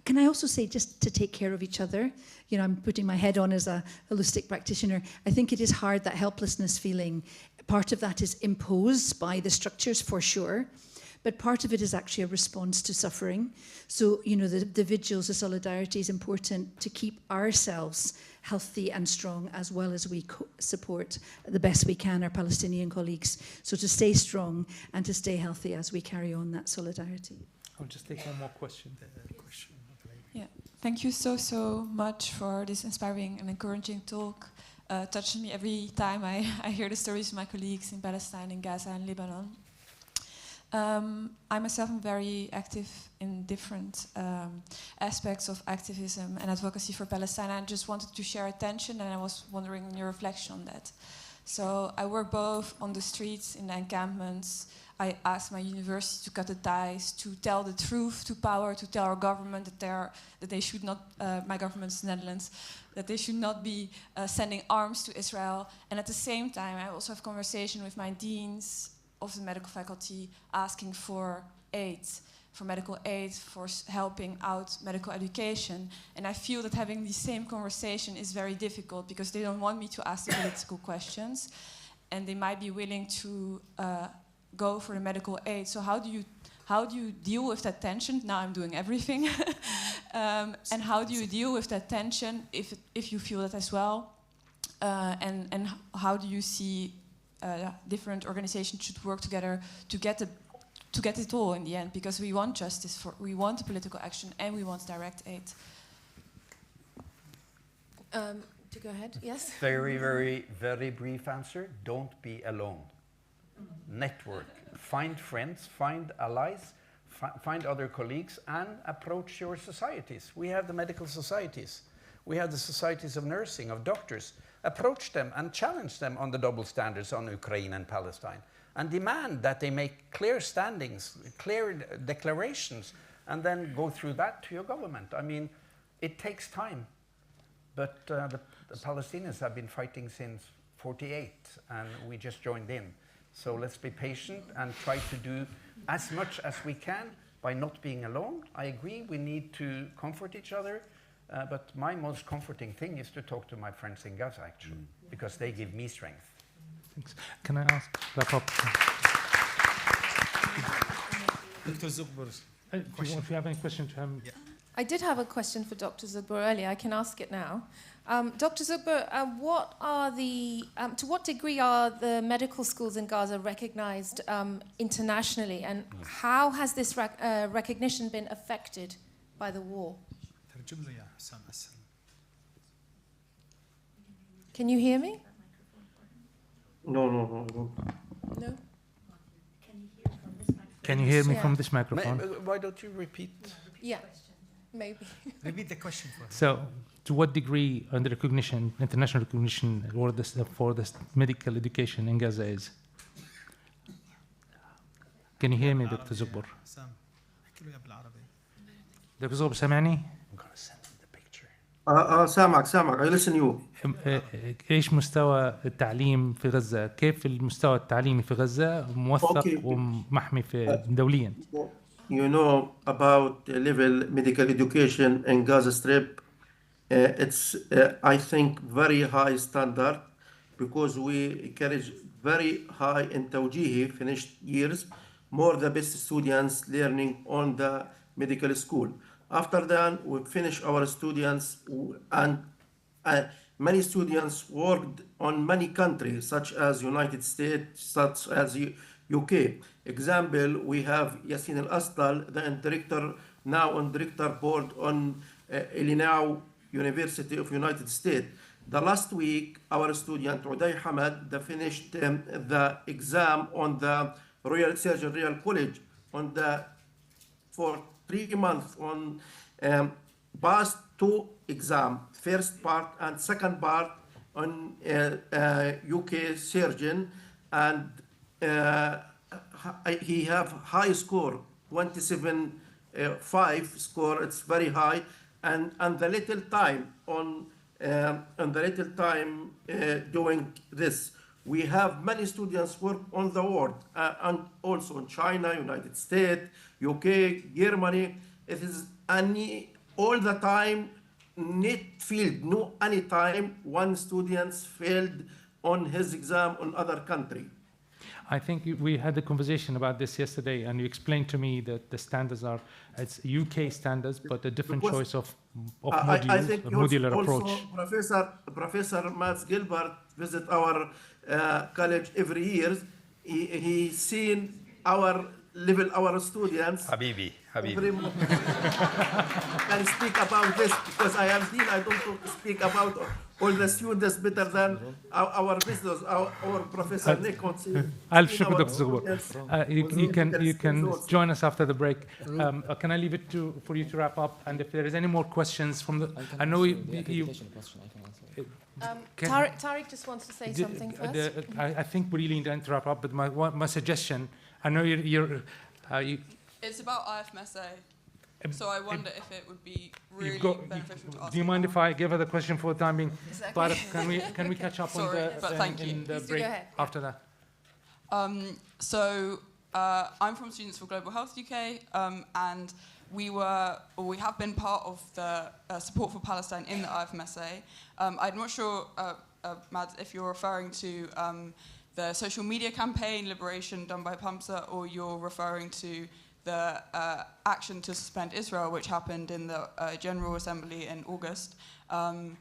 Can I also say, just to take care of each other, you know, I'm putting my head on as a holistic practitioner. I think it is hard, that helplessness feeling. Part of that is imposed by the structures, for sure, but part of it is actually a response to suffering. So, you know, the vigils, the solidarity is important to keep ourselves healthy and strong, as well as we support the best we can our Palestinian colleagues. So to stay strong and to stay healthy as we carry on that solidarity. I'll just take one more question. Yeah, thank you so much for this inspiring and encouraging talk. Touches me every time I hear the stories of my colleagues in Palestine, in Gaza, and Lebanon. I myself am very active in different aspects of activism and advocacy for Palestine. I just wanted to share attention, and I was wondering your reflection on that. So I work both on the streets, in the encampments. I asked my university to cut the ties, to tell the truth to power, to tell our government that they should not, my government's Netherlands, that they should not be sending arms to Israel. And at the same time, I also have conversation with my deans of the medical faculty, asking for aid, for medical aid, for helping out medical education. And I feel that having the same conversation is very difficult, because they don't want me to ask the political questions, and they might be willing to go for the medical aid. So how do you deal with that tension? Now I'm doing everything. And how do you deal with that tension if you feel that as well? And how do you see different organizations should work together to get it all in the end? Because we want justice, we want political action, and we want direct aid. To go ahead, yes? Very, very, very brief answer. Don't be alone. Network. Find friends, find allies, find other colleagues, and approach your societies. We have the medical societies. We have the societies of nursing, of doctors. Approach them and challenge them on the double standards on Ukraine and Palestine, and demand that they make clear standings, clear declarations, and then go through that to your government. I mean, it takes time, but the Palestinians have been fighting since '48, and we just joined in. So let's be patient and try to do as much as we can by not being alone. I agree, we need to comfort each other. But my most comforting thing is to talk to my friends in Gaza, actually, because they give me strength. Thanks. Can I ask wrap up? Dr. Zugbur, if you have any question to him. Yeah. I did have a question for Dr. Zugbur earlier. I can ask it now. Dr. Zugbur, to what degree are the medical schools in Gaza recognized internationally, and how has this recognition been affected by the war? Can you hear me? No. No? Can you hear me from this microphone? Why don't you repeat? Yeah, maybe. Repeat the question for us. So, to what degree under recognition, international recognition, for this medical education in Gaza is? Can you hear me, Dr. Zugbur? Dr. Zugbur, سامعني؟ سامعك I listen you. ايش مستوى التعليم في غزة؟ كيف المستوى التعليمي في غزة موثق ومحمي دوليا؟ You know about level medical education in Gaza Strip. It's I think very high standard, because we encourage very high in توجيهي finished years, more the best students learning on the medical school. After that, we finish our students, and many students worked on many countries, such as United States, such as UK. Example, we have Yassin Al-Astal, the director, now on director board on Illinois University of United States. The last week, our student, Uday Hamad, finished the exam on the Royal Surgeon Royal College for 3 months on passed 2 exams, first part and second part on UK surgeon, and he have high score, 27 5 score, it's very high, and the little time doing this. We have many students work on the world, and also in China, United States, UK, Germany. It is all the time, net field, no any time one student failed on his exam on other country. I think we had a conversation about this yesterday, and you explained to me that the standards are, it's UK standards, but a different choice of modules, I think a modular also approach. Professor Matt Gilbert visit our college every year. He's seen our level, our students. Habibi. Very much. Can speak about this because I am dean. I don't speak about all the students better than our visitors, our Professor Nick. I'll شكرا Dr. Zughbour. You can join us after the break. Can I leave it for you to wrap up? And if there is any more questions from the, I know you. Tariq just wants to say something first. I think we really need to wrap up, but my suggestion, I know you. It's about IFMSA, so I wonder if it would be really beneficial to ask. Do you mind if I give her the question for the time being? Exactly. But can we catch up on the break after that? I'm from Students for Global Health UK, and we have been part of the support for Palestine in the IFMSA. I'm not sure, Mads, if you're referring to the social media campaign Liberation done by PAMSA, or you're referring to the action to suspend Israel, which happened in the General Assembly in August. And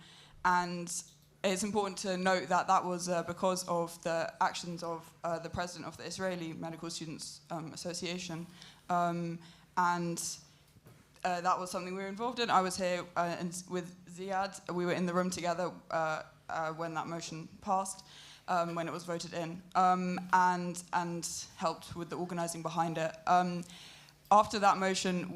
it's important to note that that was because of the actions of the president of the Israeli Medical Students Association. And that was something we were involved in. I was here with Ziad. We were in the room together when that motion passed. When it was voted in, and helped with the organising behind it. After that motion,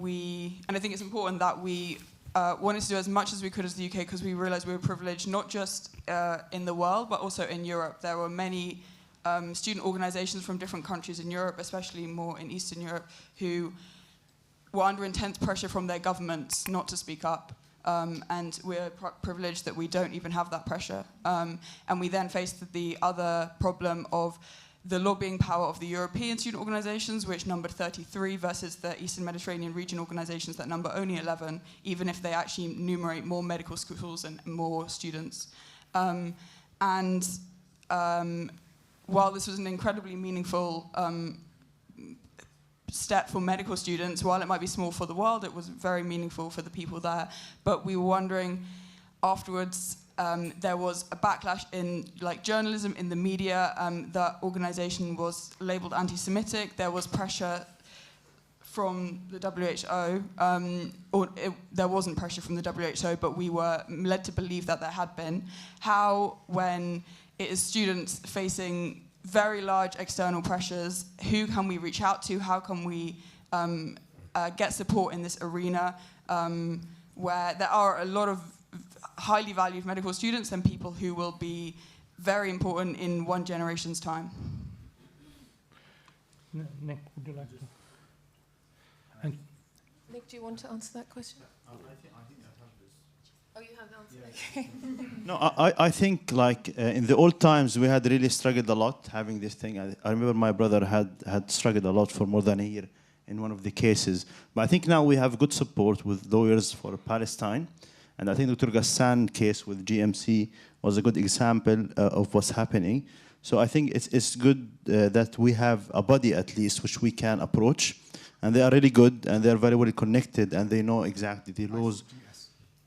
and I think it's important that we wanted to do as much as we could as the UK, because we realised we were privileged not just in the world, but also in Europe. There were many student organisations from different countries in Europe, especially more in Eastern Europe, who were under intense pressure from their governments not to speak up. And we're privileged that we don't even have that pressure. And we then faced the other problem of the lobbying power of the European student organizations, which numbered 33, versus the Eastern Mediterranean region organizations that number only 11, even if they actually enumerate more medical schools and more students. While this was an incredibly meaningful step for medical students, while it might be small for the world, it was very meaningful for the people there. But we were wondering afterwards, there was a backlash in journalism, in the media. The organization was labeled anti-Semitic. There was pressure from the WHO, there wasn't pressure from the WHO, but we were led to believe that there had been. How, when it is students facing very large external pressures, who can we reach out to? How can we get support in this arena where there are a lot of highly valued medical students and people who will be very important in one generation's time? Nick, would you like to? Nick, do you want to answer that question? I think I have this. Oh, you have the answer? Yeah. Okay. No, I think in the old times we had really struggled a lot having this thing. I remember my brother had struggled a lot for more than a year in one of the cases. But I think now we have good support with lawyers for Palestine. And I think Dr. Ghassan case with GMC was a good example of what's happening. So I think it's good that we have a body at least which we can approach. And they are really good and they're very well connected and they know exactly the laws.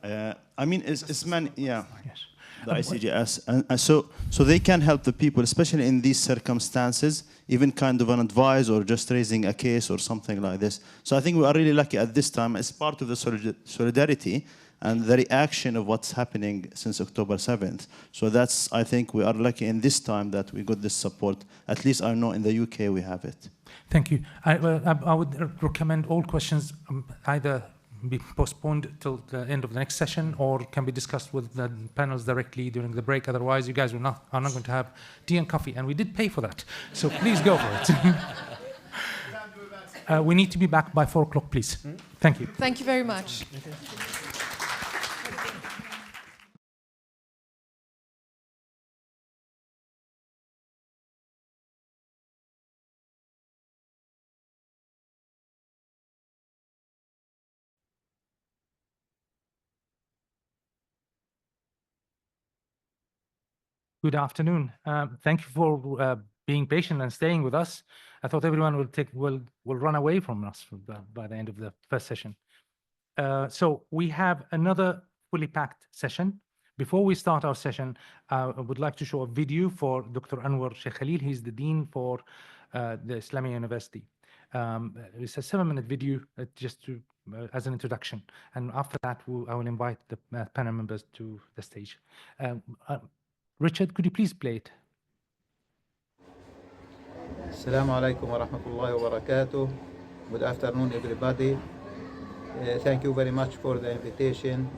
I mean, it's many, yeah. Yes. The ICGS. And so they can help the people, especially in these circumstances, even kind of an advice or just raising a case or something like this. So I think we are really lucky at this time as part of the solidarity and the reaction of what's happening since October 7th. So that's, I think we are lucky in this time that we got this support. At least I know in the UK we have it. Thank you. I would recommend all questions either be postponed till the end of the next session or can be discussed with the panels directly during the break. Otherwise, you guys are not going to have tea and coffee. And we did pay for that. So please go for it. We need to be back by 4 o'clock, please. Thank you. Thank you very much. Good afternoon. Thank you for being patient and staying with us. I thought everyone will run away from us by the end of the first session. So we have another fully packed session. Before we start our session, I would like to show a video for Dr. Anwar Sheikh Khalil. He's the dean for the Islamic University. It's a 7-minute video just to as an introduction, and after that I will invite the panel members to the stage. Richard, could you please play it? Assalamu alaikum wa rahmatullahi wa barakatuh. Good afternoon, everybody. Thank you very much for the invitation,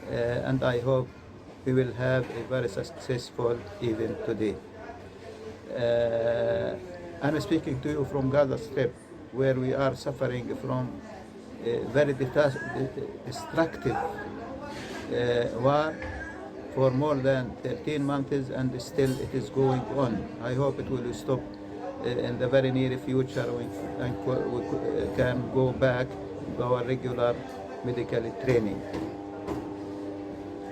and I hope we will have a very successful event today. I'm speaking to you from Gaza Strip, where we are suffering from a very destructive war for more than 13 months, and still it is going on. I hope it will stop in the very near future. We can go back to our regular medical training.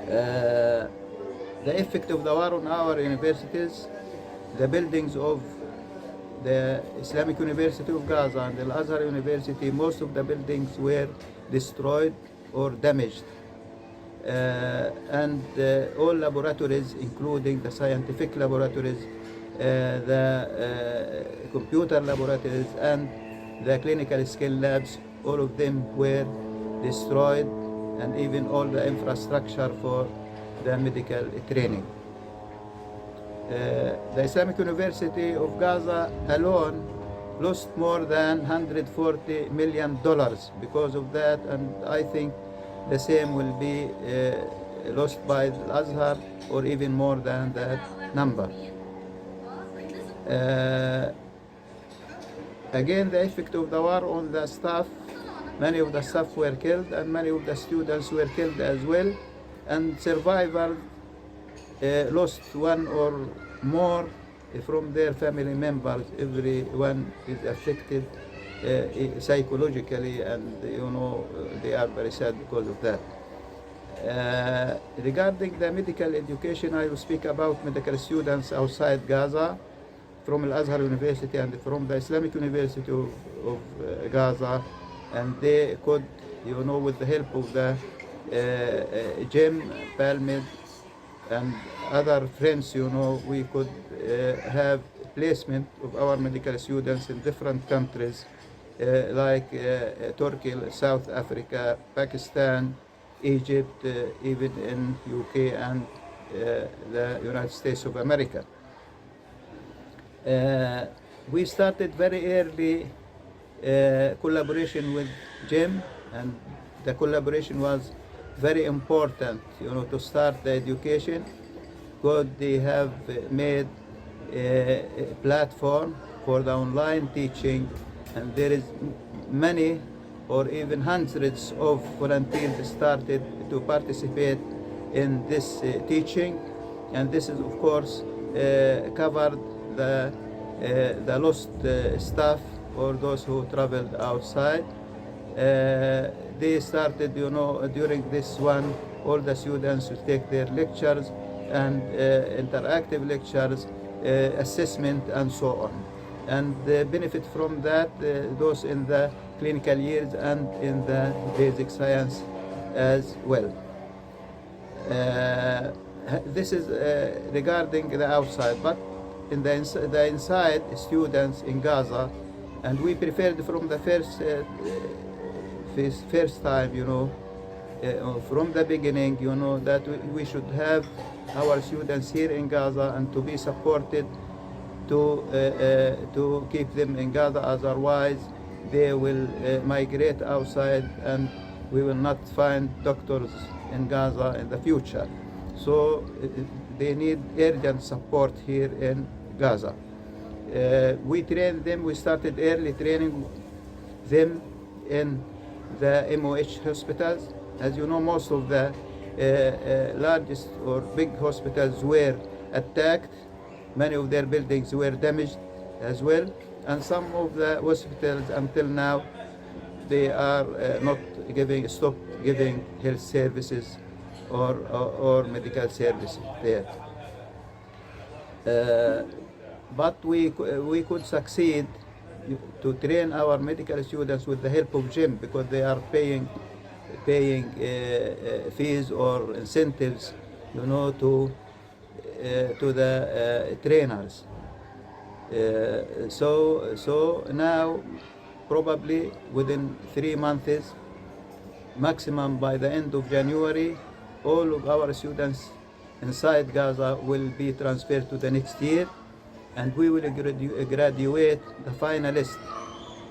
The effect of the war on our universities, the buildings of the Islamic University of Gaza and the Al-Azhar University, most of the buildings were destroyed or damaged. And all laboratories, including the scientific laboratories, the computer laboratories, and the clinical skill labs, all of them were destroyed, and even all the infrastructure for the medical training. The Islamic University of Gaza alone lost more than $140 million because of that, and I think the same will be lost by Al-Azhar, or even more than that number. Again, the effect of the war on the staff, many of the staff were killed, and many of the students were killed as well, and survivors lost one or more from their family members. Everyone is affected psychologically, and they are very sad because of that. Regarding the medical education, I will speak about medical students outside Gaza, from Al-Azhar University and from the Islamic University of Gaza, and they could, with the help of the Jim Palmed and other friends, we could have placement of our medical students in different countries, like Turkey, South Africa, Pakistan, Egypt, even in UK and the United States of America. We started very early collaboration with Jim, and the collaboration was very important, to start the education, because they have made a platform for the online teaching, and there is many or even hundreds of volunteers started to participate in this teaching, and this is of course covered the lost staff or those who traveled outside. They started, during this one, all the students will take their lectures and interactive lectures, assessment, and so on. And they benefit from that, those in the clinical years and in the basic science as well. This is regarding the outside, but in the inside, students in Gaza, and we prepared from the first time, from the beginning, that we should have our students here in Gaza and to be supported to keep them in Gaza. Otherwise, they will migrate outside, and we will not find doctors in Gaza in the future. So they need urgent support here in Gaza. We trained them. We started early training them in the MOH hospitals. As you know, most of the largest or big hospitals were attacked. Many of their buildings were damaged as well. And some of the hospitals until now, they are stopped giving health services or medical services there. But we could succeed to train our medical students with the help of GEM, because they are paying fees or incentives, to the trainers. So now, probably within 3 months, maximum by the end of January, all of our students inside Gaza will be transferred to the next year, and we will graduate the finalists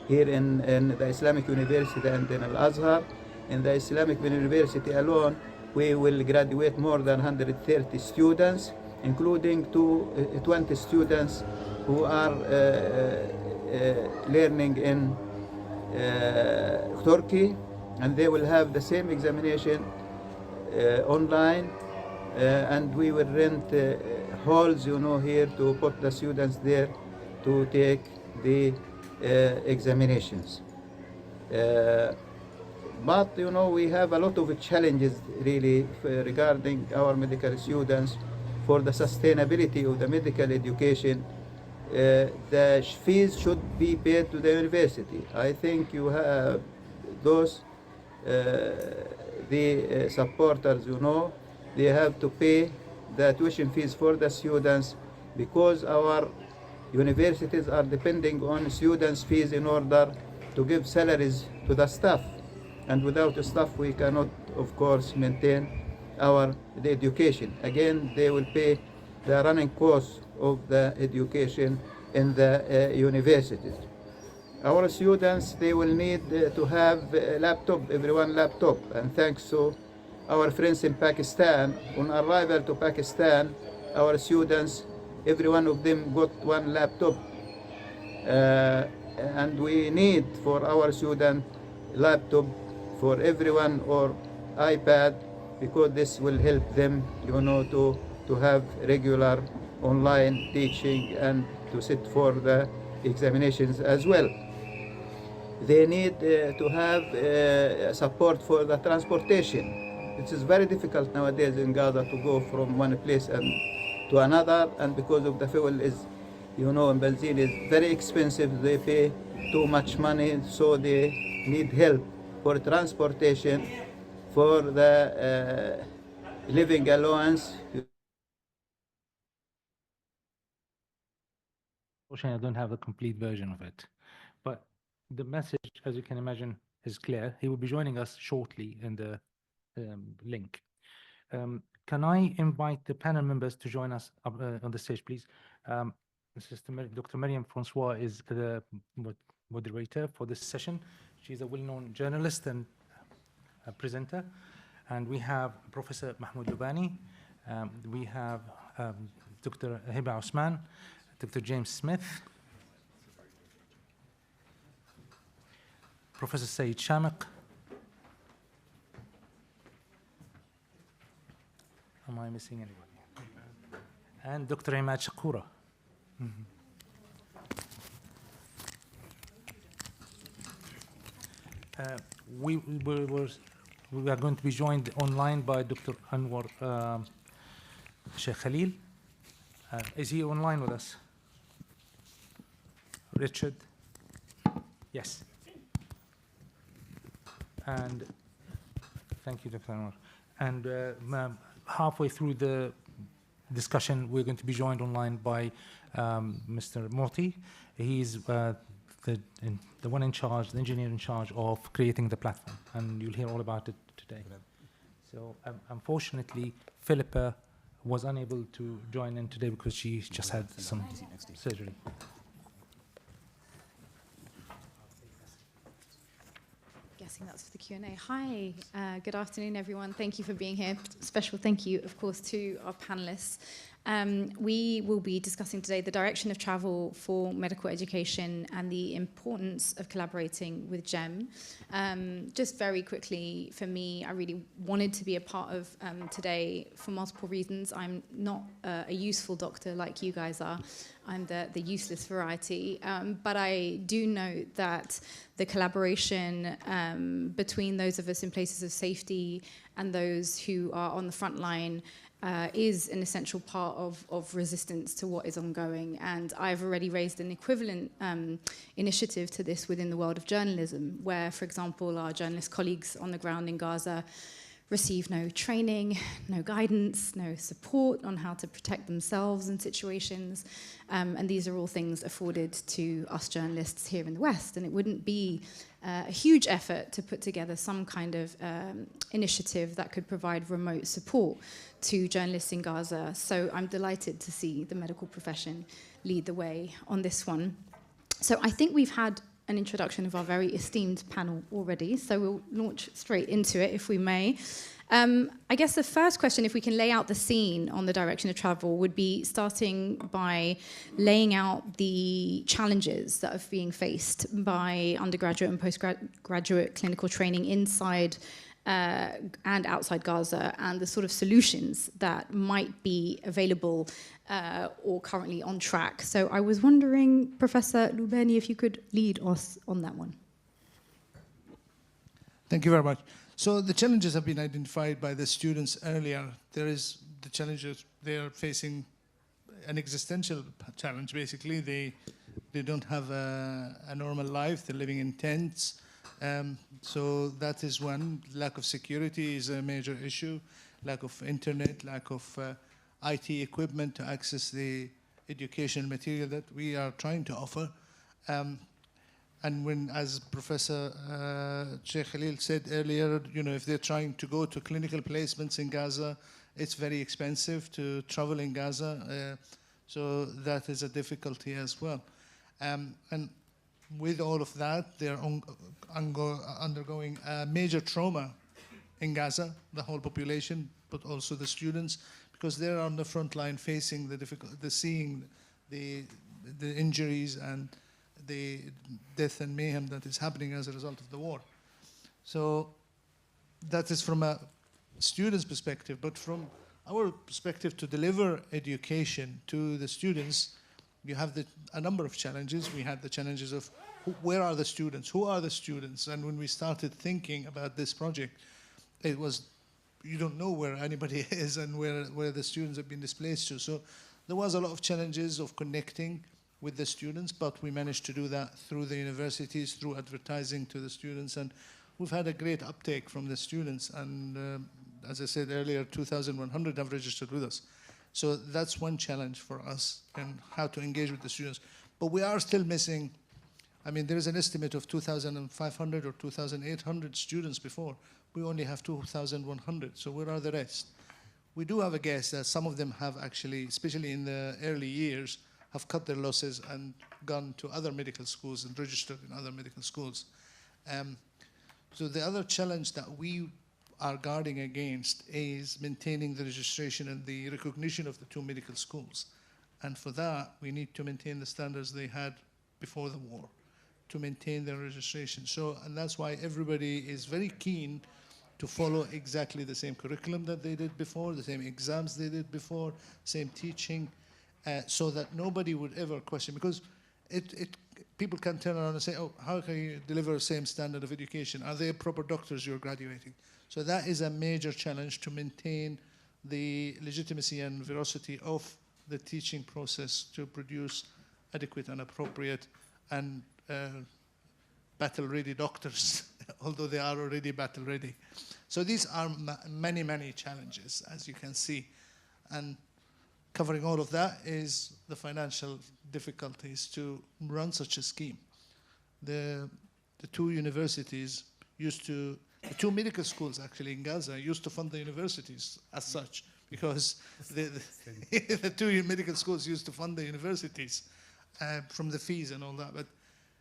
here in the Islamic University and in Al-Azhar. In the Islamic University alone, we will graduate more than 130 students, including 20 students who are learning in Turkey, and they will have the same examination online, and we will rent halls, here to put the students there to take the examinations. But we have a lot of challenges really regarding our medical students. For the sustainability of the medical education, the fees should be paid to the university. I think you have those the supporters, they have to pay the tuition fees for the students, because our universities are depending on students' fees in order to give salaries to the staff. And without the staff, we cannot, of course, maintain the education. Again, they will pay the running costs of the education in the universities. Our students, they will need to have a laptop, everyone laptop. And thanks to our friends in Pakistan, on arrival to Pakistan, our students, every one of them got one laptop. And we need for our student laptop for everyone, or iPad, because this will help them, to have regular online teaching and to sit for the examinations as well. They need to have support for the transportation. It is very difficult nowadays in Gaza to go from one place to another, and because of the fuel is, and benzene is very expensive, they pay too much money, so they need help for transportation, for the living allowance. Unfortunately, I don't have the complete version of it, but the message, as you can imagine, is clear. He will be joining us shortly in the link. Can I invite the panel members to join us on the stage, please? Dr. Mariam Francois is the moderator for this session. She's a well-known journalist and a presenter. And we have Professor Mahmoud Lubani. We have Dr. Hiba Osman, Dr. James Smith, Professor Saeed Shamiq. Am I missing anybody? And Dr. Imad Shakura. We are going to be joined online by Dr. Anwar Sheikh Khalil. Is he online with us? Richard? Yes. And thank you, Dr. Anwar. And halfway through the discussion, we're going to be joined online by Mr. Morty. He's the one in charge, the engineer in charge of creating the platform, and you'll hear all about it today. So unfortunately, Philippa was unable to join in today because she just had some surgery. Guessing that's for the Q&A. Hi, good afternoon, everyone. Thank you for being here. Special thank you, of course, to our panelists. We will be discussing today the direction of travel for medical education and the importance of collaborating with GEM. Just very quickly, for me, I really wanted to be a part of today for multiple reasons. I'm not a useful doctor like you guys are. I'm the useless variety. But I do note that the collaboration between those of us in places of safety and those who are on the front line is an essential part of resistance to what is ongoing. And I've already raised an equivalent initiative to this within the world of journalism, where, for example, our journalist colleagues on the ground in Gaza receive no training, no guidance, no support on how to protect themselves in situations. And these are all things afforded to us journalists here in the West. And it wouldn't be a huge effort to put together some kind of initiative that could provide remote support to journalists in Gaza. So I'm delighted to see the medical profession lead the way on this one. So I think we've had an introduction of our very esteemed panel already, so we'll launch straight into it, if we may. I guess the first question, if we can lay out the scene on the direction of travel, would be starting by laying out the challenges that are being faced by undergraduate and postgraduate clinical training inside and outside Gaza, and the sort of solutions that might be available or currently on track. So I was wondering, Professor Lubeni, if you could lead us on that one. Thank you very much. So the challenges have been identified by the students earlier. There is the challenges they are facing, an existential challenge. Basically, they don't have a normal life. They're living in tents. So that is one. Lack of security is a major issue. Lack of internet, lack of IT equipment to access the educational material that we are trying to offer. And when, as Professor Sheikh Khalil said earlier, if they're trying to go to clinical placements in Gaza, it's very expensive to travel in Gaza. So that is a difficulty as well. And with all of that, they're undergoing a major trauma in Gaza, the whole population, but also the students, because they're on the front line facing seeing the injuries and the death and mayhem that is happening as a result of the war. So that is from a student's perspective, but from our perspective to deliver education to the students, you have a number of challenges. We had the challenges of where are the students, who are the students? And when we started thinking about this project, it was, you don't know where anybody is and where the students have been displaced to. So there was a lot of challenges of connecting with the students, but we managed to do that through the universities, through advertising to the students, and we've had a great uptake from the students. And as I said earlier, 2,100 have registered with us. So that's one challenge for us, and how to engage with the students. But we are still missing, there is an estimate of 2,500 or 2,800 students before. We only have 2,100, so where are the rest? We do have a guess that some of them have actually, especially in the early years, have cut their losses and gone to other medical schools and registered in other medical schools. So the other challenge that we are guarding against is maintaining the registration and the recognition of the two medical schools. And for that, we need to maintain the standards they had before the war, to maintain their registration. So, and that's why everybody is very keen to follow exactly the same curriculum that they did before, the same exams they did before, same teaching, so that nobody would ever question, because people can turn around and say, oh, how can you deliver the same standard of education? Are they proper doctors you're graduating? So that is a major challenge, to maintain the legitimacy and veracity of the teaching process, to produce adequate and appropriate and battle-ready doctors, although they are already battle-ready. So these are many, many challenges, as you can see. And covering all of that is the financial difficulties to run such a scheme. The two universities the two medical schools actually in Gaza used to fund the universities as such, because the two medical schools used to fund the universities from the fees and all that. But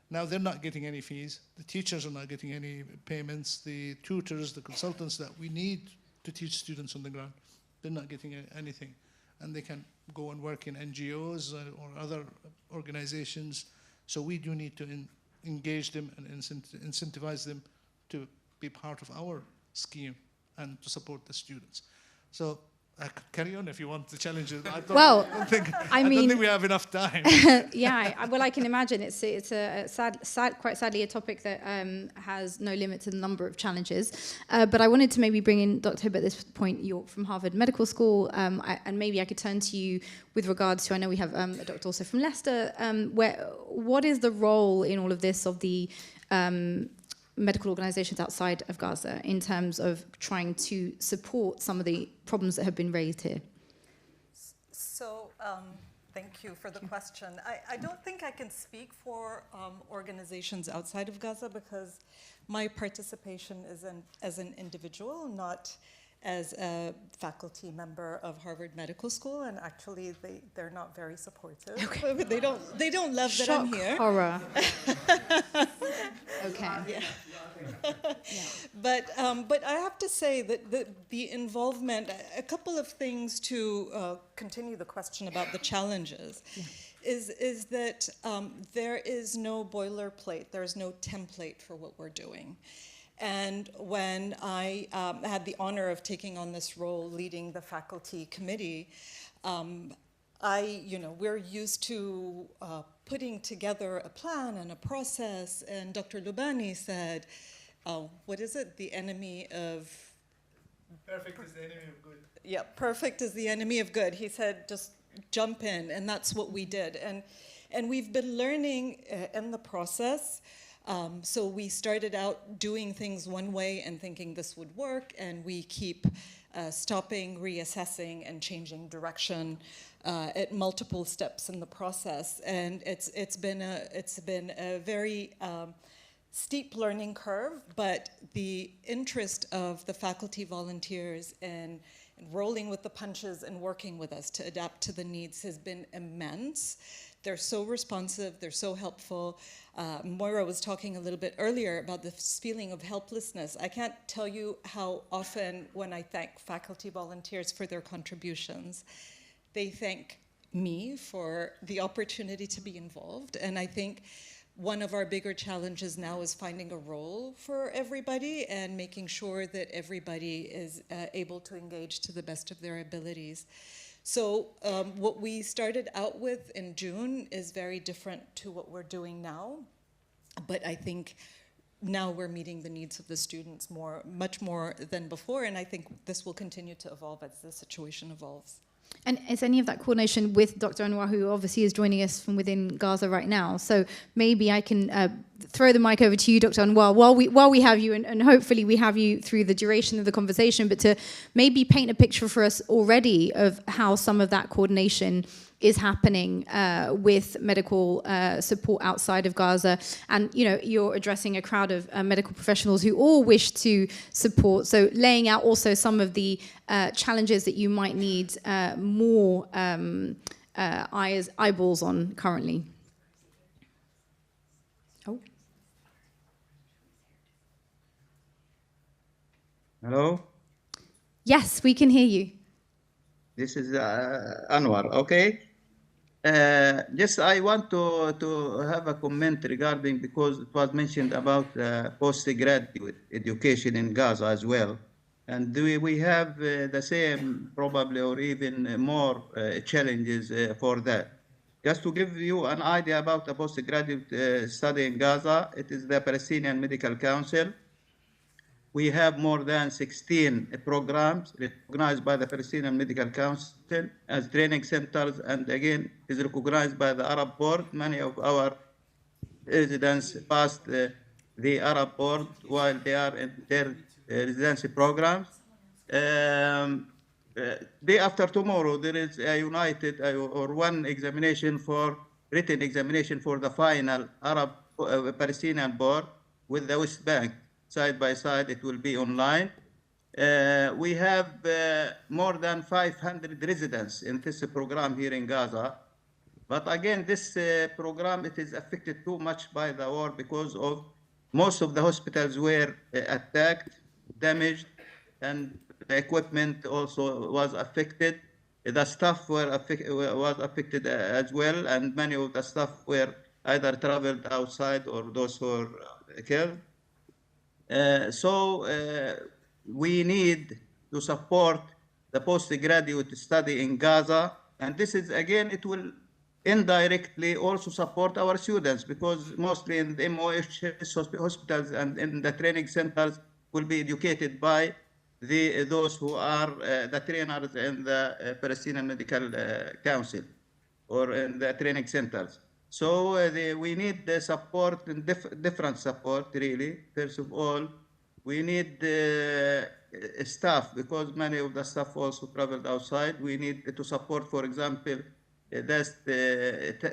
now they're not getting any fees. The teachers are not getting any payments. The tutors, the consultants that we need to teach students on the ground, they're not getting anything. and they can go and work in NGOs or other organizations. So we do need to engage them and incentivize them to be part of our scheme and to support the students. So I could carry on if you want the challenges. I don't think we have enough time. Yeah, well, I can imagine it's a quite sadly a topic that has no limit to the number of challenges. But I wanted to maybe bring in Dr. Hibb at this point. You're from Harvard Medical School, and maybe I could turn to you with regards to, I know we have a doctor also from Leicester. What is the role in all of this of the medical organizations outside of Gaza in terms of trying to support some of the problems that have been raised here? So thank you for the question. I don't think I can speak for organizations outside of Gaza because my participation is as an individual, not as a faculty member of Harvard Medical School, and actually they're not very supportive. Okay. They don't love Shock, that I'm here. Horror. Okay. Yeah. But I have to say that the involvement, a couple of things to continue the question about the challenges, is that there is no boilerplate, there is no template for what we're doing. And when I had the honor of taking on this role, leading the faculty committee, we're used to putting together a plan and a process, and Dr. Lubani said, what is it? The enemy of... Perfect is the enemy of good. Yeah, perfect is the enemy of good. He said, just jump in, and that's what we did. And we've been learning in the process. So we started out doing things one way and thinking this would work, and we keep stopping, reassessing, and changing direction at multiple steps in the process. And it's been a very steep learning curve, but the interest of the faculty volunteers in rolling with the punches and working with us to adapt to the needs has been immense. They're so responsive, they're so helpful. Moira was talking a little bit earlier about this feeling of helplessness. I can't tell you how often when I thank faculty volunteers for their contributions, they thank me for the opportunity to be involved. And I think one of our bigger challenges now is finding a role for everybody and making sure that everybody is able to engage to the best of their abilities. So what we started out with in June is very different to what we're doing now. But I think now we're meeting the needs of the students much more than before. And I think this will continue to evolve as the situation evolves. And is any of that coordination with Dr. Anwar, who obviously is joining us from within Gaza right now? So maybe I can throw the mic over to you, Dr. Anwar, while we have you, and hopefully we have you through the duration of the conversation, but to maybe paint a picture for us already of how some of that coordination is happening with medical support outside of Gaza. And, you're addressing a crowd of medical professionals who all wish to support. So laying out also some of the challenges that you might need more eyeballs on currently. Oh. Hello? Yes, we can hear you. This is Anwar, okay? Just I want to have a comment regarding, because it was mentioned about postgraduate education in Gaza as well. And we have the same probably or even more challenges for that. Just to give you an idea about the postgraduate study in Gaza, it is the Palestinian Medical Council. We have more than 16 programs recognized by the Palestinian Medical Council as training centers, and again is recognized by the Arab Board. Many of our residents passed the Arab Board while they are in their residency programs. Day after tomorrow, there is a united or one examination written examination for the final Arab Palestinian Board with the West Bank. Side by side, it will be online. We have more than 500 residents in this program here in Gaza. But again, this program, it is affected too much by the war because of most of the hospitals were attacked, damaged, and the equipment also was affected. the staff was affected as well, and many of the staff were either traveled outside or those who were killed. So we need to support the postgraduate study in Gaza, and this is, again, it will indirectly also support our students, because mostly in the MOH hospitals and in the training centers will be educated by those who are the trainers in the Palestinian Medical Council or in the training centers. So we need the support, and different support, really. First of all, we need staff, because many of the staff also traveled outside. We need to support, for example,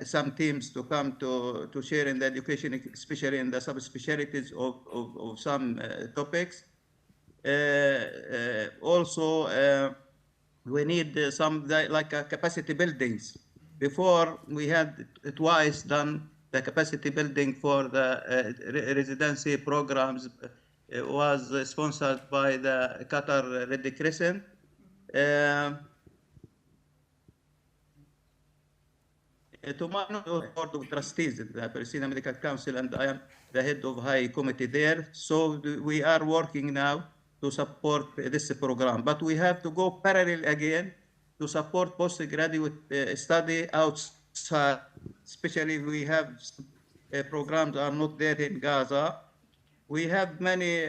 some teams to come to share in the education, especially in the subspecialties of some topics. Also, we need some capacity buildings. Before, we had twice done the capacity building for the residency programs. It was sponsored by the Qatar Red Crescent. To my board of trustees, the Palestinian Medical Council, and I am the head of high committee there. So we are working now to support this program, but we have to go parallel again to support postgraduate study outside, especially we have programs are not there in Gaza. We have many,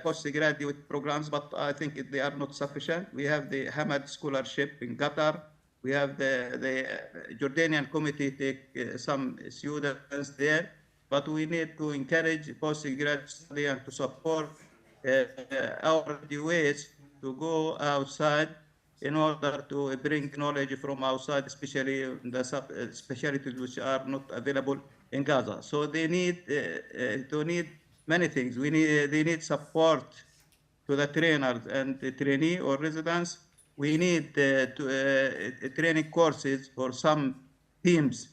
postgraduate programs, but I think they are not sufficient. We have the Hamad Scholarship in Qatar. We have the Jordanian committee take some students there, but we need to encourage postgraduate study and to support our graduates to go outside in order to bring knowledge from outside, especially the specialties which are not available in Gaza. So they need many things. They need support to the trainers and the trainee or residents. We need training courses for some teams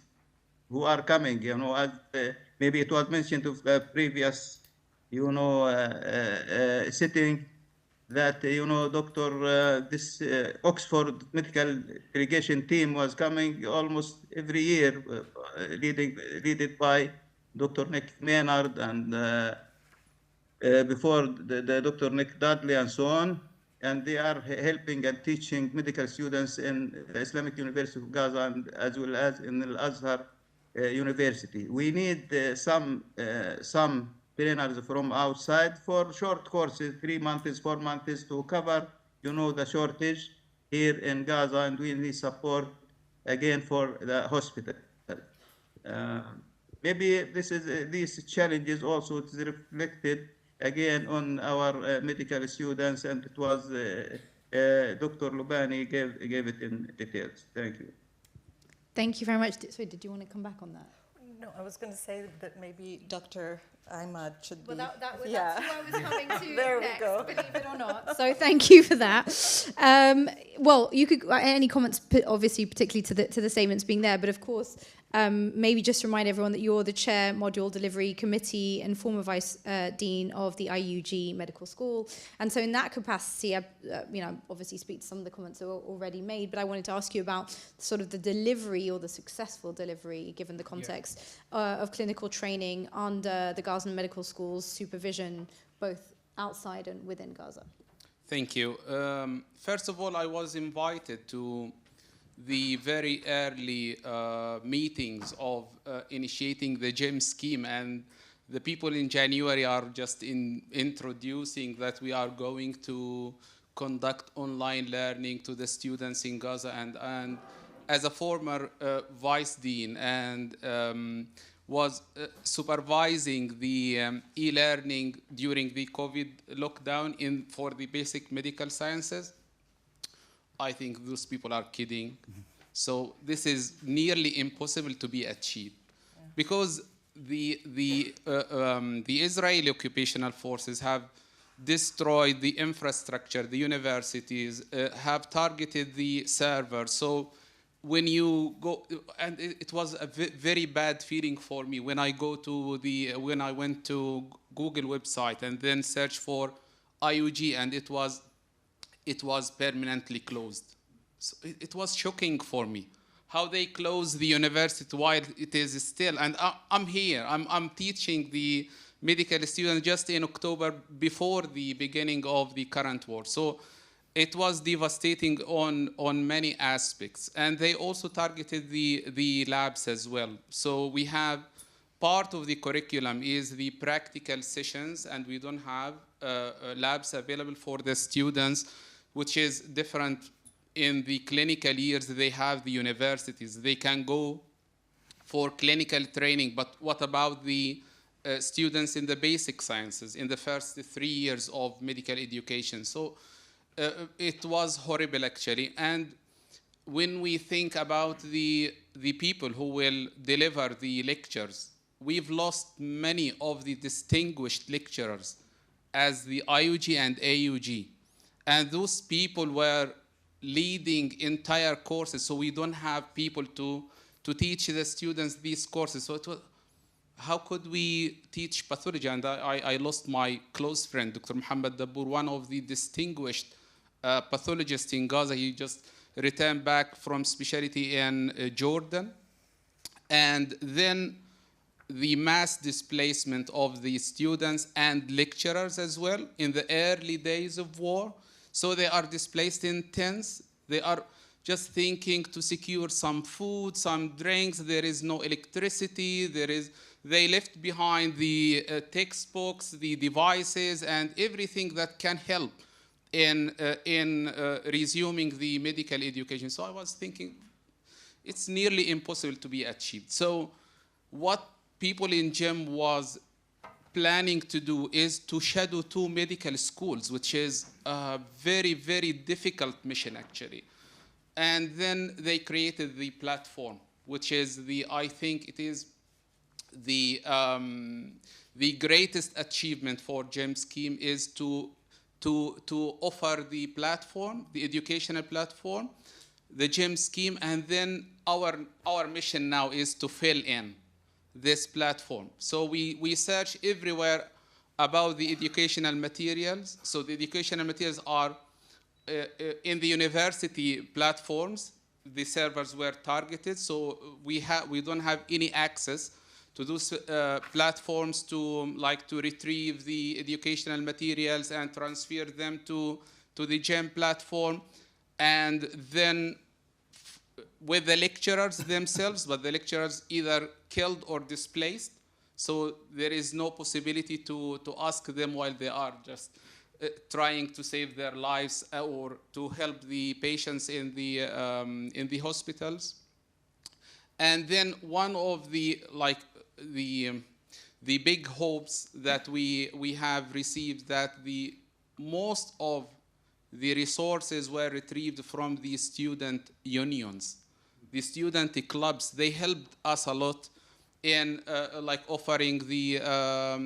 who are coming. As maybe it was mentioned of the previous, sitting, that this Oxford Medical Education team was coming almost every year, led by Dr. Nick Maynard and before the Dr. Nick Dudley and so on, and they are helping and teaching medical students in the Islamic University of Gaza and as well as in Al-Azhar University. We need some trainers from outside for short courses, 3 months, 4 months, to cover, the shortage here in Gaza, and we need support again for the hospital. Maybe these challenges also is reflected again on our medical students, and it was Dr. Lubani gave it in details. Thank you. Thank you very much. Sorry, did you want to come back on that? No, I was going to say that maybe Dr. Ahmad should be. Well, that's who I was coming to there next, we go. believe it or not. So thank you for that. Well, you could any comments, obviously, particularly to the statements being there, but of course, maybe just remind everyone that you're the chair, module delivery committee, and former vice dean of the IUG Medical School. And so in that capacity, obviously speak to some of the comments that were already made, but I wanted to ask you about sort of the delivery or the successful delivery, given the context of clinical training under the Gaza Medical School's supervision, both outside and within Gaza. Thank you. First of all, I was invited to the very early meetings of initiating the GEM scheme, and the people in January are just introducing that we are going to conduct online learning to the students in Gaza, and as a former vice dean and was supervising the e-learning during the COVID lockdown for the basic medical sciences. I think those people are kidding. So this is nearly impossible to be achieved, because the Israeli occupational forces have destroyed the infrastructure, the universities, have targeted the servers. So when you go, and it was a very bad feeling for me when I went to Google website and then search for IUG, and it was permanently closed. So it was shocking for me how they close the university while it is still. And I'm here. I'm teaching the medical students just in October before the beginning of the current war. So it was devastating on many aspects. And they also targeted the labs as well. So we have part of the curriculum is the practical sessions, and we don't have labs available for the students, which is different. In the clinical years, they have the universities. They can go for clinical training, but what about the students in the basic sciences in the first 3 years of medical education? So it was horrible, actually. And when we think about the people who will deliver the lectures, we've lost many of the distinguished lecturers as the IUG and AUG. And those people were leading entire courses, so we don't have people to teach the students these courses. So it was, how could we teach pathology? And I lost my close friend, Dr. Muhammad Dabbour, one of the distinguished pathologists in Gaza. He just returned back from specialty in Jordan. And then the mass displacement of the students and lecturers as well in the early days of war. So they are displaced in tents. They are just thinking to secure some food, some drinks. There is no electricity. They left behind the textbooks, the devices, and everything that can help in resuming the medical education. So I was thinking, it's nearly impossible to be achieved. So what people in GEM was planning to do is to shadow 2 medical schools, which is a very, very difficult mission, actually. And then they created the platform, which is I think it is the greatest achievement for GEM scheme is to offer the platform, the educational platform, the GEM scheme, and then our mission now is to fill in this platform. So we search everywhere about the educational materials. So the educational materials are in the university platforms. The servers were targeted, so we don't have any access to those platforms to retrieve the educational materials and transfer them to the GEM platform, and then with the lecturers themselves, but the lecturers either killed or displaced, so there is no possibility to ask them while they are just trying to save their lives or to help the patients in the hospitals. And then one of the big hopes that we have received, that the most of the resources were retrieved from the student unions. The student clubs, they helped us a lot in offering the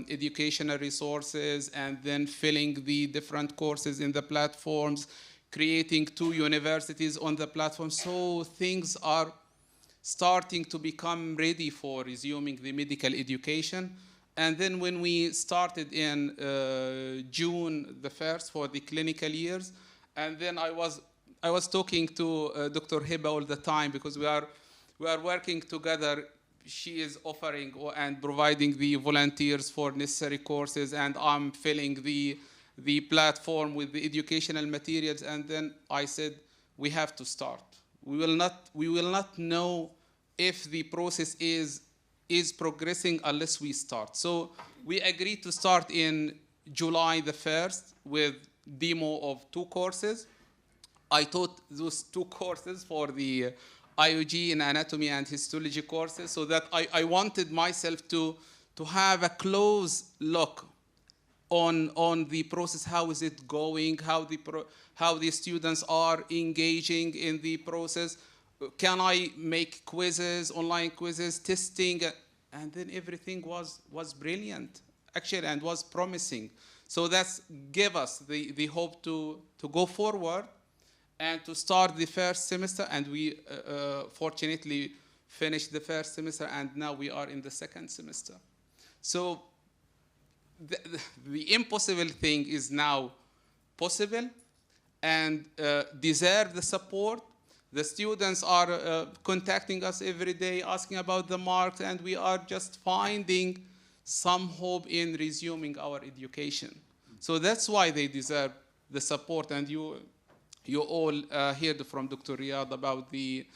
educational resources and then filling the different courses in the platforms, creating 2 universities on the platform. So things are starting to become ready for resuming the medical education. And then when we started in June the 1st for the clinical years, and then I was talking to Dr. Hiba all the time, because we are working together. She is offering and providing the volunteers for necessary courses, and I'm filling the platform with the educational materials. And then I said, we have to start. We will not know if the process is progressing unless we start. So we agreed to start in July the 1st with demo of 2 courses. I taught those 2 courses for the IUG in anatomy and histology courses, so that I wanted myself to have a close look on the process. How is it going? How the students are engaging in the process? Can I make quizzes, online quizzes, testing? And then everything was brilliant, actually, and was promising. So that's gave us the hope to go forward and to start the first semester. And we fortunately finished the first semester, and now we are in the second semester. So the impossible thing is now possible and deserve the support. The students are contacting us every day, asking about the marks, and we are just finding some hope in resuming our education. So that's why they deserve the support. And you all heard from Dr. Riyad about the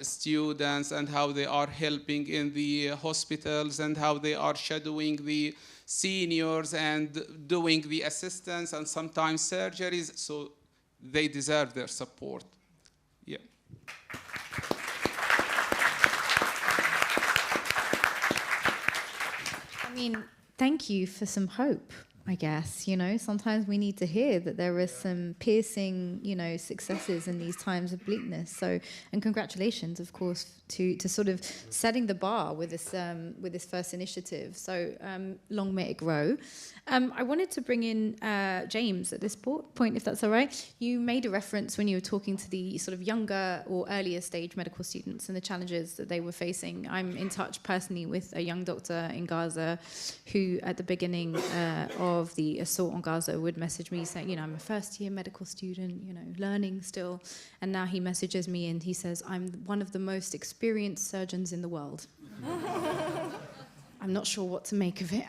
students and how they are helping in the hospitals and how they are shadowing the seniors and doing the assistance and sometimes surgeries. So they deserve their support. Yeah. I mean, thank you for some hope, I guess. You know, sometimes we need to hear that there are some piercing, you know, successes in these times of bleakness. So, and congratulations, of course, to sort of setting the bar with this first initiative. So long may it grow. I wanted to bring in James at this point, if that's all right. You made a reference when you were talking to the sort of younger or earlier stage medical students and the challenges that they were facing. I'm in touch personally with a young doctor in Gaza who at the beginning of the assault on Gaza would message me saying, you know, I'm a first-year medical student, you know, learning still. And now he messages me and he says, I'm one of the most experienced surgeons in the world. I'm not sure what to make of it.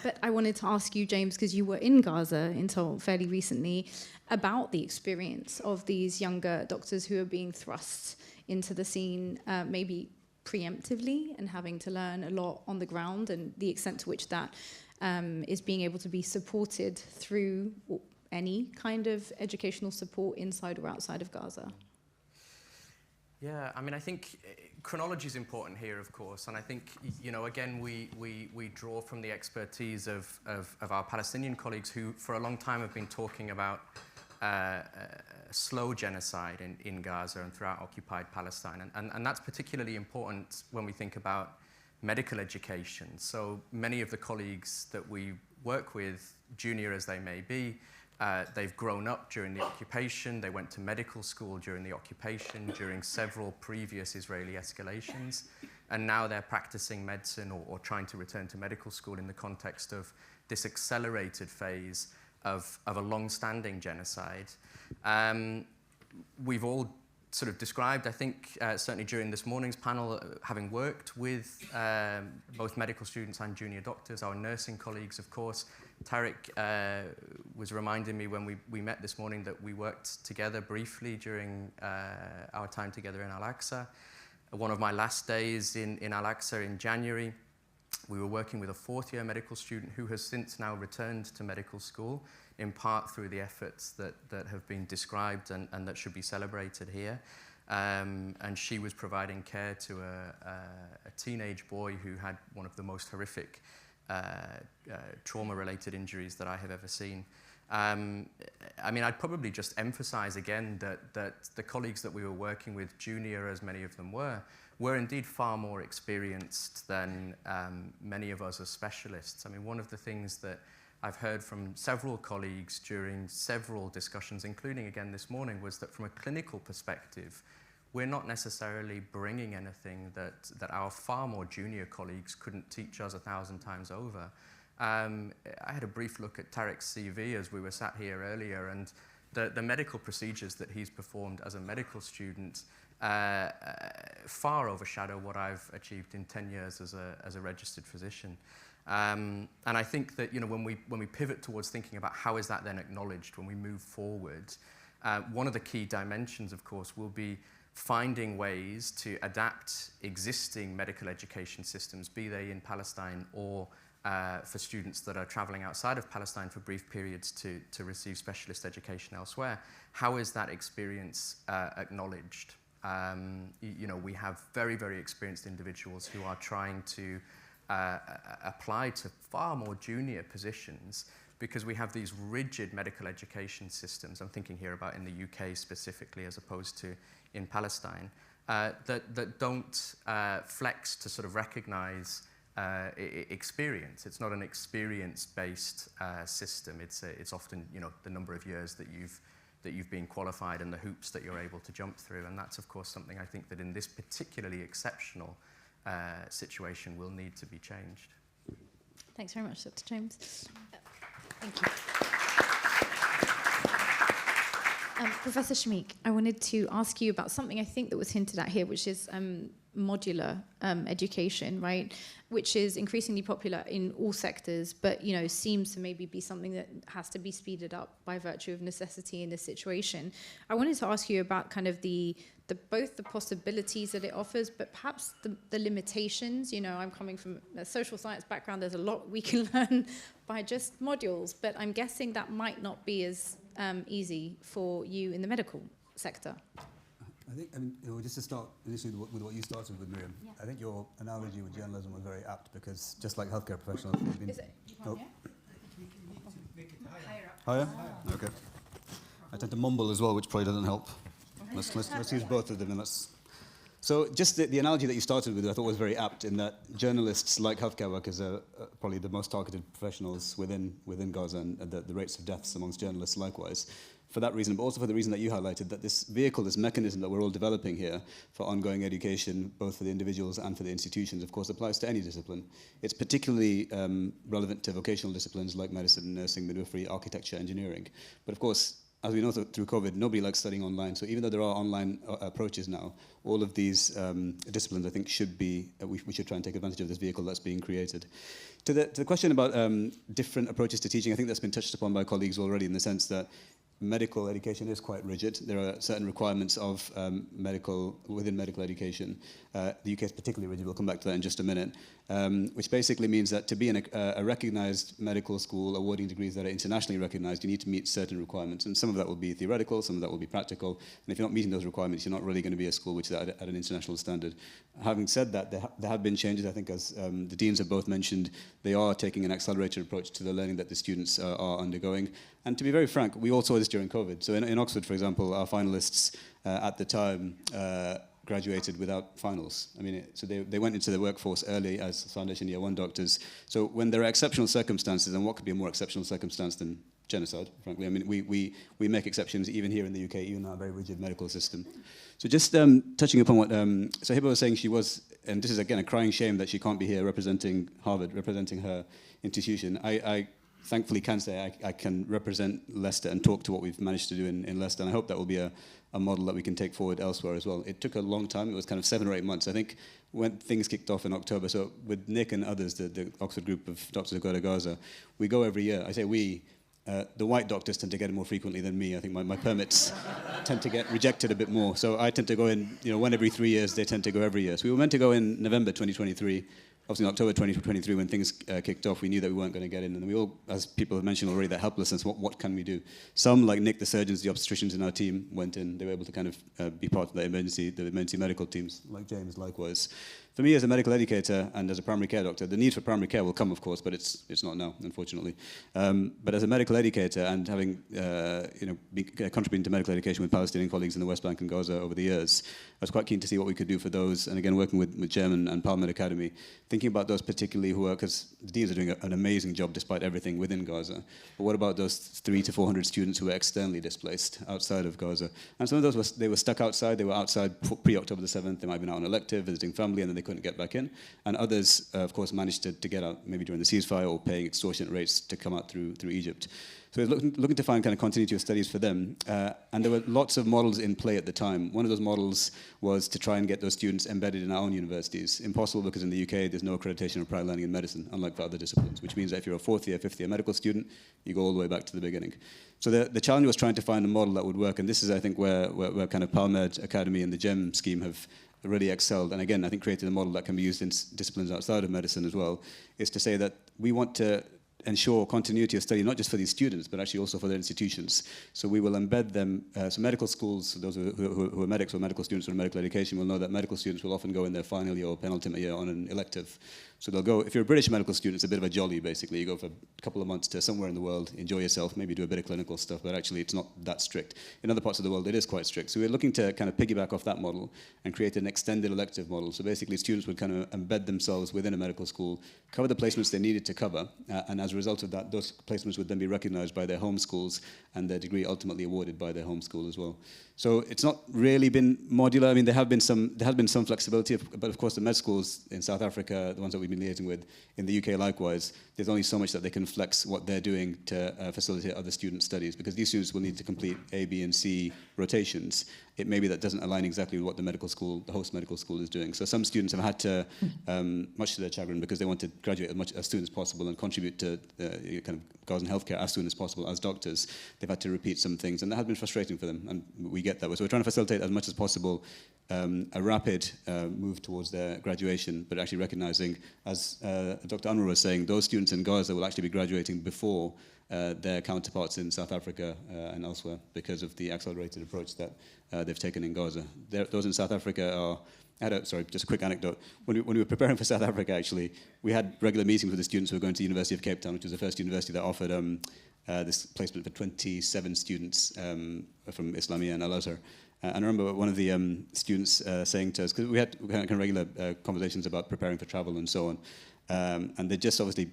But I wanted to ask you, James, because you were in Gaza until fairly recently, about the experience of these younger doctors who are being thrust into the scene, maybe preemptively, and having to learn a lot on the ground, and the extent to which that is being able to be supported through any kind of educational support inside or outside of Gaza. Yeah, I mean, I think chronology is important here, of course, and I think, you know, again, we draw from the expertise of our Palestinian colleagues who, for a long time, have been talking about slow genocide in Gaza and throughout occupied Palestine, and that's particularly important when we think about medical education. So many of the colleagues that we work with, junior as they may be, they've grown up during the occupation, they went to medical school during the occupation, during several previous Israeli escalations, and now they're practicing medicine or trying to return to medical school in the context of this accelerated phase of a long-standing genocide. We've all sort of described, I think, certainly during this morning's panel, having worked with both medical students and junior doctors, our nursing colleagues, of course. Tarek was reminding me when we met this morning that we worked together briefly during our time together in Al-Aqsa. One of my last days in Al-Aqsa in January, we were working with a fourth-year medical student who has since now returned to medical school, in part through the efforts that have been described and that should be celebrated here. And she was providing care to a teenage boy who had one of the most horrific trauma-related injuries that I have ever seen. I mean, I'd probably just emphasize again that the colleagues that we were working with, junior as many of them were indeed far more experienced than many of us as specialists. I mean, one of the things that I've heard from several colleagues during several discussions, including again this morning, was that from a clinical perspective, we're not necessarily bringing anything that our far more junior colleagues couldn't teach us 1,000 times over. I had a brief look at Tarek's CV as we were sat here earlier, and the medical procedures that he's performed as a medical student far overshadow what I've achieved in 10 years as a registered physician. And I think that, you know, when we pivot towards thinking about how is that then acknowledged when we move forward, one of the key dimensions, of course, will be finding ways to adapt existing medical education systems, be they in Palestine or for students that are traveling outside of Palestine for brief periods to receive specialist education elsewhere. How is that experience acknowledged? You know, we have very, very experienced individuals who are trying to apply to far more junior positions because we have these rigid medical education systems. I'm thinking here about in the UK specifically as opposed to in Palestine, that don't flex to sort of recognize experience. It's not an experience-based system. It's often, you know, the number of years that you've been qualified and the hoops that you're able to jump through. And that's, of course, something I think that in this particularly exceptional situation will need to be changed. Thanks very much, Dr. James. Thank you. Professor Shamik, I wanted to ask you about something I think that was hinted at here, which is modular education, right? Which is increasingly popular in all sectors, but seems to maybe be something that has to be speeded up by virtue of necessity in this situation. I wanted to ask you about kind of both the possibilities that it offers, but perhaps the limitations. I'm coming from a social science background. There's a lot we can learn by just modules, but I'm guessing that might not be as easy for you in the medical sector. I think, just to start initially with what you started with, Miriam, yeah. I think your analogy with journalism was very apt because just like healthcare professionals, we've been... Is it? You can't, yeah? Higher? Okay. I tend to mumble as well, which probably doesn't help. Let's use both of them and let's... So just the analogy that you started with, I thought was very apt in that journalists, like healthcare workers, are probably the most targeted professionals within Gaza, and the rates of deaths amongst journalists likewise. For that reason, but also for the reason that you highlighted, that this vehicle, this mechanism that we're all developing here for ongoing education, both for the individuals and for the institutions, of course, applies to any discipline. It's particularly relevant to vocational disciplines like medicine, nursing, midwifery, architecture, engineering. But of course, as we know through COVID, nobody likes studying online. So even though there are online approaches now, all of these disciplines, I think, we should try and take advantage of this vehicle that's being created. To the question about different approaches to teaching, I think that's been touched upon by colleagues already in the sense that medical education is quite rigid. There are certain requirements of within medical education. The UK is particularly rigid. We'll come back to that in just a minute. Which basically means that to be in a recognized medical school awarding degrees that are internationally recognized, you need to meet certain requirements. And some of that will be theoretical, some of that will be practical. And if you're not meeting those requirements, you're not really going to be a school which is at an international standard. Having said that, there have been changes. I think as the deans have both mentioned, they are taking an accelerated approach to the learning that the students are undergoing. And to be very frank, we all saw this during COVID. So in Oxford, for example, our finalists at the time graduated without finals. I mean, so they went into the workforce early as foundation year 1 doctors. So when there are exceptional circumstances, and what could be a more exceptional circumstance than genocide, frankly? I mean, we make exceptions even here in the UK, even in our very rigid medical system. So just touching upon what so Hiba was saying, she was, and this is again a crying shame that she can't be here representing Harvard, representing her institution. I thankfully can say I can represent Leicester and talk to what we've managed to do in Leicester, and I hope that will be a model that we can take forward elsewhere as well. It took a long time. It was kind of 7 or 8 months. I think when things kicked off in October, so with Nick and others, the Oxford group of doctors who go to Gaza, we go every year. I say we. The white doctors tend to get it more frequently than me. I think my permits tend to get rejected a bit more. So I tend to go in, 1 every 3 years. They tend to go every year. So we were meant to go in November 2023. Obviously, in October 2023, when things kicked off, we knew that we weren't going to get in. And we all, as people have mentioned already, that helplessness, what can we do? Some, like Nick, the surgeons, the obstetricians in our team, went in. They were able to kind of be part of the emergency medical teams, like James, likewise. For me, as a medical educator and as a primary care doctor, the need for primary care will come, of course, but it's not now, unfortunately. But as a medical educator and having contributing to medical education with Palestinian colleagues in the West Bank and Gaza over the years, I was quite keen to see what we could do for those. And again, working with Jem and Palmed Academy, thinking about those particularly who are, because the deans are doing an amazing job despite everything within Gaza. But what about those 300 to 400 students who were externally displaced outside of Gaza? And some of those they were stuck outside. They were outside pre-October the 7th. They might have been out on elective, visiting family, and then they couldn't get back in. And others, of course, managed to get out maybe during the ceasefire or paying extortionate rates to come out through Egypt. So we're looking to find kind of continuity of studies for them. And there were lots of models in play at the time. One of those models was to try and get those students embedded in our own universities. Impossible because in the UK, there's no accreditation of prior learning in medicine, unlike for other disciplines, which means that if you're a 4th year, 5th year medical student, you go all the way back to the beginning. So the challenge was trying to find a model that would work. And this is, I think, where kind of Palmed Academy and the GEM scheme have really excelled. And again, I think created a model that can be used in disciplines outside of medicine as well, is to say that we want to ensure continuity of study, not just for these students, but actually also for their institutions. So we will embed them, so medical schools, those who are medics or medical students or medical education will know that medical students will often go in their final year or penultimate year on an elective. So they'll go, if you're a British medical student, it's a bit of a jolly, basically. You go for a couple of months to somewhere in the world, enjoy yourself, maybe do a bit of clinical stuff, but actually it's not that strict. In other parts of the world, it is quite strict. So we're looking to kind of piggyback off that model and create an extended elective model. So basically students would kind of embed themselves within a medical school, cover the placements they needed to cover, and as a result of that, those placements would then be recognized by their home schools and their degree ultimately awarded by their home school as well. So it's not really been modular. I mean, there has been some flexibility, but of course the med schools in South Africa, the ones that we've been liaising with, in the UK likewise, there's only so much that they can flex what they're doing to facilitate other student studies, because these students will need to complete A, B, and C rotations. It may be that doesn't align exactly with what the medical school, the host medical school is doing. So some students have had to, much to their chagrin, because they want to graduate as soon as possible and contribute to kind of Gazan healthcare as soon as possible as doctors, they've had to repeat some things, and that has been frustrating for them, and we get that. So we're trying to facilitate as much as possible a rapid move towards their graduation, but actually recognizing, as Dr. Anwar was saying, those students in Gaza will actually be graduating before their counterparts in South Africa and elsewhere, because of the accelerated approach that they've taken in Gaza. Those in South Africa are, sorry, just a quick anecdote. When we were preparing for South Africa, actually, we had regular meetings with the students who were going to the University of Cape Town, which was the first university that offered this placement for 27 students from Islamia and Al-Azhar. And I remember one of the students saying to us, because we had kind of regular conversations about preparing for travel and so on, and they just obviously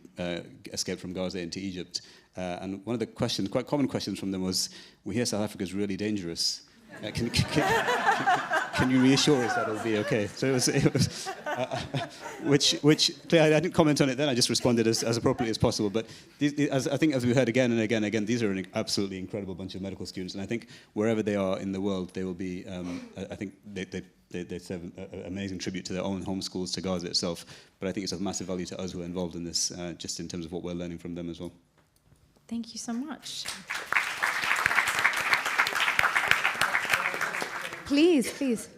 escaped from Gaza into Egypt. And one of the questions, quite common questions from them was, we hear South Africa is really dangerous. Can you reassure us that it'll be okay? So it was which clearly I didn't comment on it then. I just responded as appropriately as possible. But I think as we heard again and again, these are an absolutely incredible bunch of medical students, and I think wherever they are in the world, they will be. I think they serve an amazing tribute to their own home schools, to Gaza itself. But I think it's of massive value to us who are involved in this, just in terms of what we're learning from them as well. Thank you so much. Please.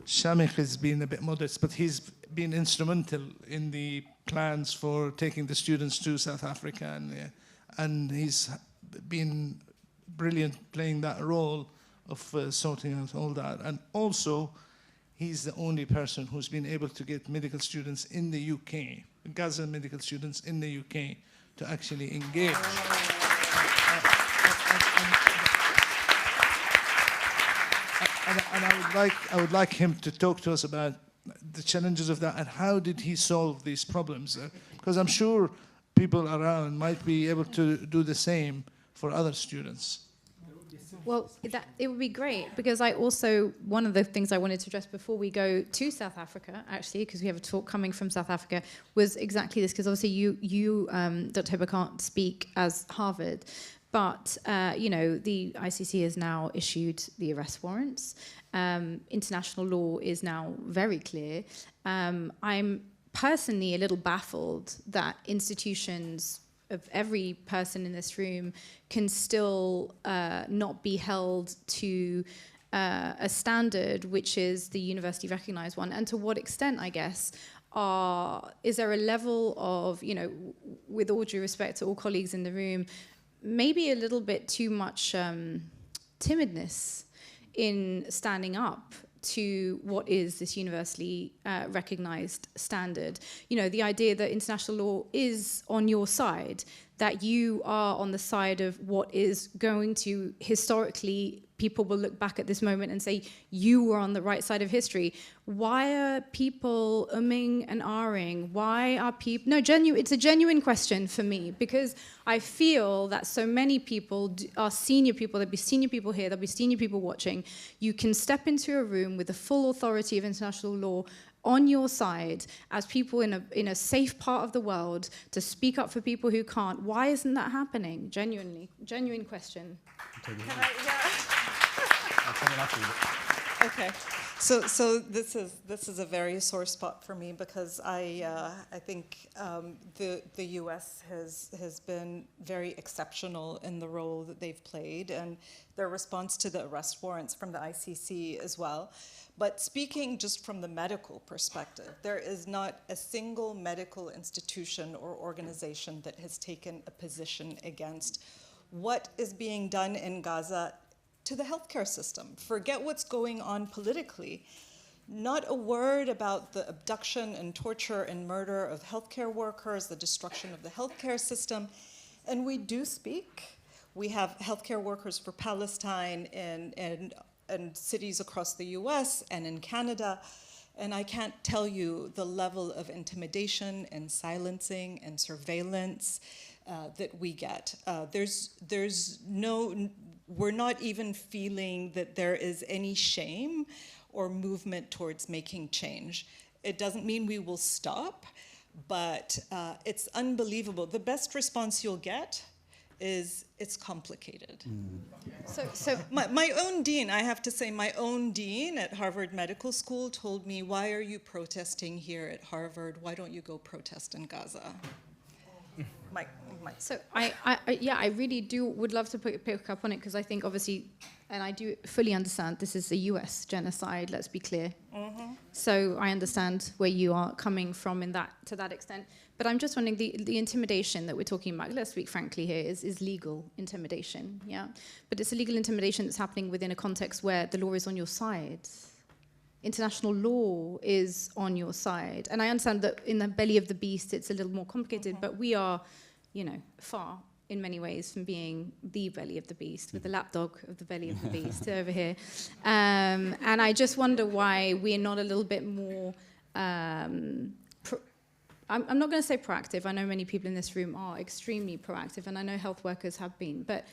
Shamikh has been a bit modest, but he's been instrumental in the plans for taking the students to South Africa, and he's been brilliant playing that role of sorting out all that. And also, he's the only person who's been able to get medical students in the UK, Gaza medical students in the UK, to actually engage. And I would like him to talk to us about the challenges of that and how did he solve these problems. Because I'm sure people around might be able to do the same for other students. Well, it would be great, because I also, one of the things I wanted to address before we go to South Africa, actually, because we have a talk coming from South Africa, was exactly this, because obviously you Dr. Hiba, can't speak as Harvard, but, the ICC has now issued the arrest warrants. International law is now very clear. I'm personally a little baffled that institutions of every person in this room can still not be held to a standard which is the university recognized one, and to what extent, I guess, is there a level of, with all due respect to all colleagues in the room, maybe a little bit too much timidness in standing up to what is this universally recognized standard. The idea that international law is on your side, that you are on the side of what is going to, historically, people will look back at this moment and say, you were on the right side of history. Why are people umming and ahhing? Why are people, it's a genuine question for me, because I feel that so many people are senior people. There'll be senior people here, there'll be senior people watching. You can step into a room with the full authority of international law on your side as people in a safe part of the world to speak up for people who can't. Why isn't that happening? Genuine question. Okay, so this is a very sore spot for me, because I think the U.S. has been very exceptional in the role that they've played, and their response to the arrest warrants from the ICC as well. But speaking just from the medical perspective, there is not a single medical institution or organization that has taken a position against what is being done in Gaza to the healthcare system. Forget what's going on politically. Not a word about the abduction and torture and murder of healthcare workers, the destruction of the healthcare system. And we do speak. We have healthcare workers for Palestine and cities across the US and in Canada. And I can't tell you the level of intimidation and silencing and surveillance that we get. We're not even feeling that there is any shame or movement towards making change. It doesn't mean we will stop, but it's unbelievable. The best response you'll get is it's complicated. So my own dean, I have to say, my own dean at Harvard Medical School told me, why are you protesting here at Harvard? Why don't you go protest in Gaza? So I really would love to pick up on it, because I think obviously, and I do fully understand this is a US genocide, let's be clear. Mm-hmm. So I understand where you are coming from to that extent. But I'm just wondering, the intimidation that we're talking about, let's speak frankly here, is legal intimidation, yeah? But it's a legal intimidation that's happening within a context where the law is on your side. International law is on your side. And I understand that in the belly of the beast, it's a little more complicated, but we are, far in many ways from being the belly of the beast, with the lapdog of the belly of the beast over here. And I just wonder why we're not a little bit more, I'm not going to say proactive. I know many people in this room are extremely proactive, and I know health workers have been, but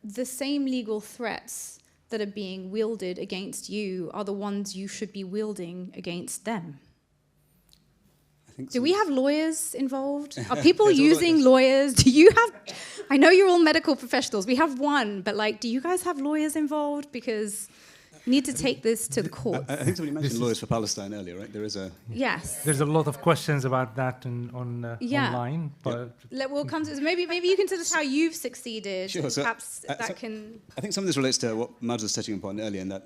the same legal threats that are being wielded against you are the ones you should be wielding against them. Do we have lawyers involved? Are people using lawyers? Do you have, I know you're all medical professionals. We have one, but do you guys have lawyers involved? Because you need to take this to the court. I think somebody mentioned lawyers for Palestine earlier, right? There is a... Yes. There's a lot of questions about that online. But we'll come to this. Maybe you can tell us how you've succeeded. Sure. So, perhaps that can... I think some of this relates to what Mads was touching upon earlier, in that,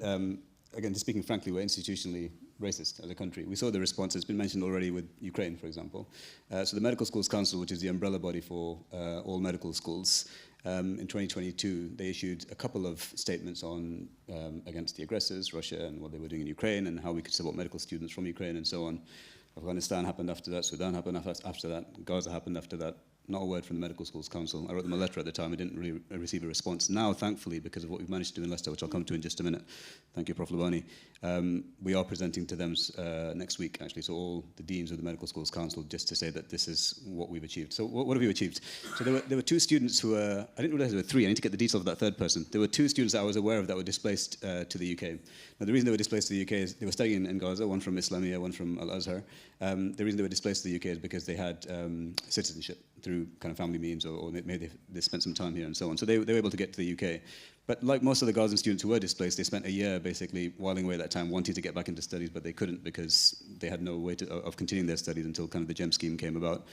again, just speaking frankly, we're institutionally racist as a country. We saw the response. It's been mentioned already with Ukraine, for example. So the Medical Schools Council, which is the umbrella body for all medical schools, in 2022, they issued a couple of statements on against the aggressors, Russia, and what they were doing in Ukraine, and how we could support medical students from Ukraine, and so on. Afghanistan happened after that. Sudan happened after that. Gaza happened after that. Not a word from the Medical Schools Council. I wrote them a letter at the time. I didn't really receive a response. Now, thankfully, because of what we've managed to do in Leicester, which I'll come to in just a minute, thank you, Prof. Labani, we are presenting to them next week, actually, so all the deans of the Medical Schools Council, just to say that this is what we've achieved. So what have you achieved? So there were two students who were, I didn't realize there were three. I need to get the details of that third person. There were two students that I was aware of that were displaced to the UK. Now, the reason they were displaced to the UK is they were studying in Gaza, one from Islamia, one from Al-Azhar. The reason they were displaced to the UK is because they had citizenship through kind of family means, or maybe they spent some time here and so on. So they were able to get to the UK. But like most of the Gazan students who were displaced, they spent a year basically whiling away that time, wanting to get back into studies, but they couldn't because they had no way of continuing their studies until kind of the GEM scheme came about.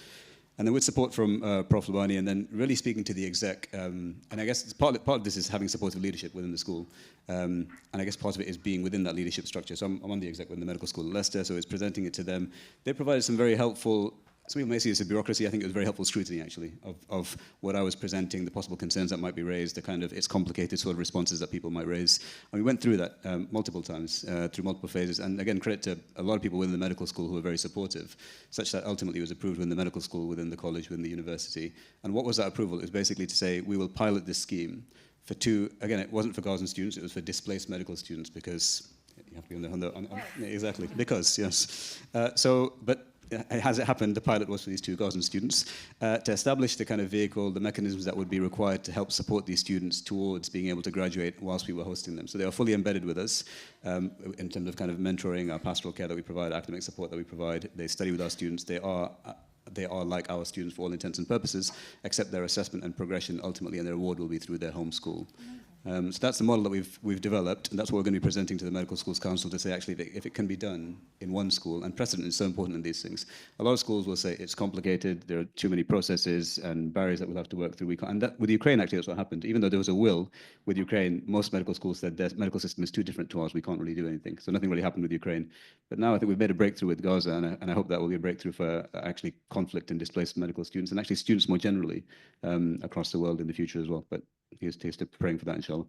And then with support from Prof. Labani, and then really speaking to the exec, and I guess part of this is having supportive leadership within the school, and I guess part of it is being within that leadership structure. So I'm on the exec within the medical school in Leicester, so it's presenting it to them. They provided some very helpful, some people may see it as a bureaucracy. I think it was very helpful scrutiny, actually, of what I was presenting, the possible concerns that might be raised, the kind of its complicated sort of responses that people might raise. And we went through that multiple times, through multiple phases. And again, credit to a lot of people within the medical school who were very supportive, such that ultimately it was approved within the medical school, within the college, within the university. And what was that approval? It was basically to say, we will pilot this scheme for again, it wasn't for Gazan students, it was for displaced medical students, because you have to be on the exactly, because, yes. But as it happened, the pilot was for these two Gazan students, to establish the kind of vehicle, the mechanisms that would be required to help support these students towards being able to graduate whilst we were hosting them. So they are fully embedded with us in terms of kind of mentoring, our pastoral care that we provide, academic support that we provide. They study with our students. They are like our students for all intents and purposes, except their assessment and progression ultimately, and their award will be through their home school. So that's the model that we've developed, and that's what we're going to be presenting to the Medical Schools Council to say, actually, if it can be done in one school, and precedent is so important in these things. A lot of schools will say it's complicated, there are too many processes and barriers that we'll have to work through. And that, with Ukraine, actually, that's what happened. Even though there was a will with Ukraine, most medical schools said their medical system is too different to ours, we can't really do anything. So nothing really happened with Ukraine. But now I think we've made a breakthrough with Gaza, and I hope that will be a breakthrough for actually conflict and displaced medical students, and actually students more generally across the world in the future as well. But here's to praying for that, inshallah.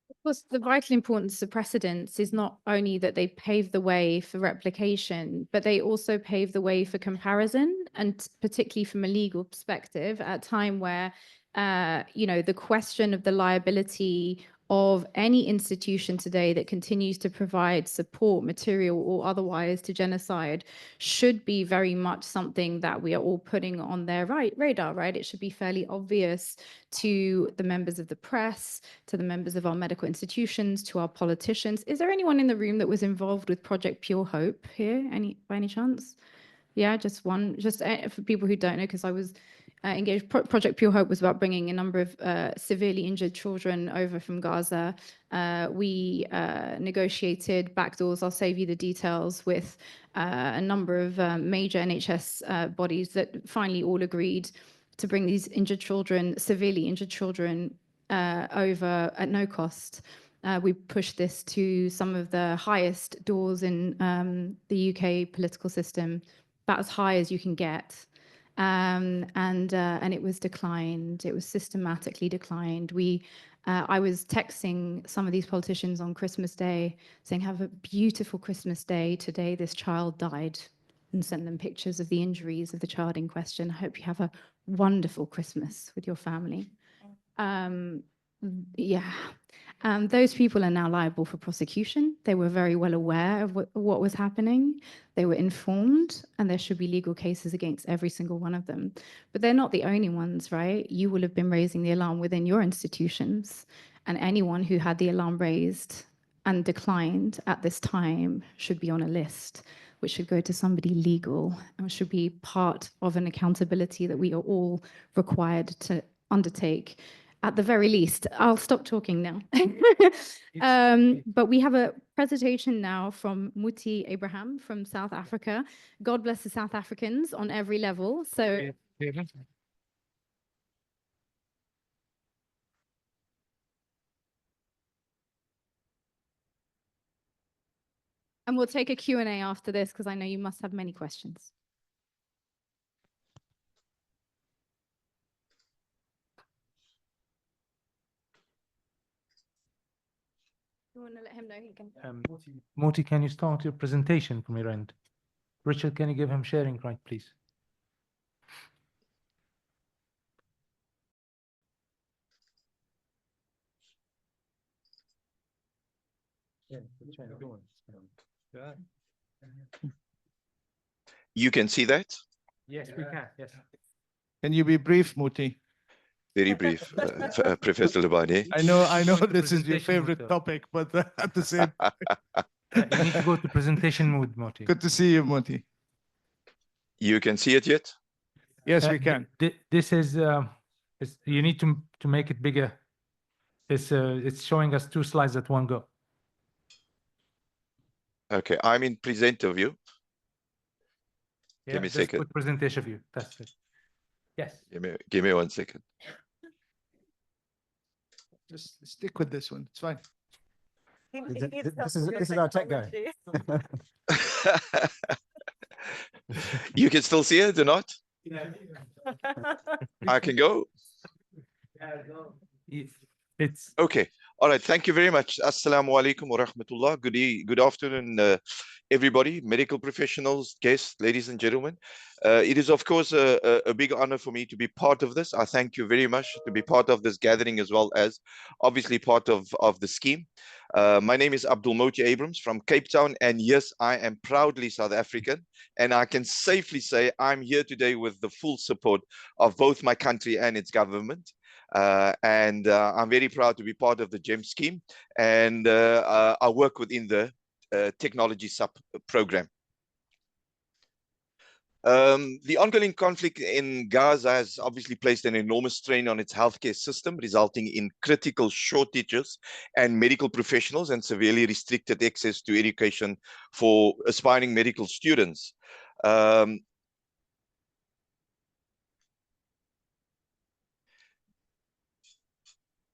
Of course, the vital importance of precedents is not only that they pave the way for replication, but they also pave the way for comparison, and particularly from a legal perspective, at a time where the question of the liability of any institution today that continues to provide support, material or otherwise, to genocide should be very much something that we are all putting on their radar, right? It should be fairly obvious to the members of the press, to the members of our medical institutions, to our politicians. Is there anyone in the room that was involved with Project Pure Hope here, by any chance? Yeah, just one, just for people who don't know, because I was engaged. Project Pure Hope was about bringing a number of severely injured children over from Gaza. We negotiated backdoors, I'll save you the details, with a number of major NHS bodies that finally all agreed to bring these injured children, severely injured children, over at no cost. We pushed this to some of the highest doors in the UK political system, about as high as you can get. And it was declined. It was systematically declined. I was texting some of these politicians on Christmas Day saying, have a beautiful Christmas day. Today, this child died, and sent them pictures of the injuries of the child in question. I hope you have a wonderful Christmas with your family. Those people are now liable for prosecution. They were very well aware of what was happening. They were informed, and there should be legal cases against every single one of them. But they're not the only ones, right? You will have been raising the alarm within your institutions, and anyone who had the alarm raised and declined at this time should be on a list, which should go to somebody legal and should be part of an accountability that we are all required to undertake. At the very least, I'll stop talking now. But we have a presentation now from Muti Abraham from South Africa. God bless the South Africans on every level. So. And we'll take a Q&A after this, because I know you must have many questions. You want to let him know he can. Moti, can you start your presentation from your end? Richard, can you give him sharing right, please? You can see that? Yes, we can. Yes. Can you be brief, Muti? Very brief, Professor Labani. I know this is your favorite topic, but at the same time. You need to go to presentation mode, Moti. Good to see you, Moti. You can see it yet? Yes, we can. This is, you need to make it bigger. It's showing us 2 slides at one go. Okay, I'm in presenter view. Yeah, give me a second. Put presentation view. That's it. Yes. Give me 1 second. Just stick with this one. It's fine. This is our tech guy. You can still see it or not? Yeah. I can go? It's okay. All right. Thank you very much. Assalamu alaikum wa rahmatullah. Good afternoon, everybody, medical professionals, guests, ladies and gentlemen. It is, of course, a big honor for me to be part of this. I thank you very much to be part of this gathering, as well as obviously part of the scheme. My name is Abdul Moti Abrams from Cape Town, and yes, I am proudly South African, and I can safely say I'm here today with the full support of both my country and its government. I'm very proud to be part of the GEM scheme, and I work within the technology sub-program. The ongoing conflict in Gaza has obviously placed an enormous strain on its healthcare system, resulting in critical shortages and medical professionals and severely restricted access to education for aspiring medical students.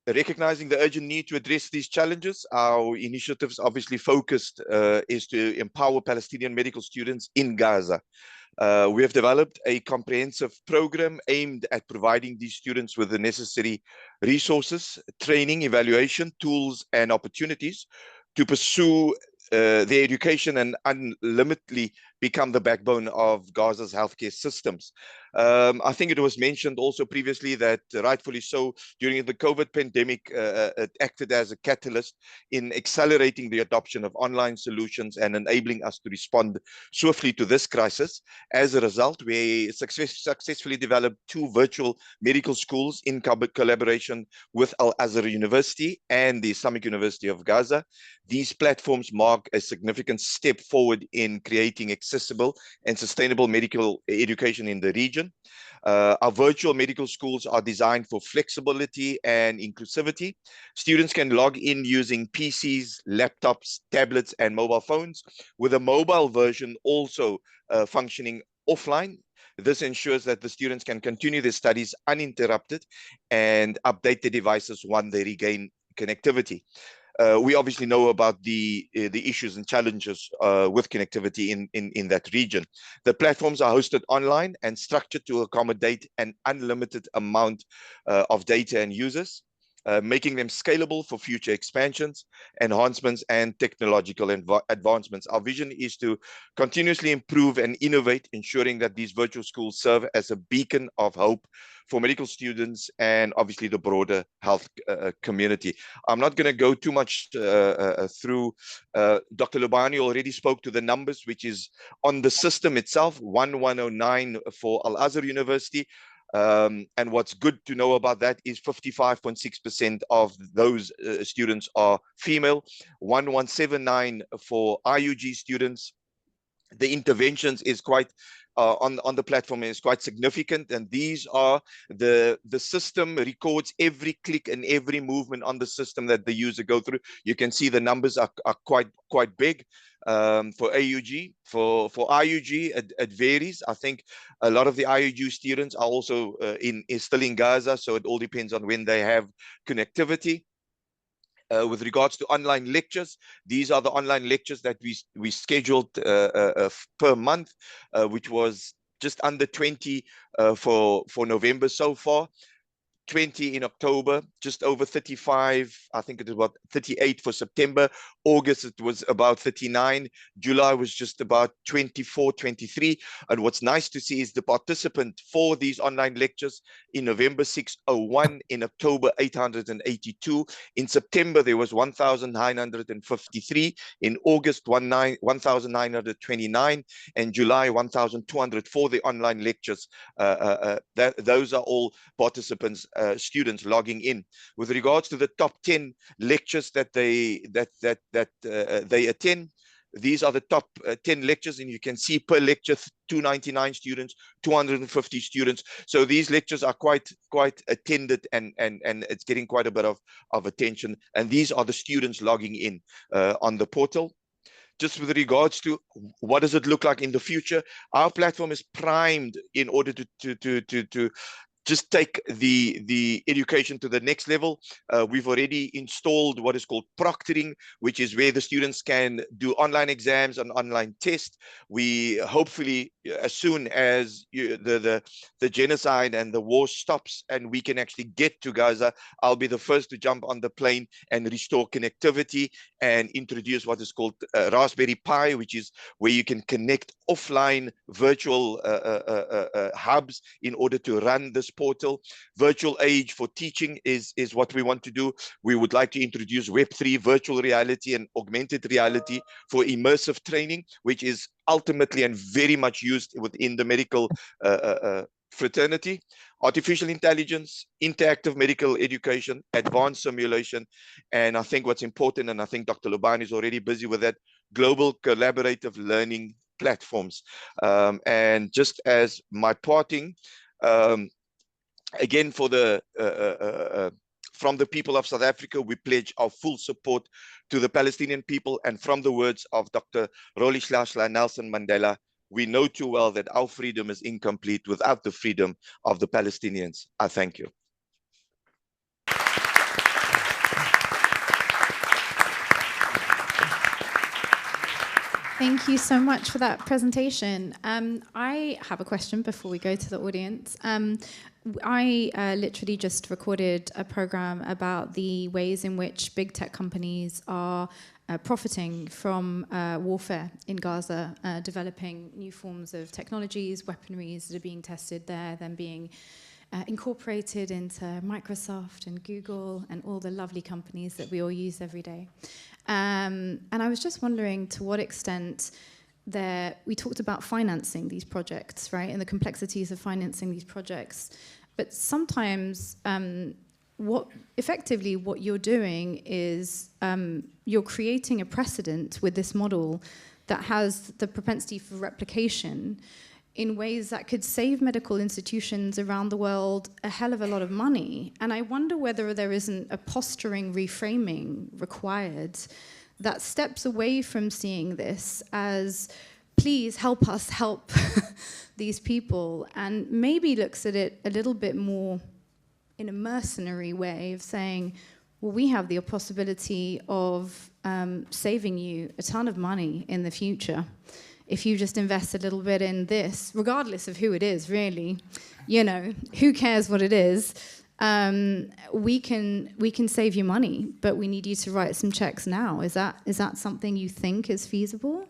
Recognizing the urgent need to address these challenges, our initiatives obviously focused is to empower Palestinian medical students in Gaza. We have developed a comprehensive program aimed at providing these students with the necessary resources, training, evaluation, tools, and opportunities to pursue their education and unlimitedly become the backbone of Gaza's healthcare systems. I think it was mentioned also previously that rightfully so, during the COVID pandemic, it acted as a catalyst in accelerating the adoption of online solutions and enabling us to respond swiftly to this crisis. As a result, we successfully developed 2 virtual medical schools in collaboration with Al-Azhar University and the Islamic University of Gaza. These platforms mark a significant step forward in creating accessible and sustainable medical education in the region. Our virtual medical schools are designed for flexibility and inclusivity. Students can log in using PCs, laptops, tablets, and mobile phones, with a mobile version also functioning offline. This ensures that the students can continue their studies uninterrupted and update their devices when they regain connectivity. We obviously know about the issues and challenges with connectivity in that region. The platforms are hosted online and structured to accommodate an unlimited amount of data and users, making them scalable for future expansions, enhancements, and technological advancements. Our vision is to continuously improve and innovate, ensuring that these virtual schools serve as a beacon of hope for medical students and obviously the broader health community. I'm not going to go too much through. Dr. Lubani already spoke to the numbers, which is on the system itself, 1109 for Al-Azhar University. And what's good to know about that is 55.6% of those students are female, 1179 for IUG students. The interventions is quite on the platform is quite significant, and these are the system records every click and every movement on the system that the user go through. You can see the numbers are quite big. For AUG, for IUG, it varies. I think a lot of the IUG students are also still in Gaza, so it all depends on when they have connectivity. With regards to online lectures, these are the online lectures that we scheduled per month, which was just under 20 for November so far. 20 in October, just over 35. I think it was about 38 for September. August, it was about 39. July was just about 24, 23. And what's nice to see is the participant for these online lectures in November, 601. In October, 882. In September, there was 1,953. In August, 1,929. And July, 1,200 for the online lectures. Those are all participants, students logging in. With regards to the top 10 lectures that they attend, these are the top 10 lectures, and you can see per lecture 299 students, 250 students. So these lectures are quite attended, and it's getting quite a bit of attention. And these are the students logging in on the portal. Just with regards to what does it look like in the future, our platform is primed in order to just take the education to the next level. We've already installed what is called proctoring, which is where the students can do online exams and online tests. We hopefully, as soon as the genocide and the war stops and we can actually get to Gaza, I'll be the first to jump on the plane and restore connectivity and introduce what is called Raspberry Pi, which is where you can connect offline virtual hubs in order to run this portal. Virtual age for teaching is what we want to do. We would like to introduce Web3, virtual reality, and augmented reality for immersive training, which is ultimately and very much used within the medical fraternity. Artificial intelligence, interactive medical education, advanced simulation, and I think what's important, and I think Dr. Lubani is already busy with that, global collaborative learning platforms. And just as my parting, again, for from the people of South Africa, we pledge our full support to the Palestinian people. And from the words of Dr. Rolihlahla Nelson Mandela, we know too well that our freedom is incomplete without the freedom of the Palestinians. I thank you. Thank you so much for that presentation. I have a question before we go to the audience. I literally just recorded a program about the ways in which big tech companies are profiting from warfare in Gaza, developing new forms of technologies, weaponries that are being tested there, then being incorporated into Microsoft and Google and all the lovely companies that we all use every day. And I was just wondering to what extent we talked about financing these projects, right, and the complexities of financing these projects. But sometimes what you're doing is you're creating a precedent with this model that has the propensity for replication in ways that could save medical institutions around the world a hell of a lot of money. And I wonder whether there isn't a posturing reframing required that steps away from seeing this as, please help us help these people, and maybe looks at it a little bit more in a mercenary way of saying, well, we have the possibility of saving you a ton of money in the future if you just invest a little bit in this, regardless of who it is, really. You know, who cares what it is? We can save you money, but we need you to write some checks now. Is that something you think is feasible?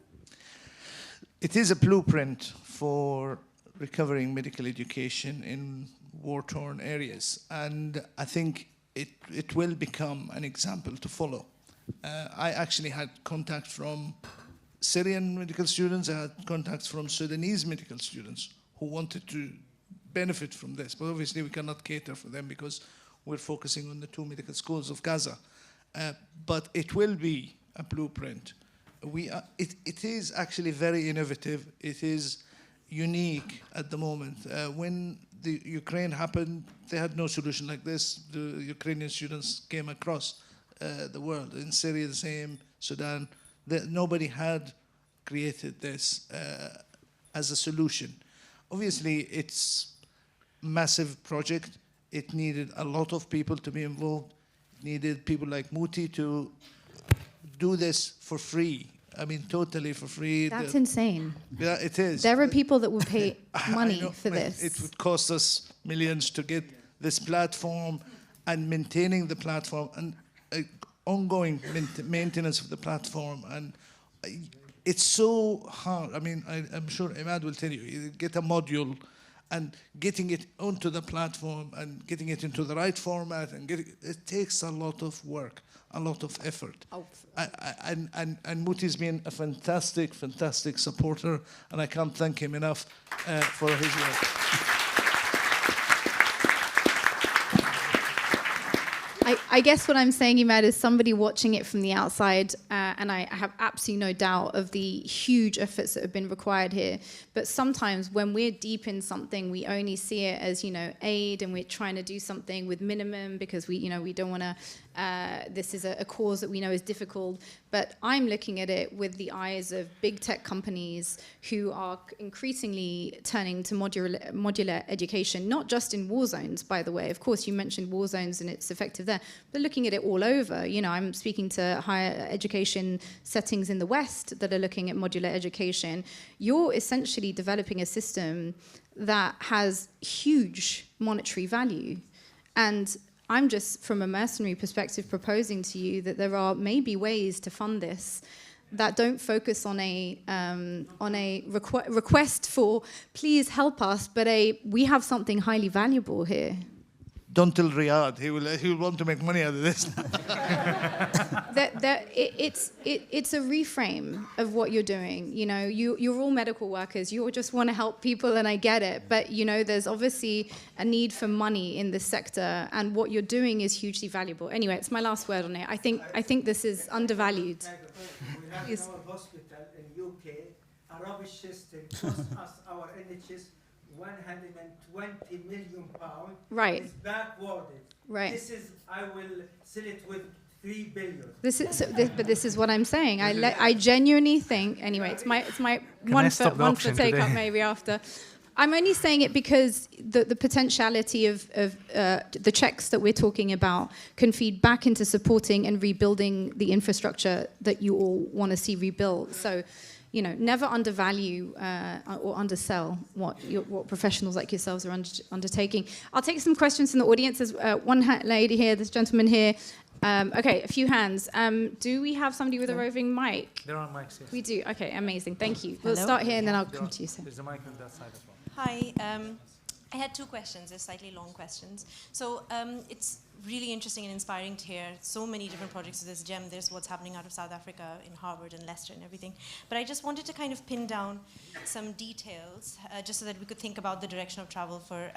It is a blueprint for recovering medical education in war-torn areas, and I think it will become an example to follow. I actually had contact from Syrian medical students. I had contacts from Sudanese medical students who wanted to benefit from this, but obviously we cannot cater for them because we're focusing on the 2 medical schools of Gaza. But it will be a blueprint. It is actually very innovative. It is unique at the moment. When the Ukraine happened, they had no solution like this. The Ukrainian students came across the world. In Syria, the same, Sudan. Nobody had created this as a solution. Obviously, it's a massive project. It needed a lot of people to be involved. It needed people like Muti to do this for free. I mean, totally for free. That's insane. Yeah, it is. There are people that would pay money for this. It would cost us millions to get this platform and maintaining the platform and ongoing maintenance of the platform. And it's so hard. I mean, I'm sure Imad will tell you, you get a module and getting it onto the platform and getting it into the right format and it takes a lot of work, a lot of effort. Oh. And Muti's been a fantastic, fantastic supporter, and I can't thank him enough for his work. I guess what I'm saying, Imad, is somebody watching it from the outside, and I have absolutely no doubt of the huge efforts that have been required here. But sometimes when we're deep in something, we only see it as, aid, and we're trying to do something with minimum because we don't want to. This is a cause that we know is difficult. But I'm looking at it with the eyes of big tech companies who are increasingly turning to modular education, not just in war zones, by the way. Of course, you mentioned war zones and it's effective there, but looking at it all over. I'm speaking to higher education settings in the West that are looking at modular education. You're essentially developing a system that has huge monetary value. And I'm just, from a mercenary perspective, proposing to you that there are maybe ways to fund this that don't focus on a request for, please help us, but we have something highly valuable here. Don't tell Riyadh. He will want to make money out of this. It's a reframe of what you're doing. You're all medical workers. You all just want to help people, and I get it. But there's obviously a need for money in this sector, and what you're doing is hugely valuable. Anyway, it's my last word on it. I think this is undervalued. We have in our hospital in UK a rubbish system costs us our NHS 120 million pounds. Right. It's backwarded. Right. This is, I will sell it with 3 billion. But this is what I'm saying. I genuinely think. Anyway, it's my one for take up maybe after. I'm only saying it because the potentiality of the checks that we're talking about can feed back into supporting and rebuilding the infrastructure that you all want to see rebuilt. So, never undervalue or undersell what professionals like yourselves are undertaking. I'll take some questions from the audience. There's one lady here, this gentleman here. Okay, a few hands. Do we have somebody with a roving mic? There are mics, yes. We do. Okay, amazing. Thank you. We'll start here and then I'll come to you, sir. There's a mic on that side as well. Hi. I had two questions. They're slightly long questions. So it's really interesting and inspiring to hear so many different projects of this GEM. There's what's happening out of South Africa in Harvard and Leicester and everything. But I just wanted to kind of pin down some details just so that we could think about the direction of travel for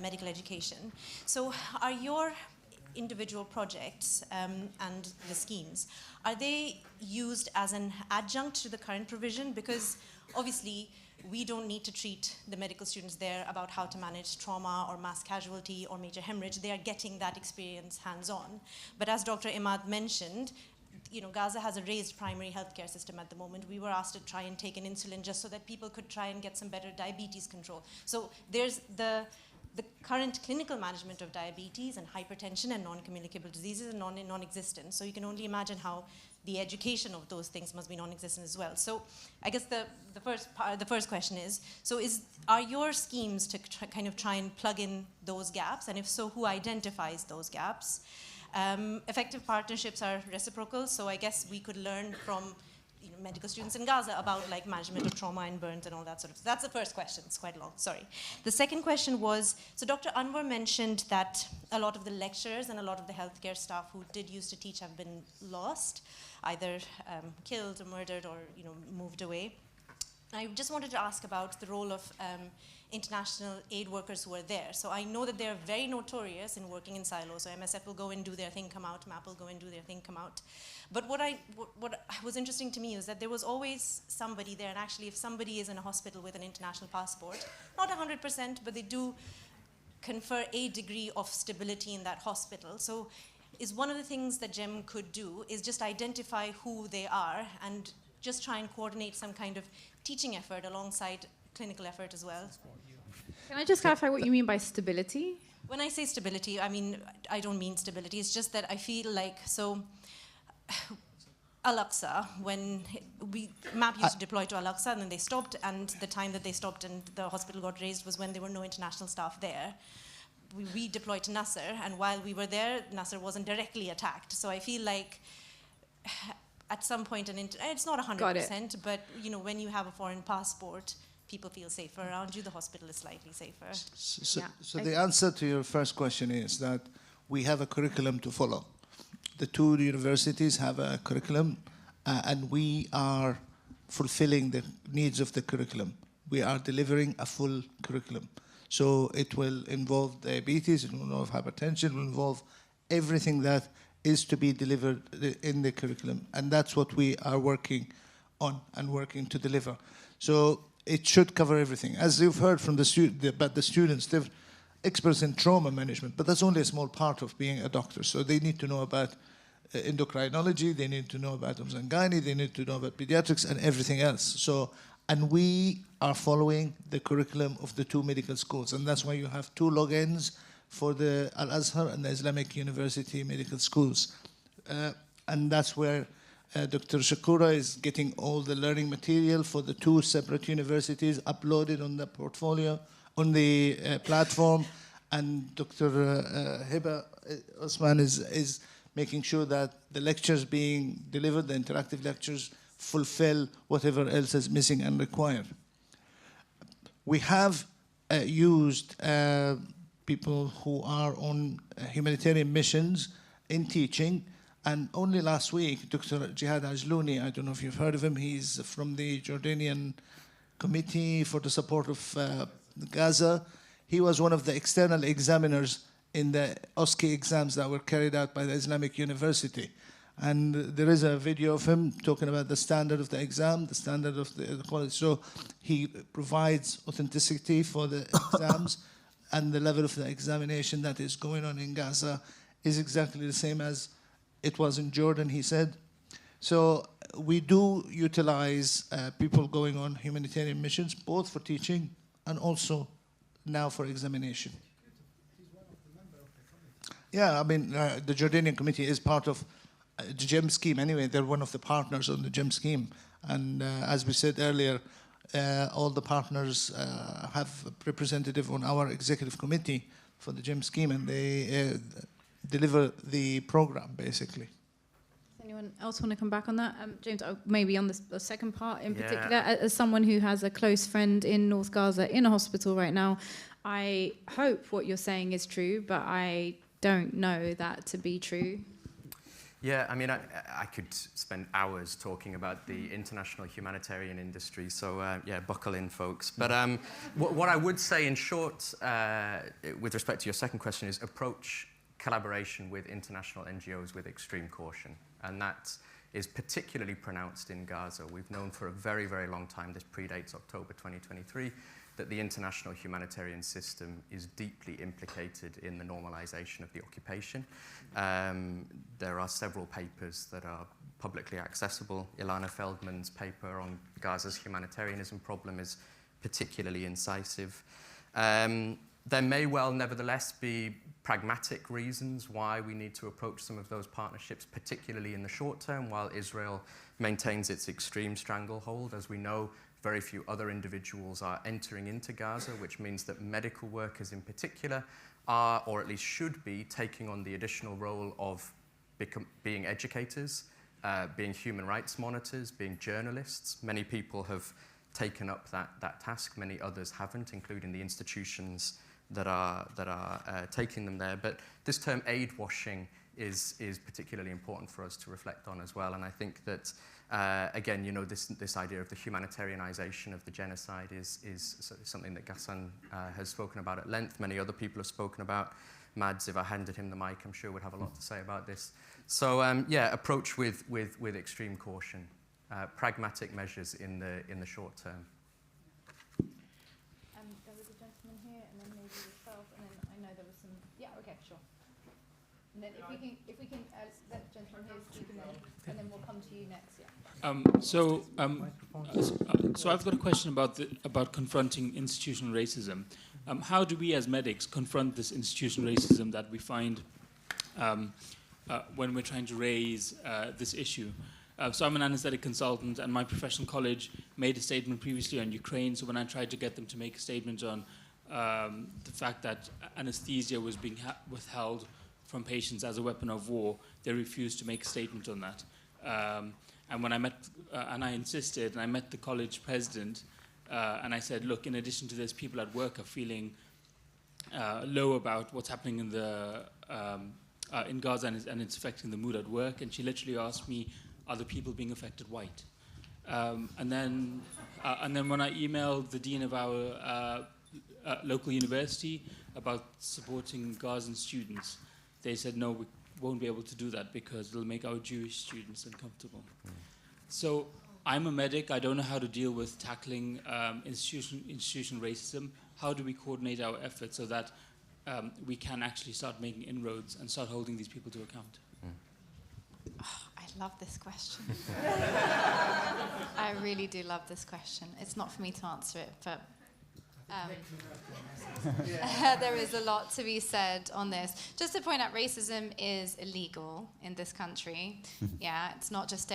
medical education. So are your individual projects and the schemes, are they used as an adjunct to the current provision? Because obviously we don't need to treat the medical students there about how to manage trauma or mass casualty or major hemorrhage. They are getting that experience hands-on. But as Dr. Imad mentioned, Gaza has a raised primary healthcare system at the moment. We were asked to try and take an insulin just so that people could try and get some better diabetes control. So there's the current clinical management of diabetes and hypertension and non-communicable diseases are non-existent. So you can only imagine how the education of those things must be non-existent as well. So I guess the first question is, so are your schemes to kind of try and plug in those gaps? And if so, who identifies those gaps? Effective partnerships are reciprocal, so I guess we could learn from medical students in Gaza about like management of trauma and burns and all that sort of stuff. That's the first question. It's quite long, sorry. The second question was, so Dr. Anwar mentioned that a lot of the lecturers and a lot of the healthcare staff who did used to teach have been lost, either killed or murdered or moved away. I just wanted to ask about the role of international aid workers who are there. So I know that they're very notorious in working in silos. So MSF will go and do their thing, come out. MAP will go and do their thing, come out. But what was interesting to me is that there was always somebody there. And actually, if somebody is in a hospital with an international passport, not 100%, but they do confer a degree of stability in that hospital. So is one of the things that GEM could do is just identify who they are and just try and coordinate some kind of teaching effort alongside clinical effort as well. Can I just clarify what you mean by stability? When I say stability, I don't mean stability. It's just that I feel like, so Al-Aqsa, when MAP used to deploy to Al-Aqsa, and then they stopped, and the time that they stopped and the hospital got raised was when there were no international staff there. We redeployed to Nasser, and while we were there, Nasser wasn't directly attacked. So I feel like at some point, it's not 100%, but when you have a foreign passport, people feel safer around you. The hospital is slightly safer. So the answer to your first question is that we have a curriculum to follow. The two universities have a curriculum, and we are fulfilling the needs of the curriculum. We are delivering a full curriculum. So it will involve diabetes, it will involve hypertension, it will involve everything that is to be delivered in the curriculum. And that's what we are working on and working to deliver. So it should cover everything. As you've heard from the students, they're experts in trauma management, but that's only a small part of being a doctor. So they need to know about endocrinology, they need to know about gynae, they need to know about pediatrics and everything else. So, and we are following the curriculum of the two medical schools. And that's why you have two logins for the Al-Azhar and the Islamic University medical schools. And that's where Dr. Shakura is getting all the learning material for the two separate universities uploaded on the portfolio, on the platform. And Dr. Hiba Osman is making sure that the lectures being delivered, the interactive lectures, fulfill whatever else is missing and required. We have used people who are on humanitarian missions in teaching, and only last week, Dr. Jihad Ajlouni, I don't know if you've heard of him, he's from the Jordanian Committee for the Support of Gaza. He was one of the external examiners in the OSCE exams that were carried out by the Islamic University. And there is a video of him talking about the standard of the exam, the standard of the quality. So he provides authenticity for the exams, and the level of the examination that is going on in Gaza is exactly the same as it was in Jordan, he said. So we do utilize people going on humanitarian missions, both for teaching and also now for examination. Yeah, I mean, the Jordanian Committee is part of the GEM scheme anyway. They're one of the partners on the GEM scheme. And as we said earlier, all the partners have a representative on our executive committee for the GEM scheme, and they deliver the program, basically. Does anyone else want to come back on that? James, maybe on the second part in Yeah. particular, as someone who has a close friend in North Gaza in a hospital right now, I hope what you're saying is true, but I don't know that to be true. Yeah, I mean, I could spend hours talking about the international humanitarian industry, so yeah, buckle in, folks. But what I would say in short, with respect to your second question, is approach collaboration with international NGOs with extreme caution. And that is particularly pronounced in Gaza. We've known for a very, very long time, this predates October 2023, that the international humanitarian system is deeply implicated in the normalization of the occupation. There are several papers that are publicly accessible. Ilana Feldman's paper on Gaza's humanitarianism problem is particularly incisive. There may well, nevertheless, be pragmatic reasons why we need to approach some of those partnerships, particularly in the short term, while Israel maintains its extreme stranglehold. As we know, very few other individuals are entering into Gaza, which means that medical workers in particular are, or at least should be, taking on the additional role of being educators, being human rights monitors, being journalists. Many people have taken up that task, many others haven't, including the institutions that are taking them there. But this term aid washing is particularly important for us to reflect on as well. And I think that again, you know, this idea of the humanitarianization of the genocide is something that Ghassan has spoken about at length. Many other people have spoken about. Mads, if I handed him the mic, I'm sure would have a lot to say about this. So yeah, approach with extreme caution, pragmatic measures in the short term. There was a gentleman here, and then maybe yourself, and then I know there was some. Yeah, okay, sure. And then if we can let the gentleman here speak, and then we'll come to you next. Yeah. So I've got a question about confronting institutional racism. How do we as medics confront this institutional racism that we find when we're trying to raise this issue? So I'm an anesthetic consultant, and my professional college made a statement previously on Ukraine. So when I tried to get them to make a statement on the fact that anesthesia was being withheld from patients as a weapon of war, they refused to make a statement on that. And when I met, and I insisted, and I met the college president, and I said, look, in addition to this, people at work are feeling low about what's happening in in Gaza, and it's affecting the mood at work. And she literally asked me, are the people being affected white? And then when I emailed the dean of our local university about supporting Gazan students, they said, no, we won't be able to do that because it'll make our Jewish students uncomfortable. So I'm a medic. I don't know how to deal with tackling institutional racism. How do we coordinate our efforts so that we can actually start making inroads and start holding these people to account? Oh, I love this question. I really do love this question. It's not for me to answer it, but there is a lot to be said on this. Just to point out, racism is illegal in this country. Yeah, it's not just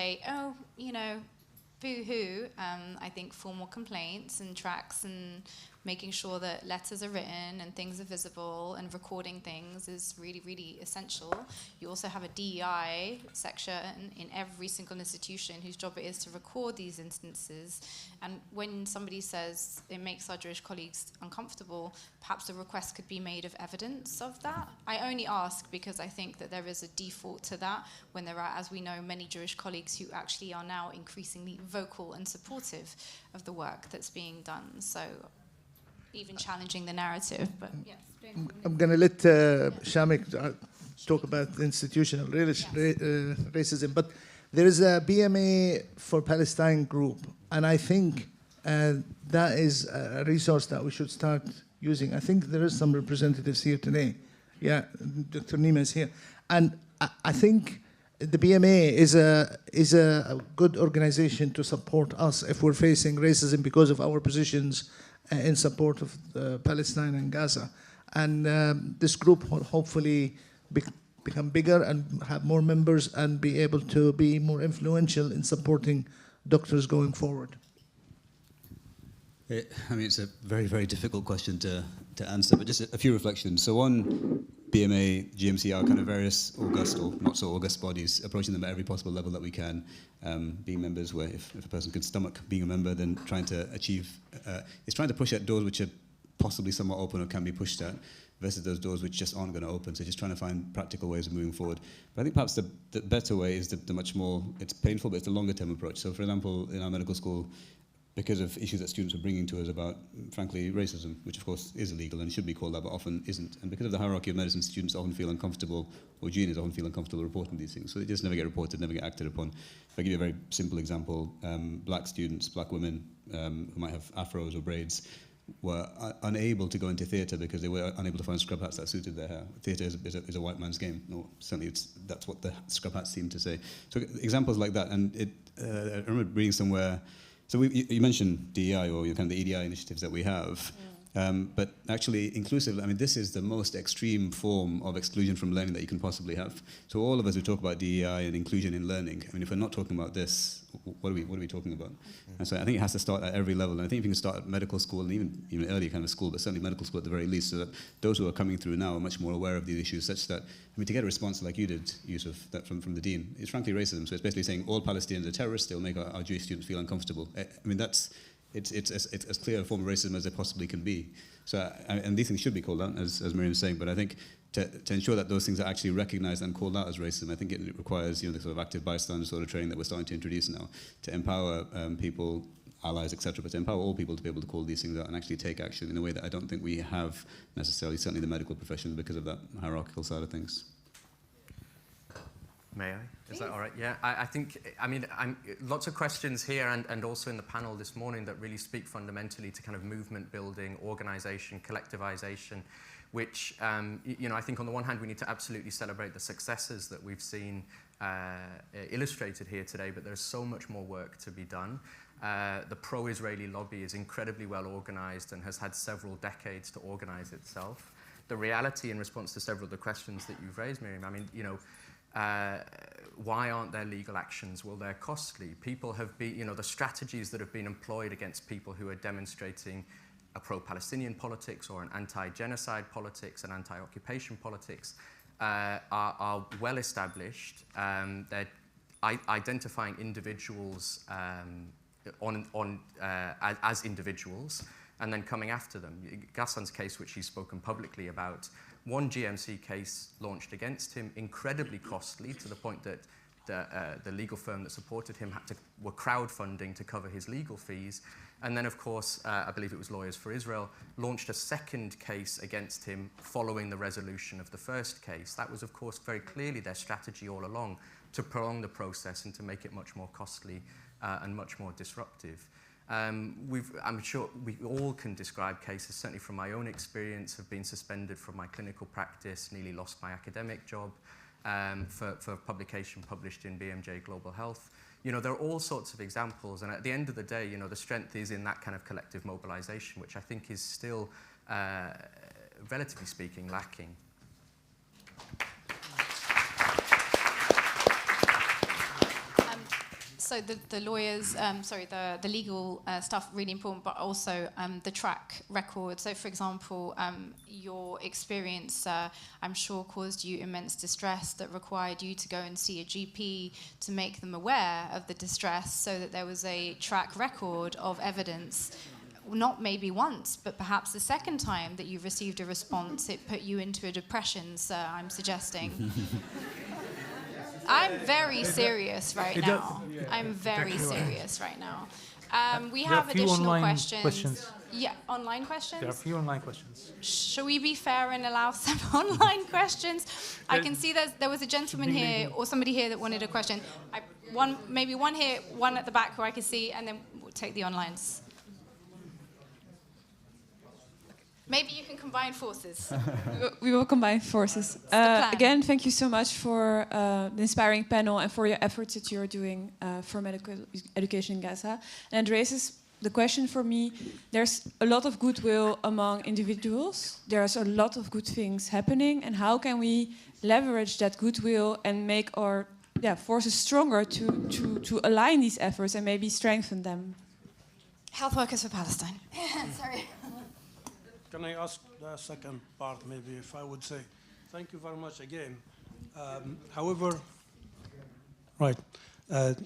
boo-hoo. I think formal complaints and tracks and making sure that letters are written and things are visible and recording things is really, really essential. You also have a DEI section in every single institution whose job it is to record these instances. And when somebody says it makes our Jewish colleagues uncomfortable, perhaps the request could be made of evidence of that. I only ask because I think that there is a default to that when there are, as we know, many Jewish colleagues who actually are now increasingly vocal and supportive of the work that's being done. So even challenging the narrative, but yes. I'm going to let Shamik talk about institutional racism, but there is a BMA for Palestine group, and I think that is a resource that we should start using. I think there is some representatives here today. Yeah, Dr. Nima is here, and I think the BMA is a good organization to support us if we're facing racism because of our positions in support of Palestine and Gaza. And this group will hopefully become bigger and have more members and be able to be more influential in supporting doctors going forward? I mean, it's a very, very difficult question to answer, but just a few reflections. So one, BMA, GMC are kind of various august or not so august bodies, approaching them at every possible level that we can, being members where if a person can stomach being a member, then trying to achieve, it's trying to push at doors which are possibly somewhat open or can be pushed at, versus those doors which just aren't going to open. So just trying to find practical ways of moving forward. But I think perhaps the better way is the much more, it's painful, but it's the longer term approach. So for example, in our medical school, because of issues that students are bringing to us about, frankly, racism, which of course is illegal and should be called out, but often isn't. And because of the hierarchy of medicine, students often feel uncomfortable, or juniors often feel uncomfortable reporting these things. So they just never get reported, never get acted upon. If I give you a very simple example, black students, black women who might have afros or braids, were unable to go into theatre because they were unable to find scrub hats that suited their hair. Theatre is a white man's game. No, certainly that's what the scrub hats seem to say. So examples like that. And I remember reading somewhere, so you mentioned DEI or kind of the EDI initiatives that we have, but actually inclusive, I mean, this is the most extreme form of exclusion from learning that you can possibly have. So all of us who talk about DEI and inclusion in learning, I mean, if we're not talking about this, what are we talking about? And so I think it has to start at every level. And I think if you can start at medical school and even earlier kind of school, but certainly medical school at the very least, so that those who are coming through now are much more aware of these issues, such that, I mean, to get a response like you did, Yusuf, that from the dean, it's frankly racism. So it's basically saying all Palestinians are terrorists, they'll make our Jewish students feel uncomfortable. I mean, it's as clear a form of racism as it possibly can be. So, and these things should be called out, as Miriam was saying, but I think to ensure that those things are actually recognized and called out as racism, I think it requires, the sort of active bystander sort of training that we're starting to introduce now, to empower people, allies, etc., but to empower all people to be able to call these things out and actually take action in a way that I don't think we have necessarily, certainly the medical profession, because of that hierarchical side of things. May I? Is that all right? Yeah, I think, I mean, lots of questions here and also in the panel this morning that really speak fundamentally to kind of movement building, organization, collectivization, which, I think on the one hand we need to absolutely celebrate the successes that we've seen illustrated here today, but there's so much more work to be done. The pro-Israeli lobby is incredibly well organized and has had several decades to organize itself. The reality in response to several of the questions that you've raised, Miriam, I mean, why aren't there legal actions? Well, they're costly. People have been, the strategies that have been employed against people who are demonstrating a pro-Palestinian politics or an anti-genocide politics, an anti-occupation politics, are well established. They're identifying individuals as individuals and then coming after them. Ghassan's case, which he's spoken publicly about, one GMC case launched against him, incredibly costly, to the point that the legal firm that supported him were crowdfunding to cover his legal fees. And then, of course, I believe it was Lawyers for Israel, launched a second case against him following the resolution of the first case. That was, of course, very clearly their strategy all along, to prolong the process and to make it much more costly and much more disruptive. I'm sure we all can describe cases, certainly from my own experience, have been suspended from my clinical practice, nearly lost my academic job for publication published in BMJ Global Health. There are all sorts of examples, and at the end of the day, the strength is in that kind of collective mobilization, which I think is still, relatively speaking, lacking. So the lawyers, the legal stuff, really important, but also the track record. So, for example, your experience, I'm sure, caused you immense distress that required you to go and see a GP to make them aware of the distress, so that there was a track record of evidence. Not maybe once, but perhaps the second time that you received a response, it put you into a depression, sir, I'm suggesting. I'm very serious right now. I'm very serious right now. We have additional questions. Yeah, online questions? There are a few online questions. Shall we be fair and allow some online questions? I can see there was a gentleman here or somebody here that wanted a question. Maybe one here, one at the back where I can see, and then we'll take the onlines. Maybe you can combine forces. We will combine forces. Again, thank you so much for the inspiring panel and for your efforts that you're doing for medical education in Gaza. And it raises the question for me, there's a lot of goodwill among individuals. There's a lot of good things happening. And how can we leverage that goodwill and make our forces stronger to align these efforts and maybe strengthen them? Health workers for Palestine. Sorry. Can I ask the second part, maybe, if I would say, thank you very much again.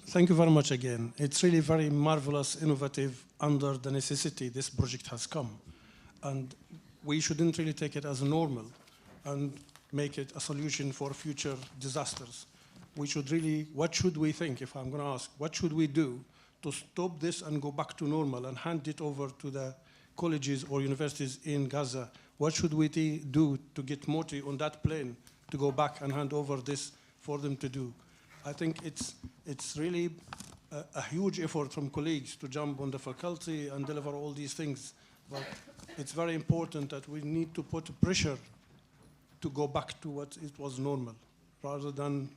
Thank you very much again. It's really very marvelous, innovative, under the necessity this project has come. And we shouldn't really take it as normal and make it a solution for future disasters. We should really, what should we think, if I'm going to ask, what should we do to stop this and go back to normal and hand it over to the colleges or universities in Gaza? What should we do to get Moti on that plane to go back and hand over this for them to do? I think it's really a huge effort from colleagues to jump on the faculty and deliver all these things. But it's very important that we need to put pressure to go back to what it was normal, rather than,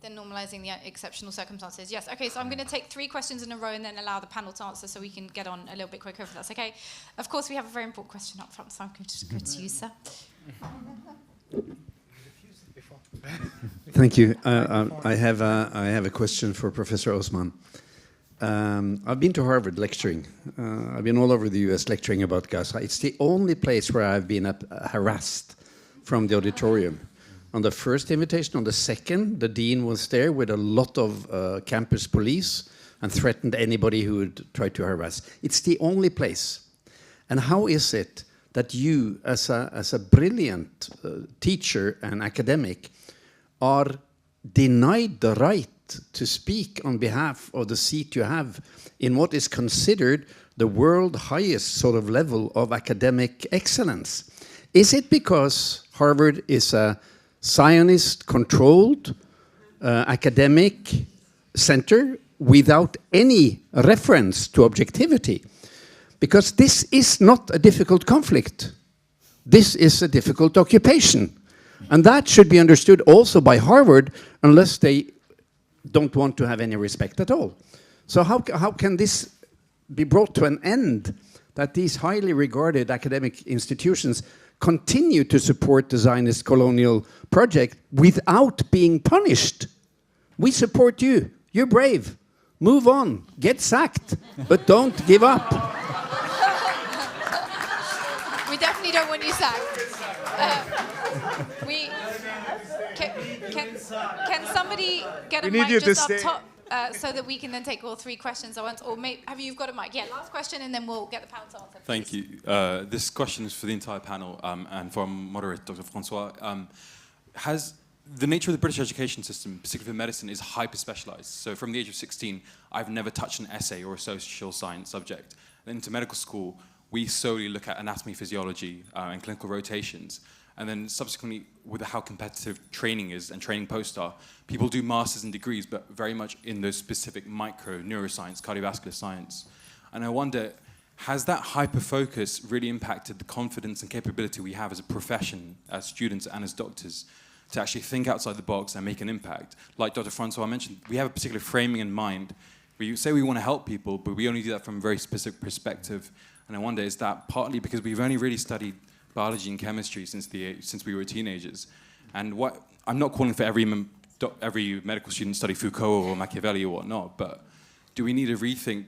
Then normalizing the exceptional circumstances. Yes, okay, so I'm going to take 3 questions in a row and then allow the panel to answer so we can get on a little bit quicker, if that's okay. Of course, we have a very important question up front, so I'm going to go to you, sir. Thank you. I have a question for Professor Osman. I've been to Harvard lecturing. I've been all over the US lecturing about Gaza. It's the only place where I've been harassed from the auditorium. On the first invitation, on the second, the dean was there with a lot of campus police and threatened anybody who would try to harass. It's the only place. And how is it that you, as a brilliant teacher and academic, are denied the right to speak on behalf of the seat you have in what is considered the world highest sort of level of academic excellence? Is it because Harvard is a Zionist-controlled academic center without any reference to objectivity? Because this is not a difficult conflict. This is a difficult occupation. And that should be understood also by Harvard, unless they don't want to have any respect at all. So how can this be brought to an end, that these highly regarded academic institutions continue to support the Zionist colonial project without being punished? We support you. You're brave. Move on. Get sacked. But don't give up. We definitely don't want you sacked. Can somebody get a mic just up top so that we can then take all 3 questions at once? Or have you got a mic? Yeah, last question, and then we'll get the panel to answer. Thank you. This question is for the entire panel and from moderator Dr. Francois. Has the nature of the British education system, particularly for medicine, is hyper-specialized. So from the age of 16, I've never touched an essay or a social science subject. And into medical school, we solely look at anatomy, physiology, and clinical rotations. And then subsequently, with how competitive training is and training posts are, people do masters and degrees, but very much in those specific micro neuroscience, cardiovascular science. And I wonder, has that hyper-focus really impacted the confidence and capability we have as a profession, as students and as doctors, to actually think outside the box and make an impact? Like Dr. Francois mentioned, we have a particular framing in mind. We say we want to help people, but we only do that from a very specific perspective. And I wonder, is that partly because we've only really studied biology and chemistry since we were teenagers? And I'm not calling for every medical student to study Foucault or Machiavelli or whatnot, but do we need to rethink,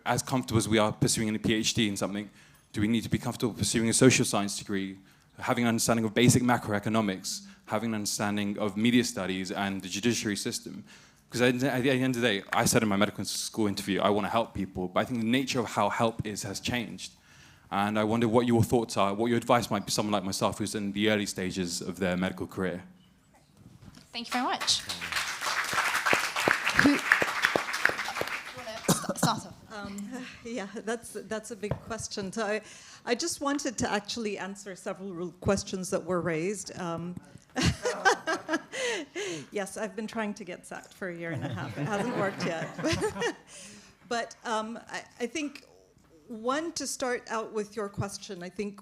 as comfortable as we are pursuing a PhD in something, do we need to be comfortable pursuing a social science degree, having an understanding of basic macroeconomics, having an understanding of media studies and the judiciary system? Because at the end of the day, I said in my medical school interview, I want to help people, but I think the nature of how help has changed. And I wonder what your thoughts are, what your advice might be to someone like myself who's in the early stages of their medical career. Thank you very much. Yeah, that's a big question. So I just wanted to actually answer several questions that were raised. Yes, I've been trying to get sacked for 1.5 years. It hasn't worked yet. But I think, one, to start out with your question, I think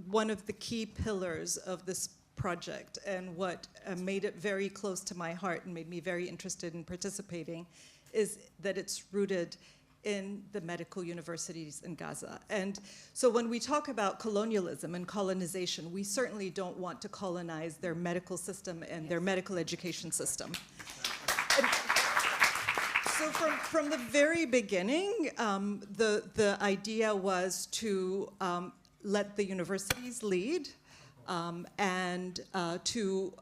one of the key pillars of this project and what made it very close to my heart and made me very interested in participating is that it's rooted in the medical universities in Gaza. And so when we talk about colonialism and colonization, we certainly don't want to colonize their medical system and their medical education system. And so from the very beginning, the idea was to let the universities lead and to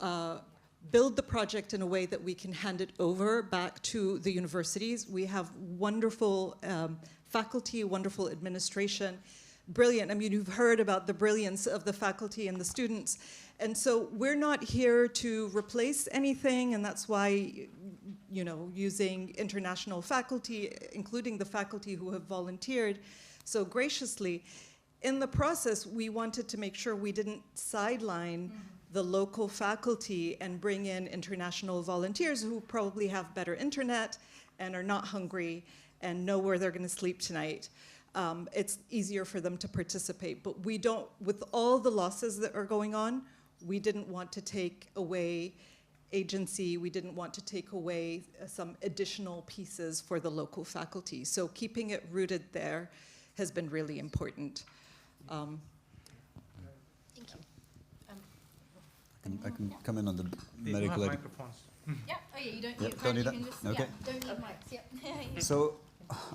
build the project in a way that we can hand it over back to the universities. We have wonderful faculty, wonderful administration, brilliant. I mean, you've heard about the brilliance of the faculty and the students. And so we're not here to replace anything, and that's why, you know, using international faculty, including the faculty who have volunteered so graciously. In the process, we wanted to make sure we didn't sideline the local faculty and bring in international volunteers who probably have better internet and are not hungry and know where they're going to sleep tonight. It's easier for them to participate. But we don't, with all the losses that are going on, we didn't want to take away agency. We didn't want to take away some additional pieces for the local faculty. So keeping it rooted there has been really important. Thank you. I can come in on the medical microphones. Yeah. Oh yeah. You don't. Yep, don't need that. Okay. Yeah, don't need mics. Yep. So,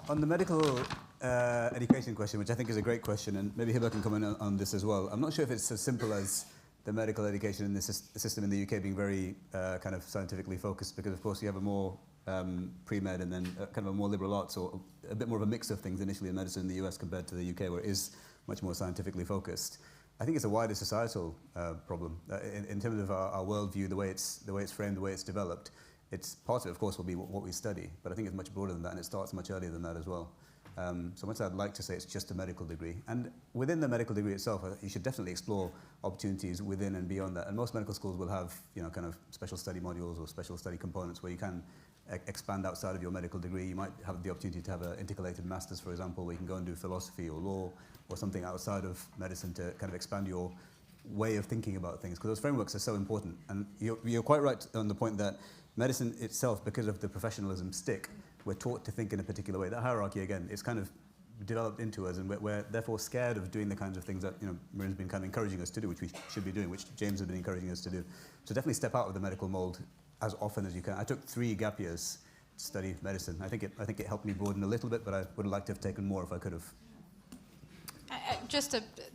on the medical education question, which I think is a great question, and maybe Hiba can come in on this as well. I'm not sure if it's as simple as the medical education in the system in the UK being very kind of scientifically focused, because of course you have a more pre-med and then kind of a more liberal arts, or a bit more of a mix of things initially in medicine in the US compared to the UK, where it is much more scientifically focused. I think it's a wider societal problem in terms of our worldview, the way it's framed, the way it's developed. It's part of it, of course, will be what we study, but I think it's much broader than that, and it starts much earlier than that as well. So much I'd like to say it's just a medical degree, and within the medical degree itself, you should definitely explore opportunities within and beyond that. And most medical schools will have, you know, kind of special study modules or special study components where you can expand outside of your medical degree. You might have the opportunity to have an intercalated master's, for example, where you can go and do philosophy or law or something outside of medicine to kind of expand your way of thinking about things, because those frameworks are so important. And you're quite right on the point that medicine itself, because of the professionalism stick, we're taught to think in a particular way. That hierarchy, again, is kind of developed into us, and we're therefore scared of doing the kinds of things that, you know, Maria's been kind of encouraging us to do, which we should be doing, which James has been encouraging us to do. So definitely step out of the medical mold as often as you can. I took 3 gap years to study medicine. I think it helped me broaden a little bit, but I would have liked to have taken more if I could have.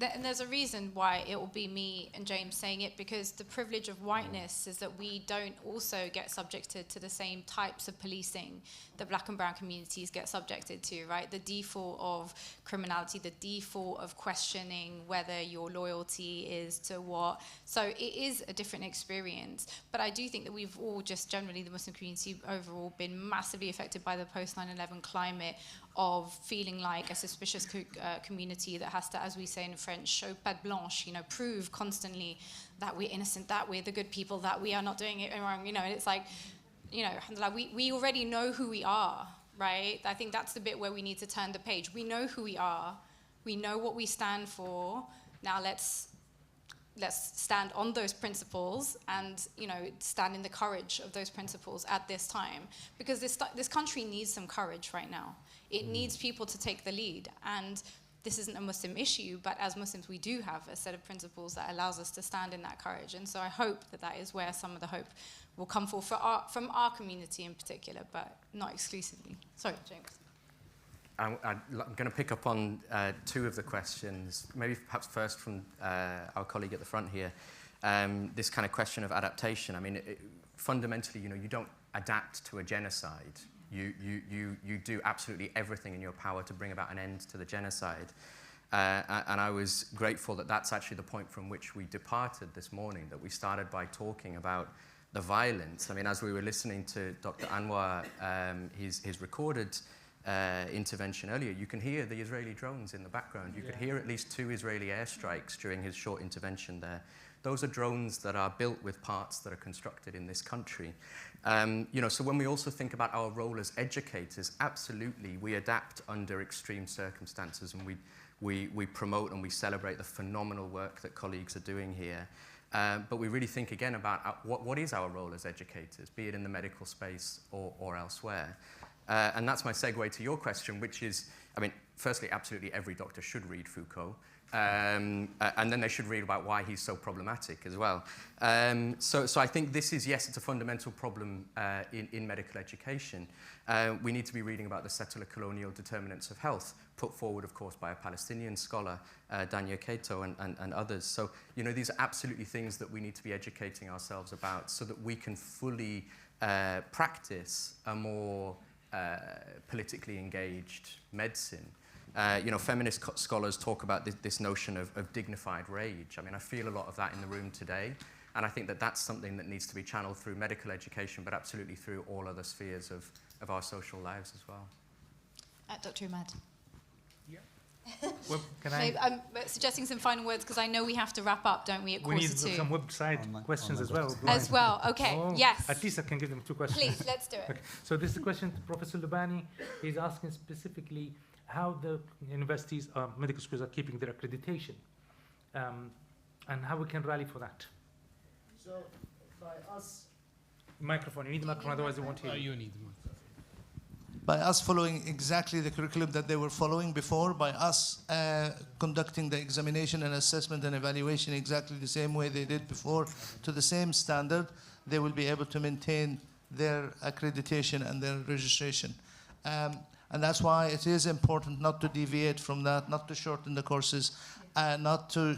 And there's a reason why it will be me and James saying it, because the privilege of whiteness is that we don't also get subjected to the same types of policing that black and brown communities get subjected to, right? The default of criminality, the default of questioning whether your loyalty is to what. So it is a different experience. But I do think that we've all just generally, the Muslim community overall, been massively affected by the post 9/11 climate of feeling like a suspicious community that has to, as we say in French, show patte blanche, you know, prove constantly that we're innocent, that we're the good people, that we are not doing it wrong, you know. And it's like, you know, like we already know who we are, right? I think that's the bit where we need to turn the page. We know who we are. We know what we stand for. Now let's stand on those principles and, you know, stand in the courage of those principles at this time. Because this country needs some courage right now. It needs people to take the lead. And this isn't a Muslim issue, but as Muslims, we do have a set of principles that allows us to stand in that courage. And so I hope that is where some of the hope will come from our community in particular, but not exclusively. Sorry, James. I'm going to pick up on 2 of the questions, maybe perhaps first from our colleague at the front here. This kind of question of adaptation. I mean, fundamentally, you know, you don't adapt to a genocide. You do absolutely everything in your power to bring about an end to the genocide. And I was grateful that that's actually the point from which we departed this morning, that we started by talking about the violence. I mean, as we were listening to Dr. Anwar, his recorded intervention earlier, you can hear the Israeli drones in the background. You could hear at least 2 Israeli airstrikes during his short intervention there. Those are drones that are built with parts that are constructed in this country. You know, so when we also think about our role as educators, absolutely, we adapt under extreme circumstances, and we promote and we celebrate the phenomenal work that colleagues are doing here. But we really think again about what is our role as educators, be it in the medical space or elsewhere. And that's my segue to your question, which is, I mean, firstly, absolutely every doctor should read Foucault. And then they should read about why he's so problematic as well. So I think this is, yes, it's a fundamental problem in medical education. We need to be reading about the settler colonial determinants of health, put forward, of course, by a Palestinian scholar, Danya Keito, and others. So, you know, these are absolutely things that we need to be educating ourselves about so that we can fully practice a more politically engaged medicine. You know, feminist scholars talk about this notion of dignified rage. I mean, I feel a lot of that in the room today, and I think that that's something that needs to be channeled through medical education, but absolutely through all other spheres of our social lives as well. Dr. Ahmad. Well, I'm suggesting some final words because I know we have to wrap up, don't we, at we need 2:45. some website questions as well. As well, okay, yes. At least I can give them 2 questions. Please, let's do it. Okay. So this is a question to Professor Lubani. He's asking specifically how the universities, medical schools are keeping their accreditation and how we can rally for that. So by us... Microphone, you need the microphone, otherwise they won't hear you. You need the microphone. By us following exactly the curriculum that they were following before, by us conducting the examination and assessment and evaluation exactly the same way they did before, to the same standard, they will be able to maintain their accreditation and their registration. And that's why it is important not to deviate from that, not to shorten the courses, not to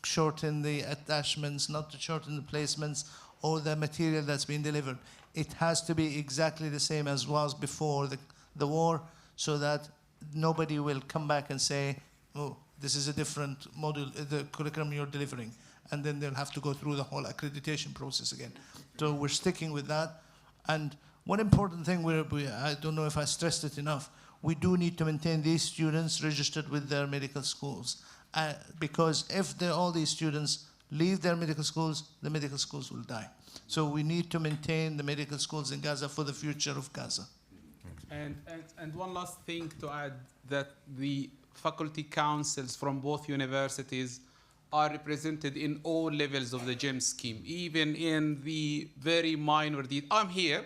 shorten the attachments, not to shorten the placements or the material that's been delivered. It has to be exactly the same as was before the war, so that nobody will come back and say, oh, this is a different module, the curriculum you're delivering. And then they'll have to go through the whole accreditation process again. So we're sticking with that. And one important thing, I don't know if I stressed it enough, we do need to maintain these students registered with their medical schools. Because if all these students leave their medical schools, the medical schools will die. So we need to maintain the medical schools in Gaza for the future of Gaza. And one last thing to add, that the faculty councils from both universities are represented in all levels of the GEM scheme, even in the very minor detail. I'm here,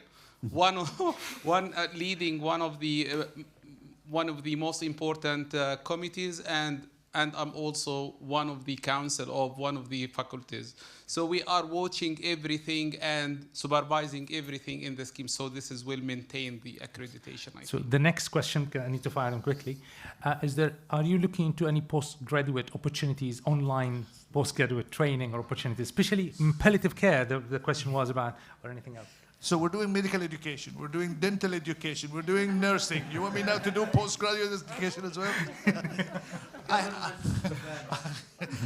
leading one of the most important committees, and I'm also one of the council of one of the faculties. So we are watching everything and supervising everything in the scheme. So this will maintain the accreditation, I think. The next question, I need to fire them quickly. Are you looking into any postgraduate opportunities, online postgraduate training or opportunities, especially in palliative care, the question was about, or anything else? So we're doing medical education, we're doing dental education, we're doing nursing. You want me now to do postgraduate education as well?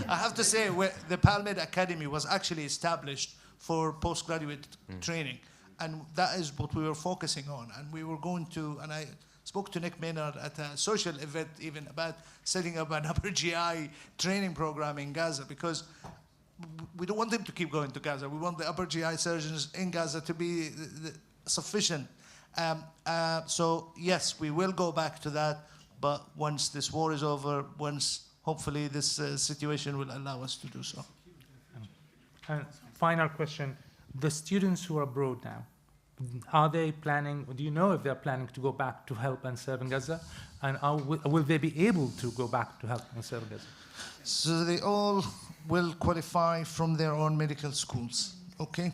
I have to say, the PalMed Academy was actually established for postgraduate training. And that is what we were focusing on. And we were going to, and I spoke to Nick Maynard at a social event even about setting up an upper GI training program in Gaza, because we don't want them to keep going to Gaza. We want the upper GI surgeons in Gaza to be sufficient. So yes, we will go back to that, but once this war is over, once hopefully this situation will allow us to do so. And final question, the students who are abroad now, are they planning, do you know if they're planning to go back to help and serve in Gaza? And will they be able to go back to help and serve in Gaza? So they all will qualify from their own medical schools, okay?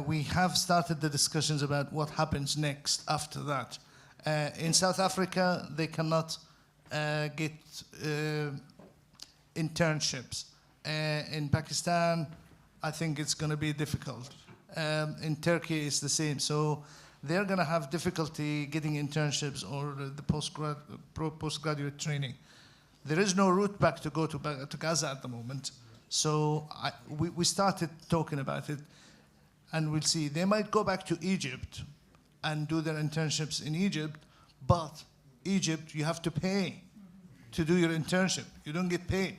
We have started the discussions about what happens next after that. In South Africa, they cannot get internships. In Pakistan, I think it's going to be difficult. In Turkey, it's the same. So they're going to have difficulty getting internships or the postgraduate training. There is no route back to go to Gaza at the moment. So we started talking about it, and we'll see. They might go back to Egypt and do their internships in Egypt, but Egypt, you have to pay to do your internship. You don't get paid.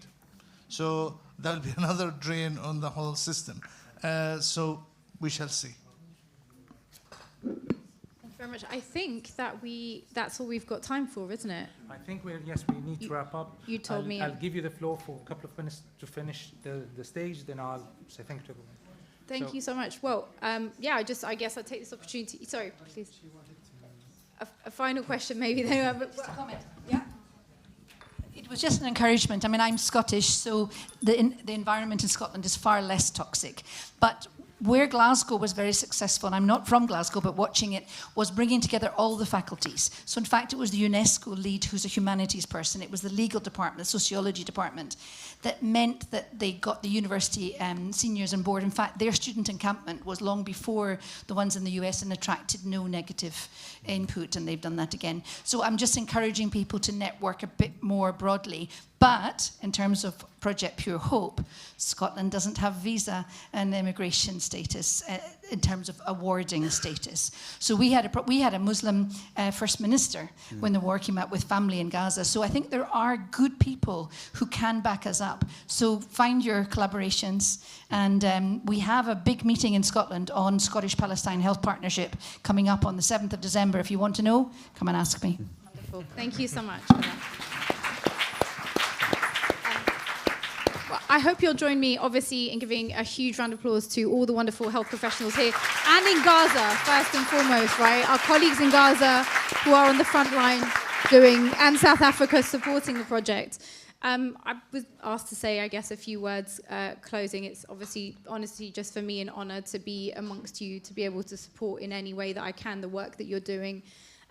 So that'll be another drain on the whole system. So we shall see. Thank you very much. I think that's all we've got time for, isn't it? I think we need to wrap up. You told me. I'll give you the floor for a couple of minutes to finish the stage, then I'll say thank you to everyone. Thank you so much. Well, yeah, I guess I'll take this opportunity. Sorry, please. a final question, maybe. Comment. Yeah. It was just an encouragement. I mean, I'm Scottish, so the environment in Scotland is far less toxic. But where Glasgow was very successful, and I'm not from Glasgow, but watching it, was bringing together all the faculties. So in fact, it was the UNESCO lead who's a humanities person. It was the legal department, the sociology department, that meant that they got the university seniors on board. In fact, their student encampment was long before the ones in the US and attracted no negative input, and they've done that again. So I'm just encouraging people to network a bit more broadly. But in terms of Project Pure Hope, Scotland doesn't have visa and immigration status in terms of awarding status. So we had a Muslim first minister when the war came out with family in Gaza. So I think there are good people who can back us up. So find your collaborations. And we have a big meeting in Scotland on Scottish-Palestine Health Partnership coming up on the 7th of December. If you want to know, come and ask me. Wonderful. Thank you so much for that. I hope you'll join me, obviously, in giving a huge round of applause to all the wonderful health professionals here and in Gaza, first and foremost, right? Our colleagues in Gaza who are on the front line doing, and South Africa supporting the project. I was asked to say, I guess, a few words closing. It's obviously, honestly, just for me an honor to be amongst you, to be able to support in any way that I can the work that you're doing.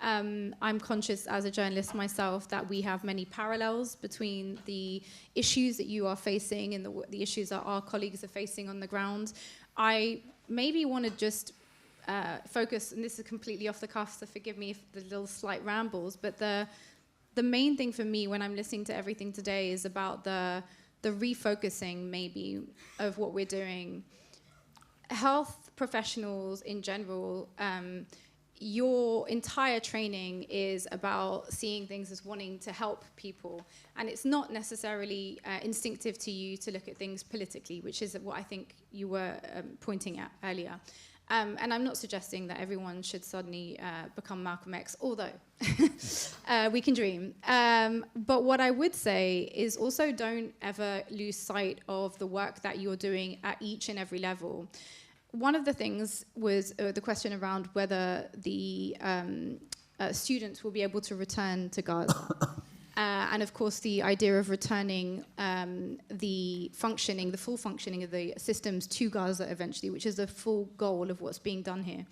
I'm conscious as a journalist myself that we have many parallels between the issues that you are facing and the issues that our colleagues are facing on the ground. I maybe want to just focus, and this is completely off the cuff, so forgive me if the little slight rambles, but the main thing for me when I'm listening to everything today is about the refocusing maybe of what we're doing. Health professionals in general, your entire training is about seeing things as wanting to help people. And it's not necessarily instinctive to you to look at things politically, which is what I think you were pointing at earlier. And I'm not suggesting that everyone should suddenly become Malcolm X, although we can dream. But what I would say is also don't ever lose sight of the work that you're doing at each and every level. One of the things was the question around whether the students will be able to return to Gaza. And of course, the idea of returning the full functioning of the systems to Gaza eventually, which is the full goal of what's being done here.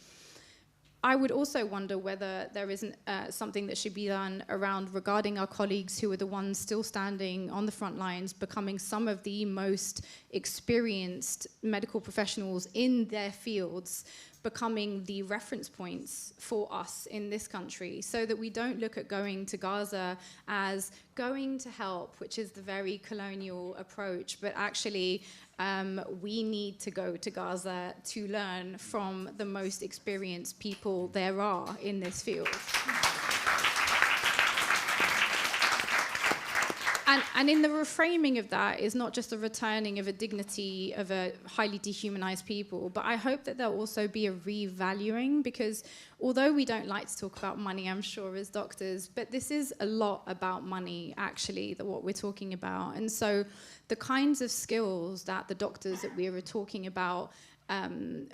I would also wonder whether there isn't something that should be done around regarding our colleagues who are the ones still standing on the front lines, becoming some of the most experienced medical professionals in their fields, becoming the reference points for us in this country, so that we don't look at going to Gaza as going to help, which is the very colonial approach, but actually we need to go to Gaza to learn from the most experienced people there are in this field. And in the reframing of that is not just a returning of a dignity of a highly dehumanized people, but I hope that there'll also be a revaluing, because although we don't like to talk about money, I'm sure, as doctors, but this is a lot about money, actually, that what we're talking about. And so the kinds of skills that the doctors that we were talking about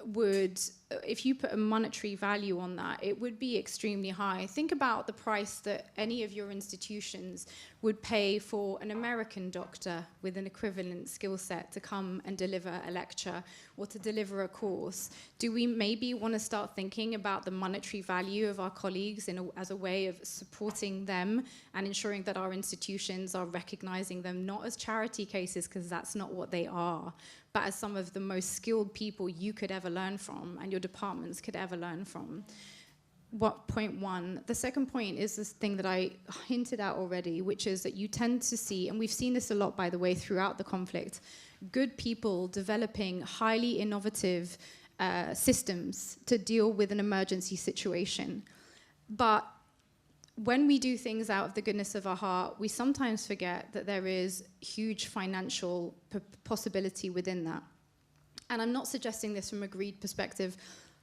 would, if you put a monetary value on that, it would be extremely high. Think about the price that any of your institutions would pay for an American doctor with an equivalent skill set to come and deliver a lecture or to deliver a course. Do we maybe want to start thinking about the monetary value of our colleagues as a way of supporting them and ensuring that our institutions are recognizing them not as charity cases, because that's not what they are, but as some of the most skilled people you could ever learn from and your departments could ever learn from? What point one. The second point is this thing that I hinted at already, which is that you tend to see, and we've seen this a lot, by the way, throughout the conflict, good people developing highly innovative systems to deal with an emergency situation. But when we do things out of the goodness of our heart, we sometimes forget that there is huge financial possibility within that. And I'm not suggesting this from a greed perspective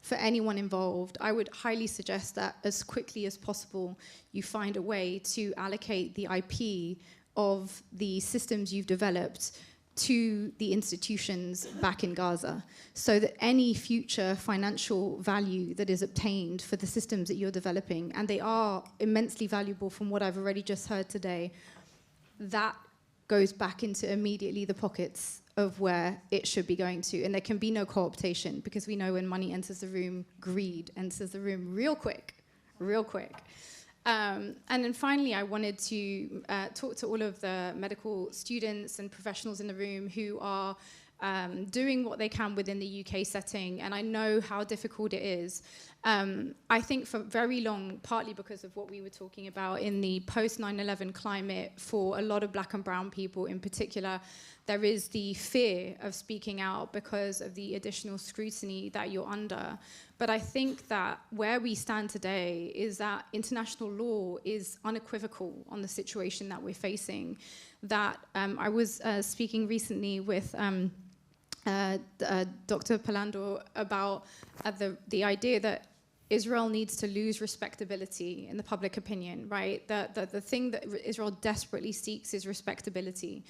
for anyone involved. I would highly suggest that as quickly as possible, you find a way to allocate the IP of the systems you've developed to the institutions back in Gaza, so that any future financial value that is obtained for the systems that you're developing, and they are immensely valuable from what I've already just heard today, that goes back into immediately the pockets of where it should be going to. And there can be no cooptation, because we know when money enters the room, greed enters the room real quick, real quick. And then finally, I wanted to talk to all of the medical students and professionals in the room who are doing what they can within the UK setting, and I know how difficult it is. I think for very long, partly because of what we were talking about in the post 9/11 climate, for a lot of black and brown people in particular, there is the fear of speaking out because of the additional scrutiny that you're under. But I think that where we stand today is that international law is unequivocal on the situation that we're facing. That I was speaking recently with Dr. Palando about the idea that Israel needs to lose respectability in the public opinion, right? The thing that Israel desperately seeks is respectability.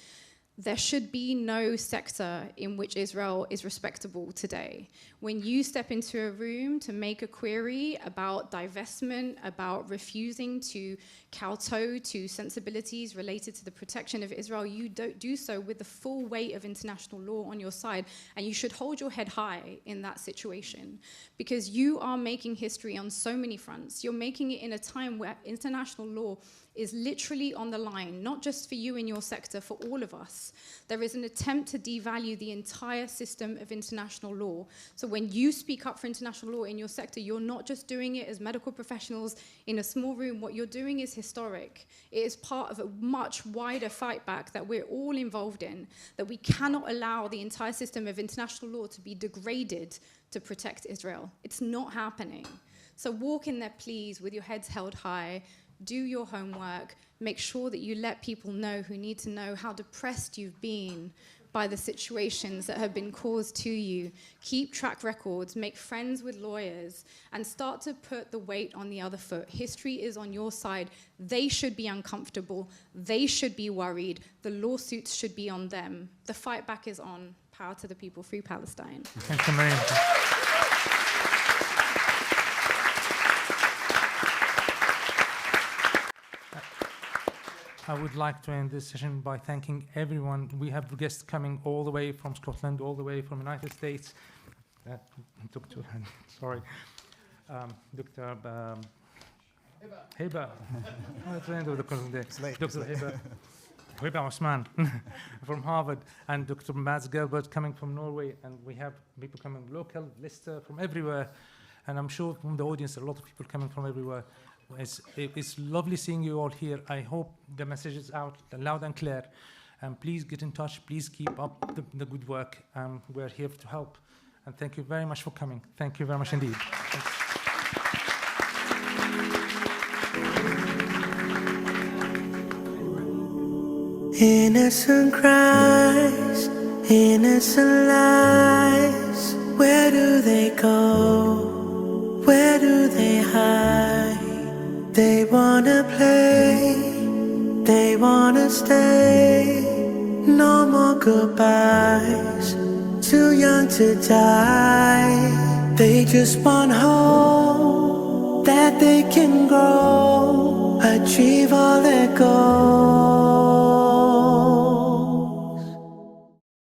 There should be no sector in which Israel is respectable today. When you step into a room to make a query about divestment, about refusing to kowtow to sensibilities related to the protection of Israel, you don't do so with the full weight of international law on your side, and you should hold your head high in that situation, because you are making history on so many fronts. You're making it in a time where international law is literally on the line, not just for you in your sector, for all of us. There is an attempt to devalue the entire system of international law. So when you speak up for international law in your sector, you're not just doing it as medical professionals in a small room. What you're doing is historic. It is part of a much wider fight back that we're all involved in, that we cannot allow the entire system of international law to be degraded to protect Israel. It's not happening. So walk in there, please, with your heads held high. Do your homework, make sure that you let people know who need to know how depressed you've been by the situations that have been caused to you. Keep track records, make friends with lawyers, and start to put the weight on the other foot. History is on your side. They should be uncomfortable. They should be worried. The lawsuits should be on them. The fight back is on. Power to the people. Free Palestine. Thank you, Mariam. I would like to end this session by thanking everyone. We have guests coming all the way from Scotland, all the way from the United States. Dr. Sorry, Dr. Heba. Dr. Heba Osman from Harvard, and Dr. Mads Gilbert coming from Norway, and we have people coming local, Lister from everywhere, and I'm sure from the audience a lot of people coming from everywhere. It's lovely seeing you all here. I hope the message is out loud and clear. And please get in touch. Please keep up the good work. We're here to help. And thank you very much for coming. Thank you very much indeed. Innocent cries, innocent lies. Where do they go? Where do they hide? They wanna play, they wanna stay. No more goodbyes, too young to die. They just want hope that they can grow, achieve all their goals.